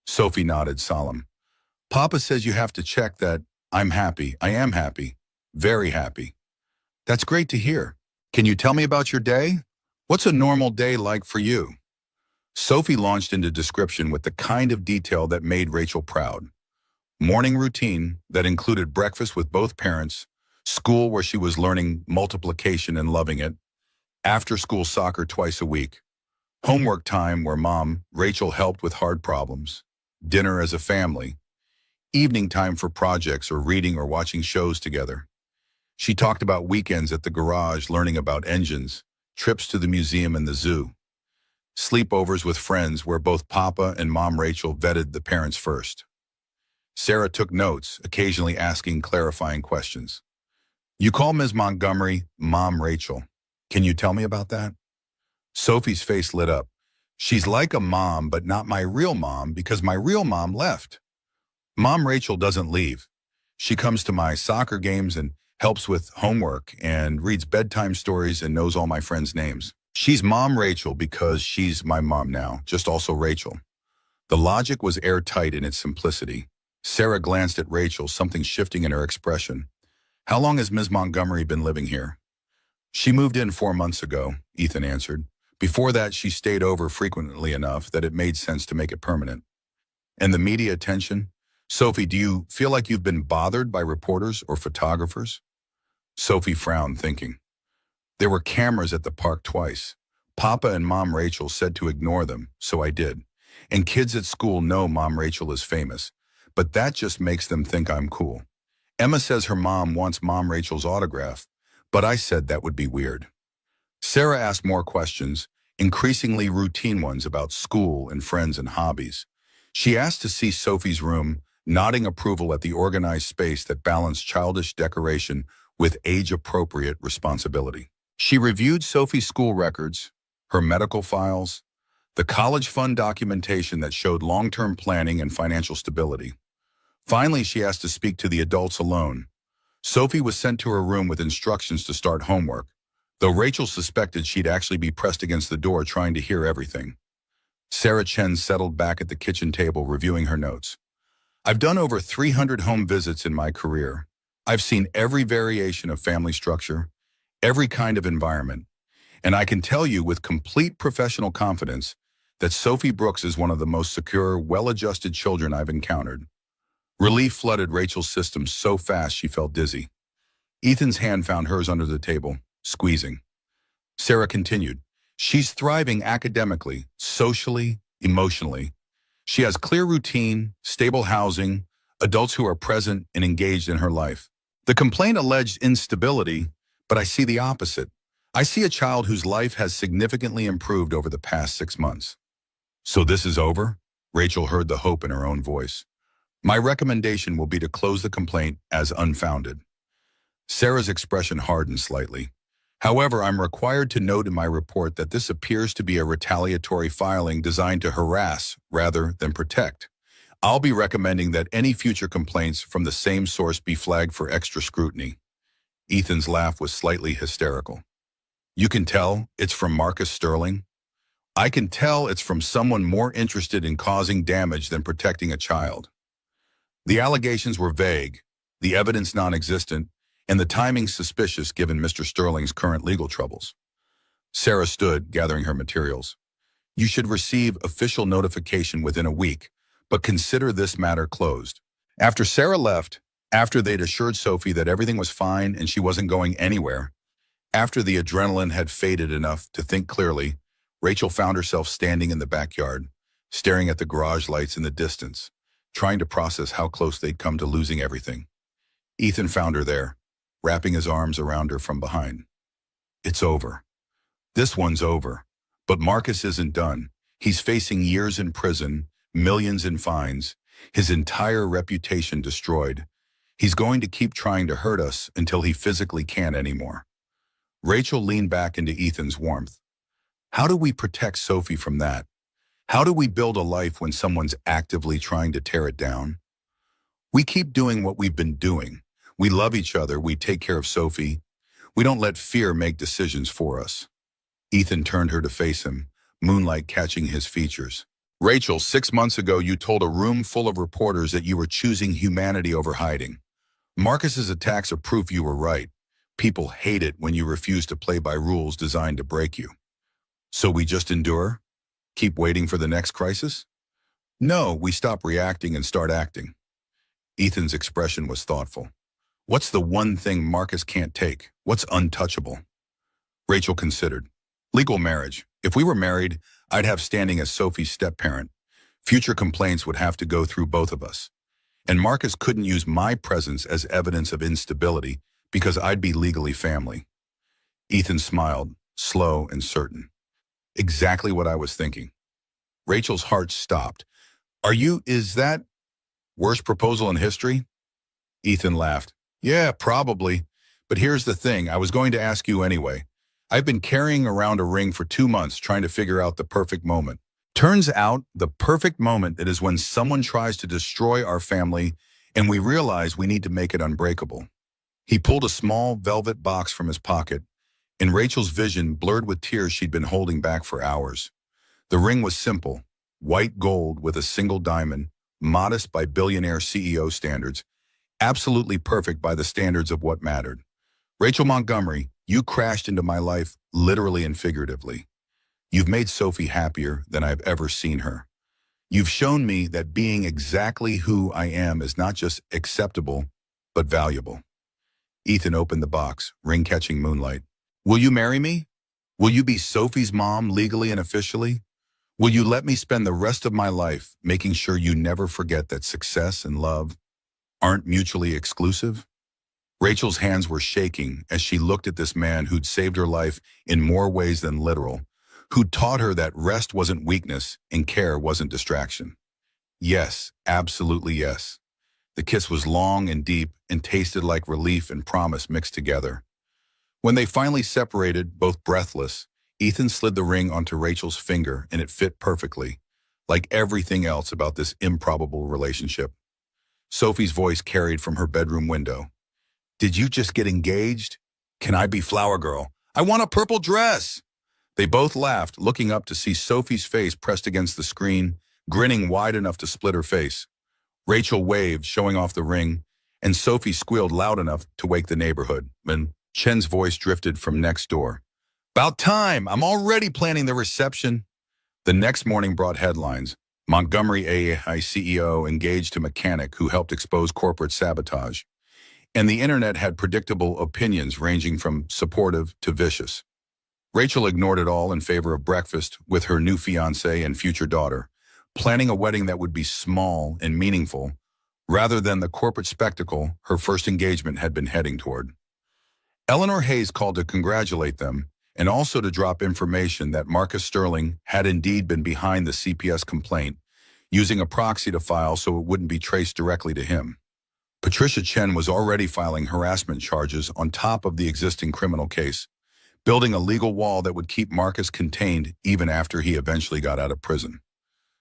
Sophie nodded, solemn. "Papa says you have to check that. I'm happy. I am happy. Very happy." "That's great to hear. Can you tell me about your day? What's a normal day like for you?" Sophie launched into description with the kind of detail that made Rachel proud. Morning routine that included breakfast with both parents, school where she was learning multiplication and loving it, after-school soccer twice a week, homework time where Mom, Rachel, helped with hard problems, dinner as a family, evening time for projects or reading or watching shows together. She talked about weekends at the garage learning about engines, trips to the museum and the zoo, sleepovers with friends where both Papa and Mom Rachel vetted the parents first. Sarah took notes, occasionally asking clarifying questions. "You call Ms. Montgomery Mom Rachel. Can you tell me about that?" Sophie's face lit up. "She's like a mom, but not my real mom because my real mom left. Mom Rachel doesn't leave. She comes to my soccer games and helps with homework and reads bedtime stories and knows all my friends' names. She's Mom Rachel because she's my mom now, just also Rachel." The logic was airtight in its simplicity. Sarah glanced at Rachel, something shifting in her expression. "How long has Ms. Montgomery been living here?" "She moved in 4 months ago," Ethan answered. "Before that, she stayed over frequently enough that it made sense to make it permanent." "And the media attention? Sophie, do you feel like you've been bothered by reporters or photographers?" Sophie frowned, thinking. "There were cameras at the park twice. Papa and Mom Rachel said to ignore them, so I did. And kids at school know Mom Rachel is famous, but that just makes them think I'm cool. Emma says her mom wants Mom Rachel's autograph, but I said that would be weird." Sarah asked more questions, increasingly routine ones about school and friends and hobbies. She asked to see Sophie's room, nodding approval at the organized space that balanced childish decoration with age-appropriate responsibility. She reviewed Sophie's school records, her medical files, the college fund documentation that showed long-term planning and financial stability. Finally, she asked to speak to the adults alone. Sophie was sent to her room with instructions to start homework, though Rachel suspected she'd actually be pressed against the door trying to hear everything. Sarah Chen settled back at the kitchen table reviewing her notes. "I've done over 300 home visits in my career. I've seen every variation of family structure, every kind of environment, and I can tell you with complete professional confidence that Sophie Brooks is one of the most secure, well-adjusted children I've encountered." Relief flooded Rachel's system so fast she felt dizzy. Ethan's hand found hers under the table, squeezing. Sarah continued, "She's thriving academically, socially, emotionally. She has clear routine, stable housing, adults who are present and engaged in her life. The complaint alleged instability, but I see the opposite. I see a child whose life has significantly improved over the past 6 months." "So this is over?" Rachel heard the hope in her own voice. "My recommendation will be to close the complaint as unfounded." Sarah's expression hardened slightly. "However, I'm required to note in my report that this appears to be a retaliatory filing designed to harass rather than protect. I'll be recommending that any future complaints from the same source be flagged for extra scrutiny." Ethan's laugh was slightly hysterical. "You can tell it's from Marcus Sterling?" "I can tell it's from someone more interested in causing damage than protecting a child." The allegations were vague, the evidence non-existent, and the timing suspicious given Mr. Sterling's current legal troubles. Sarah stood, gathering her materials. "You should receive official notification within a week, but consider this matter closed." After Sarah left, after they'd assured Sophie that everything was fine and she wasn't going anywhere, after the adrenaline had faded enough to think clearly, Rachel found herself standing in the backyard, staring at the garage lights in the distance, trying to process how close they'd come to losing everything. Ethan found her there, wrapping his arms around her from behind. "It's over. This one's over. But Marcus isn't done. He's facing years in prison, millions in fines, his entire reputation destroyed. He's going to keep trying to hurt us until he physically can't anymore. Rachel leaned back into Ethan's warmth. How do we protect Sophie from that? How do we build a life when someone's actively trying to tear it down? We keep doing what we've been doing. We love each other. We take care of Sophie. We don't let fear make decisions for us. Ethan turned her to face him, moonlight catching his features. Rachel, 6 months ago, you told a room full of reporters that you were choosing humanity over hiding. Marcus's attacks are proof you were right. People hate it when you refuse to play by rules designed to break you. So we just endure? Keep waiting for the next crisis? No, we stop reacting and start acting. Ethan's expression was thoughtful. What's the one thing Marcus can't take? What's untouchable? Rachel considered. Legal marriage. If we were married, I'd have standing as Sophie's step-parent. Future complaints would have to go through both of us. And Marcus couldn't use my presence as evidence of instability because I'd be legally family. Ethan smiled, slow and certain. Exactly what I was thinking. Rachel's heart stopped. Is that worst proposal in history? Ethan laughed. Yeah, probably. But here's the thing, I was going to ask you anyway. I've been carrying around a ring for 2 months trying to figure out the perfect moment. Turns out the perfect moment is when someone tries to destroy our family and we realize we need to make it unbreakable. He pulled a small velvet box from his pocket, and Rachel's vision blurred with tears she'd been holding back for hours. The ring was simple, white gold with a single diamond, modest by billionaire CEO standards, absolutely perfect by the standards of what mattered. Rachel Montgomery, you crashed into my life literally and figuratively. You've made Sophie happier than I've ever seen her. You've shown me that being exactly who I am is not just acceptable, but valuable. Ethan opened the box, ring-catching moonlight. Will you marry me? Will you be Sophie's mom legally and officially? Will you let me spend the rest of my life making sure you never forget that success and love aren't mutually exclusive? Rachel's hands were shaking as she looked at this man who'd saved her life in more ways than literal, who'd taught her that rest wasn't weakness and care wasn't distraction. Yes, absolutely yes. The kiss was long and deep and tasted like relief and promise mixed together. When they finally separated, both breathless, Ethan slid the ring onto Rachel's finger and it fit perfectly, like everything else about this improbable relationship. Sophie's voice carried from her bedroom window. Did you just get engaged? Can I be flower girl? I want a purple dress! They both laughed, looking up to see Sophie's face pressed against the screen, grinning wide enough to split her face. Rachel waved, showing off the ring, and Sophie squealed loud enough to wake the neighborhood. When Chen's voice drifted from next door. About time! I'm already planning the reception. The next morning brought headlines. Montgomery AI CEO engaged a mechanic who helped expose corporate sabotage. And the internet had predictable opinions ranging from supportive to vicious. Rachel ignored it all in favor of breakfast with her new fiancé and future daughter, planning a wedding that would be small and meaningful, rather than the corporate spectacle her first engagement had been heading toward. Eleanor Hayes called to congratulate them, and also to drop information that Marcus Sterling had indeed been behind the CPS complaint, using a proxy to file so it wouldn't be traced directly to him. Patricia Chen was already filing harassment charges on top of the existing criminal case, building a legal wall that would keep Marcus contained even after he eventually got out of prison.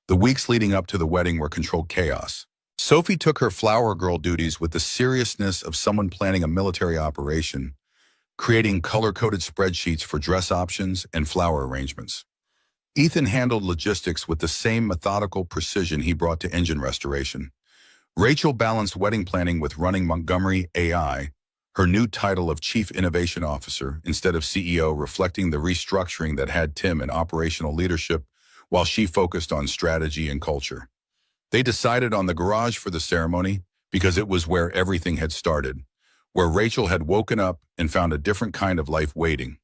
The weeks leading up to the wedding were controlled chaos. Sophie took her flower girl duties with the seriousness of someone planning a military operation, creating color-coded spreadsheets for dress options and flower arrangements. Ethan handled logistics with the same methodical precision he brought to engine restoration. Rachel balanced wedding planning with running Montgomery AI, her new title of Chief Innovation Officer instead of CEO, reflecting the restructuring that had Tim in operational leadership while she focused on strategy and culture. They decided on the garage for the ceremony because it was where everything had started, where Rachel had woken up and found a different kind of life waiting.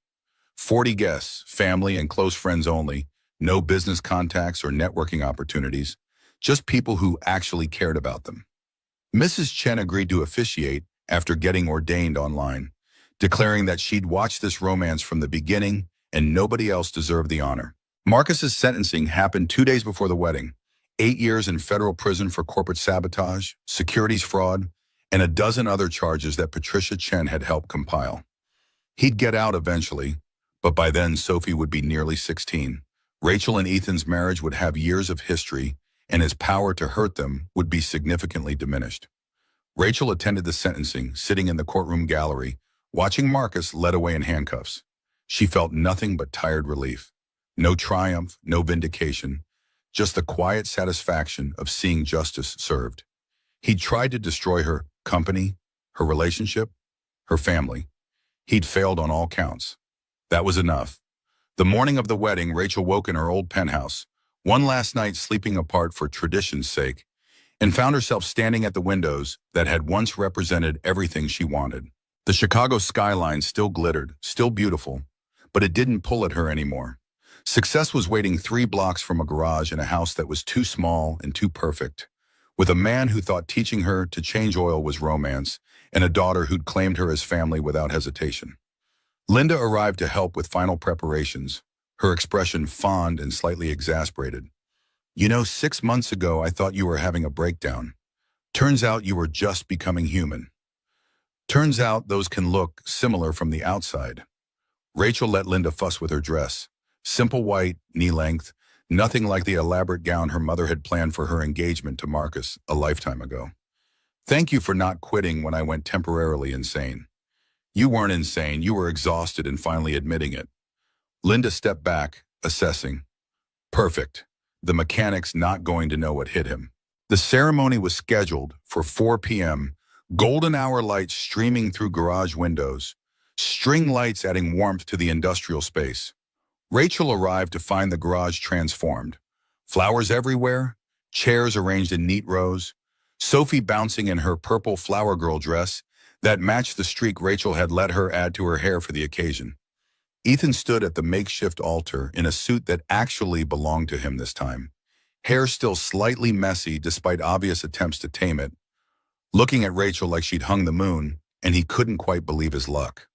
40 guests, family and close friends only, no business contacts or networking opportunities, just people who actually cared about them. Mrs. Chen agreed to officiate after getting ordained online, declaring that she'd watched this romance from the beginning and nobody else deserved the honor. Marcus's sentencing happened 2 days before the wedding. 8 years in federal prison for corporate sabotage, securities fraud, and a dozen other charges that Patricia Chen had helped compile. He'd get out eventually, but by then Sophie would be nearly 16. Rachel and Ethan's marriage would have years of history, and his power to hurt them would be significantly diminished. Rachel attended the sentencing, sitting in the courtroom gallery, watching Marcus led away in handcuffs. She felt nothing but tired relief. No triumph, no vindication, just the quiet satisfaction of seeing justice served. He'd tried to destroy her company, her relationship, her family. He'd failed on all counts. That was enough. The morning of the wedding, Rachel woke in her old penthouse, one last night sleeping apart for tradition's sake, and found herself standing at the windows that had once represented everything she wanted. The Chicago skyline still glittered, still beautiful, but it didn't pull at her anymore. Success was waiting 3 blocks from a garage in a house that was too small and too perfect, with a man who thought teaching her to change oil was romance, and a daughter who'd claimed her as family without hesitation. Linda arrived to help with final preparations, her expression fond and slightly exasperated. "You know, 6 months ago I thought you were having a breakdown. Turns out you were just becoming human. Turns out those can look similar from the outside." Rachel let Linda fuss with her dress. Simple white, knee-length, nothing like the elaborate gown her mother had planned for her engagement to Marcus a lifetime ago. "Thank you for not quitting when I went temporarily insane." "You weren't insane, you were exhausted and finally admitting it." Linda stepped back, assessing. Perfect. The mechanic's not going to know what hit him. The ceremony was scheduled for 4 p.m., golden hour lights streaming through garage windows, string lights adding warmth to the industrial space. Rachel arrived to find the garage transformed. Flowers everywhere, chairs arranged in neat rows, Sophie bouncing in her purple flower girl dress that matched the streak Rachel had let her add to her hair for the occasion. Ethan stood at the makeshift altar in a suit that actually belonged to him this time, hair still slightly messy despite obvious attempts to tame it, looking at Rachel like she'd hung the moon, and he couldn't quite believe his luck.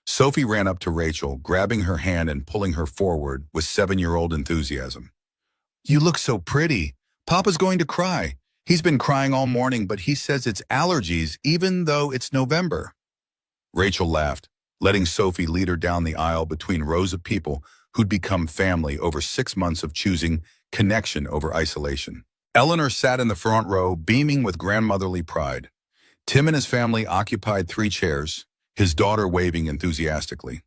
Sophie ran up to Rachel, grabbing her hand and pulling her forward with 7-year-old enthusiasm. "You look so pretty. Papa's going to cry. He's been crying all morning, but he says it's allergies even though it's November." Rachel laughed, letting Sophie lead her down the aisle between rows of people who'd become family over 6 months of choosing connection over isolation. Eleanor sat in the front row, beaming with grandmotherly pride. Tim and his family occupied 3 chairs, his daughter waving enthusiastically.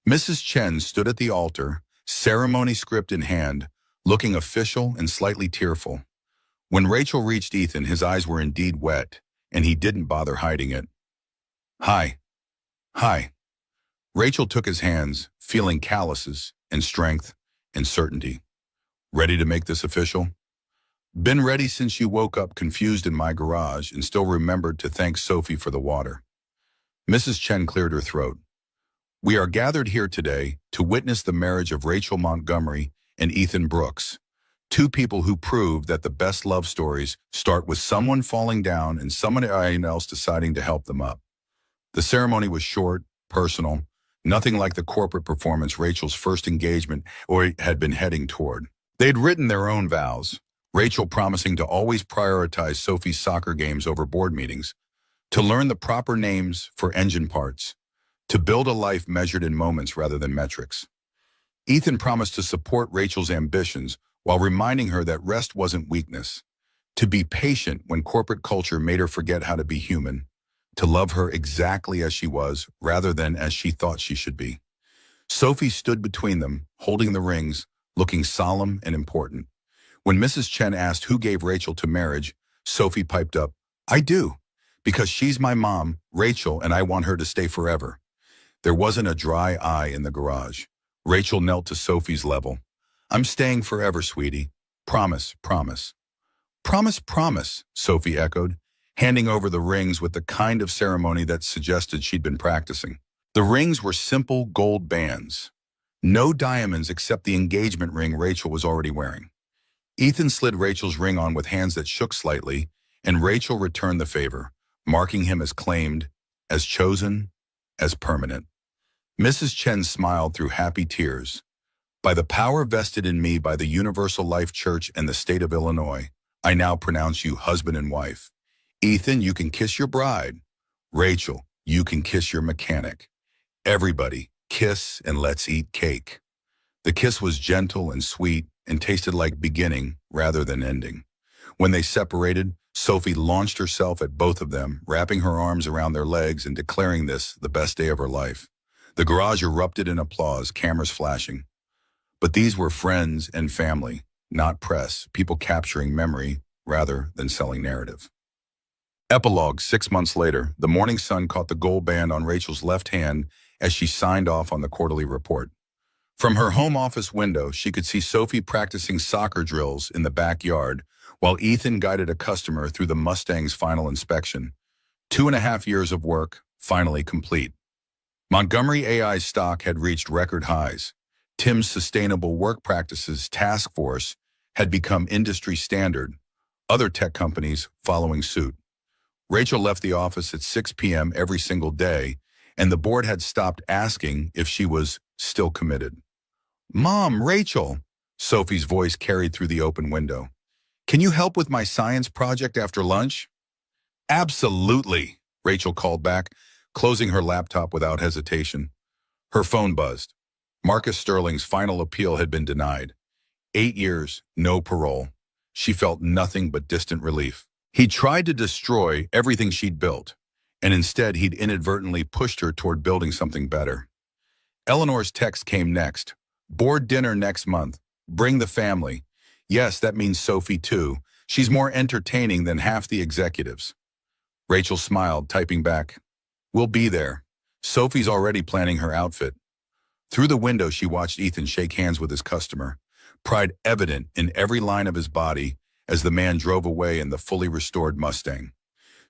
Mrs. Chen stood at the altar, ceremony script in hand, looking official and slightly tearful. When Rachel reached Ethan, his eyes were indeed wet, and he didn't bother hiding it. "Hi. Hi." Rachel took his hands, feeling calluses and strength and certainty. "Ready to make this official?" "Been ready since you woke up confused in my garage and still remembered to thank Sophie for the water." Mrs. Chen cleared her throat. "We are gathered here today to witness the marriage of Rachel Montgomery and Ethan Brooks, 2 people who prove that the best love stories start with someone falling down and someone else deciding to help them up." The ceremony was short, personal, nothing like the corporate performance Rachel's first engagement or had been heading toward. They'd written their own vows, Rachel promising to always prioritize Sophie's soccer games over board meetings, to learn the proper names for engine parts, to build a life measured in moments rather than metrics. Ethan promised to support Rachel's ambitions while reminding her that rest wasn't weakness, to be patient when corporate culture made her forget how to be human, to love her exactly as she was rather than as she thought she should be. Sophie stood between them, holding the rings, looking solemn and important. When Mrs. Chen asked who gave Rachel to marriage, Sophie piped up, "I do, because she's my mom, Rachel, and I want her to stay forever." There wasn't a dry eye in the garage. Rachel knelt to Sophie's level. "I'm staying forever, sweetie. Promise, promise." "Promise, promise," Sophie echoed, handing over the rings with the kind of ceremony that suggested she'd been practicing. The rings were simple gold bands. No diamonds except the engagement ring Rachel was already wearing. Ethan slid Rachel's ring on with hands that shook slightly, and Rachel returned the favor, marking him as claimed, as chosen, as permanent. Mrs. Chen smiled through happy tears. By the power vested in me by the Universal Life Church and the state of Illinois, I now pronounce you husband and wife. Ethan, you can kiss your bride. Rachel, you can kiss your mechanic. Everybody, kiss and let's eat cake. The kiss was gentle and sweet and tasted like beginning rather than ending. When they separated, Sophie launched herself at both of them, wrapping her arms around their legs and declaring this the best day of her life. The garage erupted in applause, cameras flashing. But these were friends and family, not press, people capturing memory rather than selling narrative. Epilogue: 6 months later, the morning sun caught the gold band on Rachel's left hand as she signed off on the quarterly report. From her home office window, she could see Sophie practicing soccer drills in the backyard while Ethan guided a customer through the Mustang's final inspection. 2.5 years of work, finally complete. Montgomery AI stock had reached record highs. Tim's Sustainable Work Practices Task Force had become industry standard, other tech companies following suit. Rachel left the office at 6 p.m. every single day, and the board had stopped asking if she was still committed. "Mom, Rachel," Sophie's voice carried through the open window. "Can you help with my science project after lunch?" "Absolutely," Rachel called back, closing her laptop without hesitation. Her phone buzzed. Marcus Sterling's final appeal had been denied. 8 years, no parole. She felt nothing but distant relief. He tried to destroy everything she'd built, and instead he'd inadvertently pushed her toward building something better. Eleanor's text came next. "Board dinner next month. Bring the family." Yes, that means Sophie too. She's more entertaining than half the executives. Rachel smiled, typing back, "We'll be there." Sophie's already planning her outfit. Through the window, she watched Ethan shake hands with his customer, pride evident in every line of his body as the man drove away in the fully restored Mustang.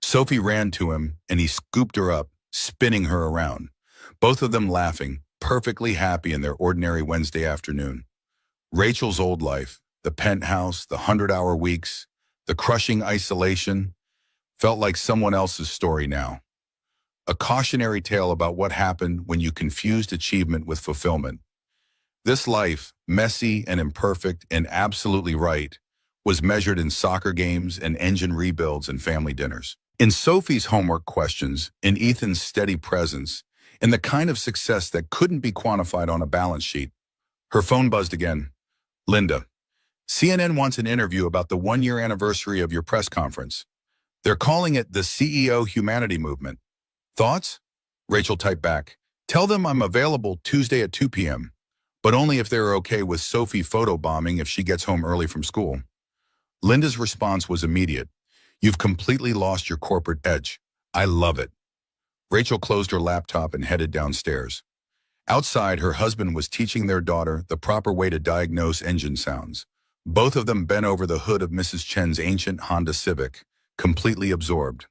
Sophie ran to him, and he scooped her up, spinning her around, both of them laughing, perfectly happy in their ordinary Wednesday afternoon. Rachel's old life, the penthouse, the 100-hour weeks, the crushing isolation, felt like someone else's story now. A cautionary tale about what happened when you confused achievement with fulfillment. This life, messy and imperfect and absolutely right, was measured in soccer games and engine rebuilds and family dinners. In Sophie's homework questions, in Ethan's steady presence, in the kind of success that couldn't be quantified on a balance sheet. Her phone buzzed again. "Linda, CNN wants an interview about the 1-year anniversary of your press conference. They're calling it the CEO Humanity Movement. Thoughts?" Rachel typed back, "Tell them I'm available Tuesday at 2 p.m., but only if they're okay with Sophie photobombing if she gets home early from school." Linda's response was immediate. "You've completely lost your corporate edge. I love it." Rachel closed her laptop and headed downstairs. Outside, her husband was teaching their daughter the proper way to diagnose engine sounds. Both of them bent over the hood of Mrs. Chen's ancient Honda Civic, completely absorbed.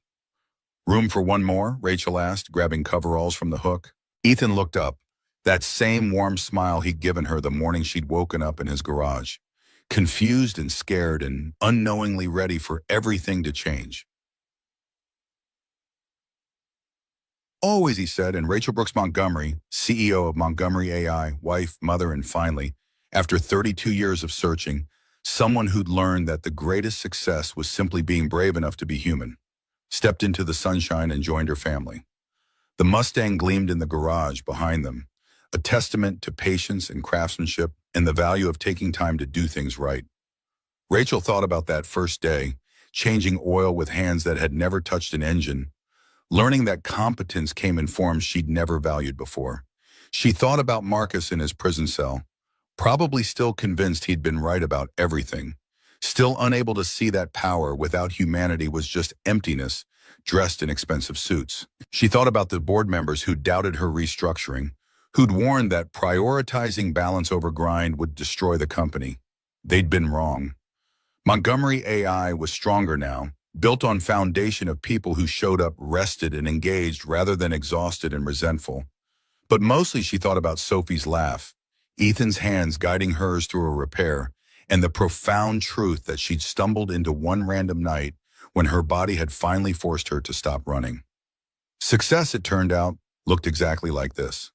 "Room for one more?" Rachel asked, grabbing coveralls from the hook. Ethan looked up, that same warm smile he'd given her the morning she'd woken up in his garage, confused and scared and unknowingly ready for everything to change. "Always," he said, and Rachel Brooks Montgomery, CEO of Montgomery AI, wife, mother, and finally, after 32 years of searching, someone who'd learned that the greatest success was simply being brave enough to be human, stepped into the sunshine and joined her family. The Mustang gleamed in the garage behind them, a testament to patience and craftsmanship and the value of taking time to do things right. Rachel thought about that first day, changing oil with hands that had never touched an engine, learning that competence came in forms she'd never valued before. She thought about Marcus in his prison cell, probably still convinced he'd been right about everything, still unable to see that power without humanity was just emptiness, dressed in expensive suits. She thought about the board members who doubted her restructuring, who'd warned that prioritizing balance over grind would destroy the company. They'd been wrong. Montgomery AI was stronger now, built on foundation of people who showed up rested and engaged rather than exhausted and resentful. But mostly she thought about Sophie's laugh, Ethan's hands guiding hers through a repair, and the profound truth that she'd stumbled into one random night when her body had finally forced her to stop running. Success, it turned out, looked exactly like this.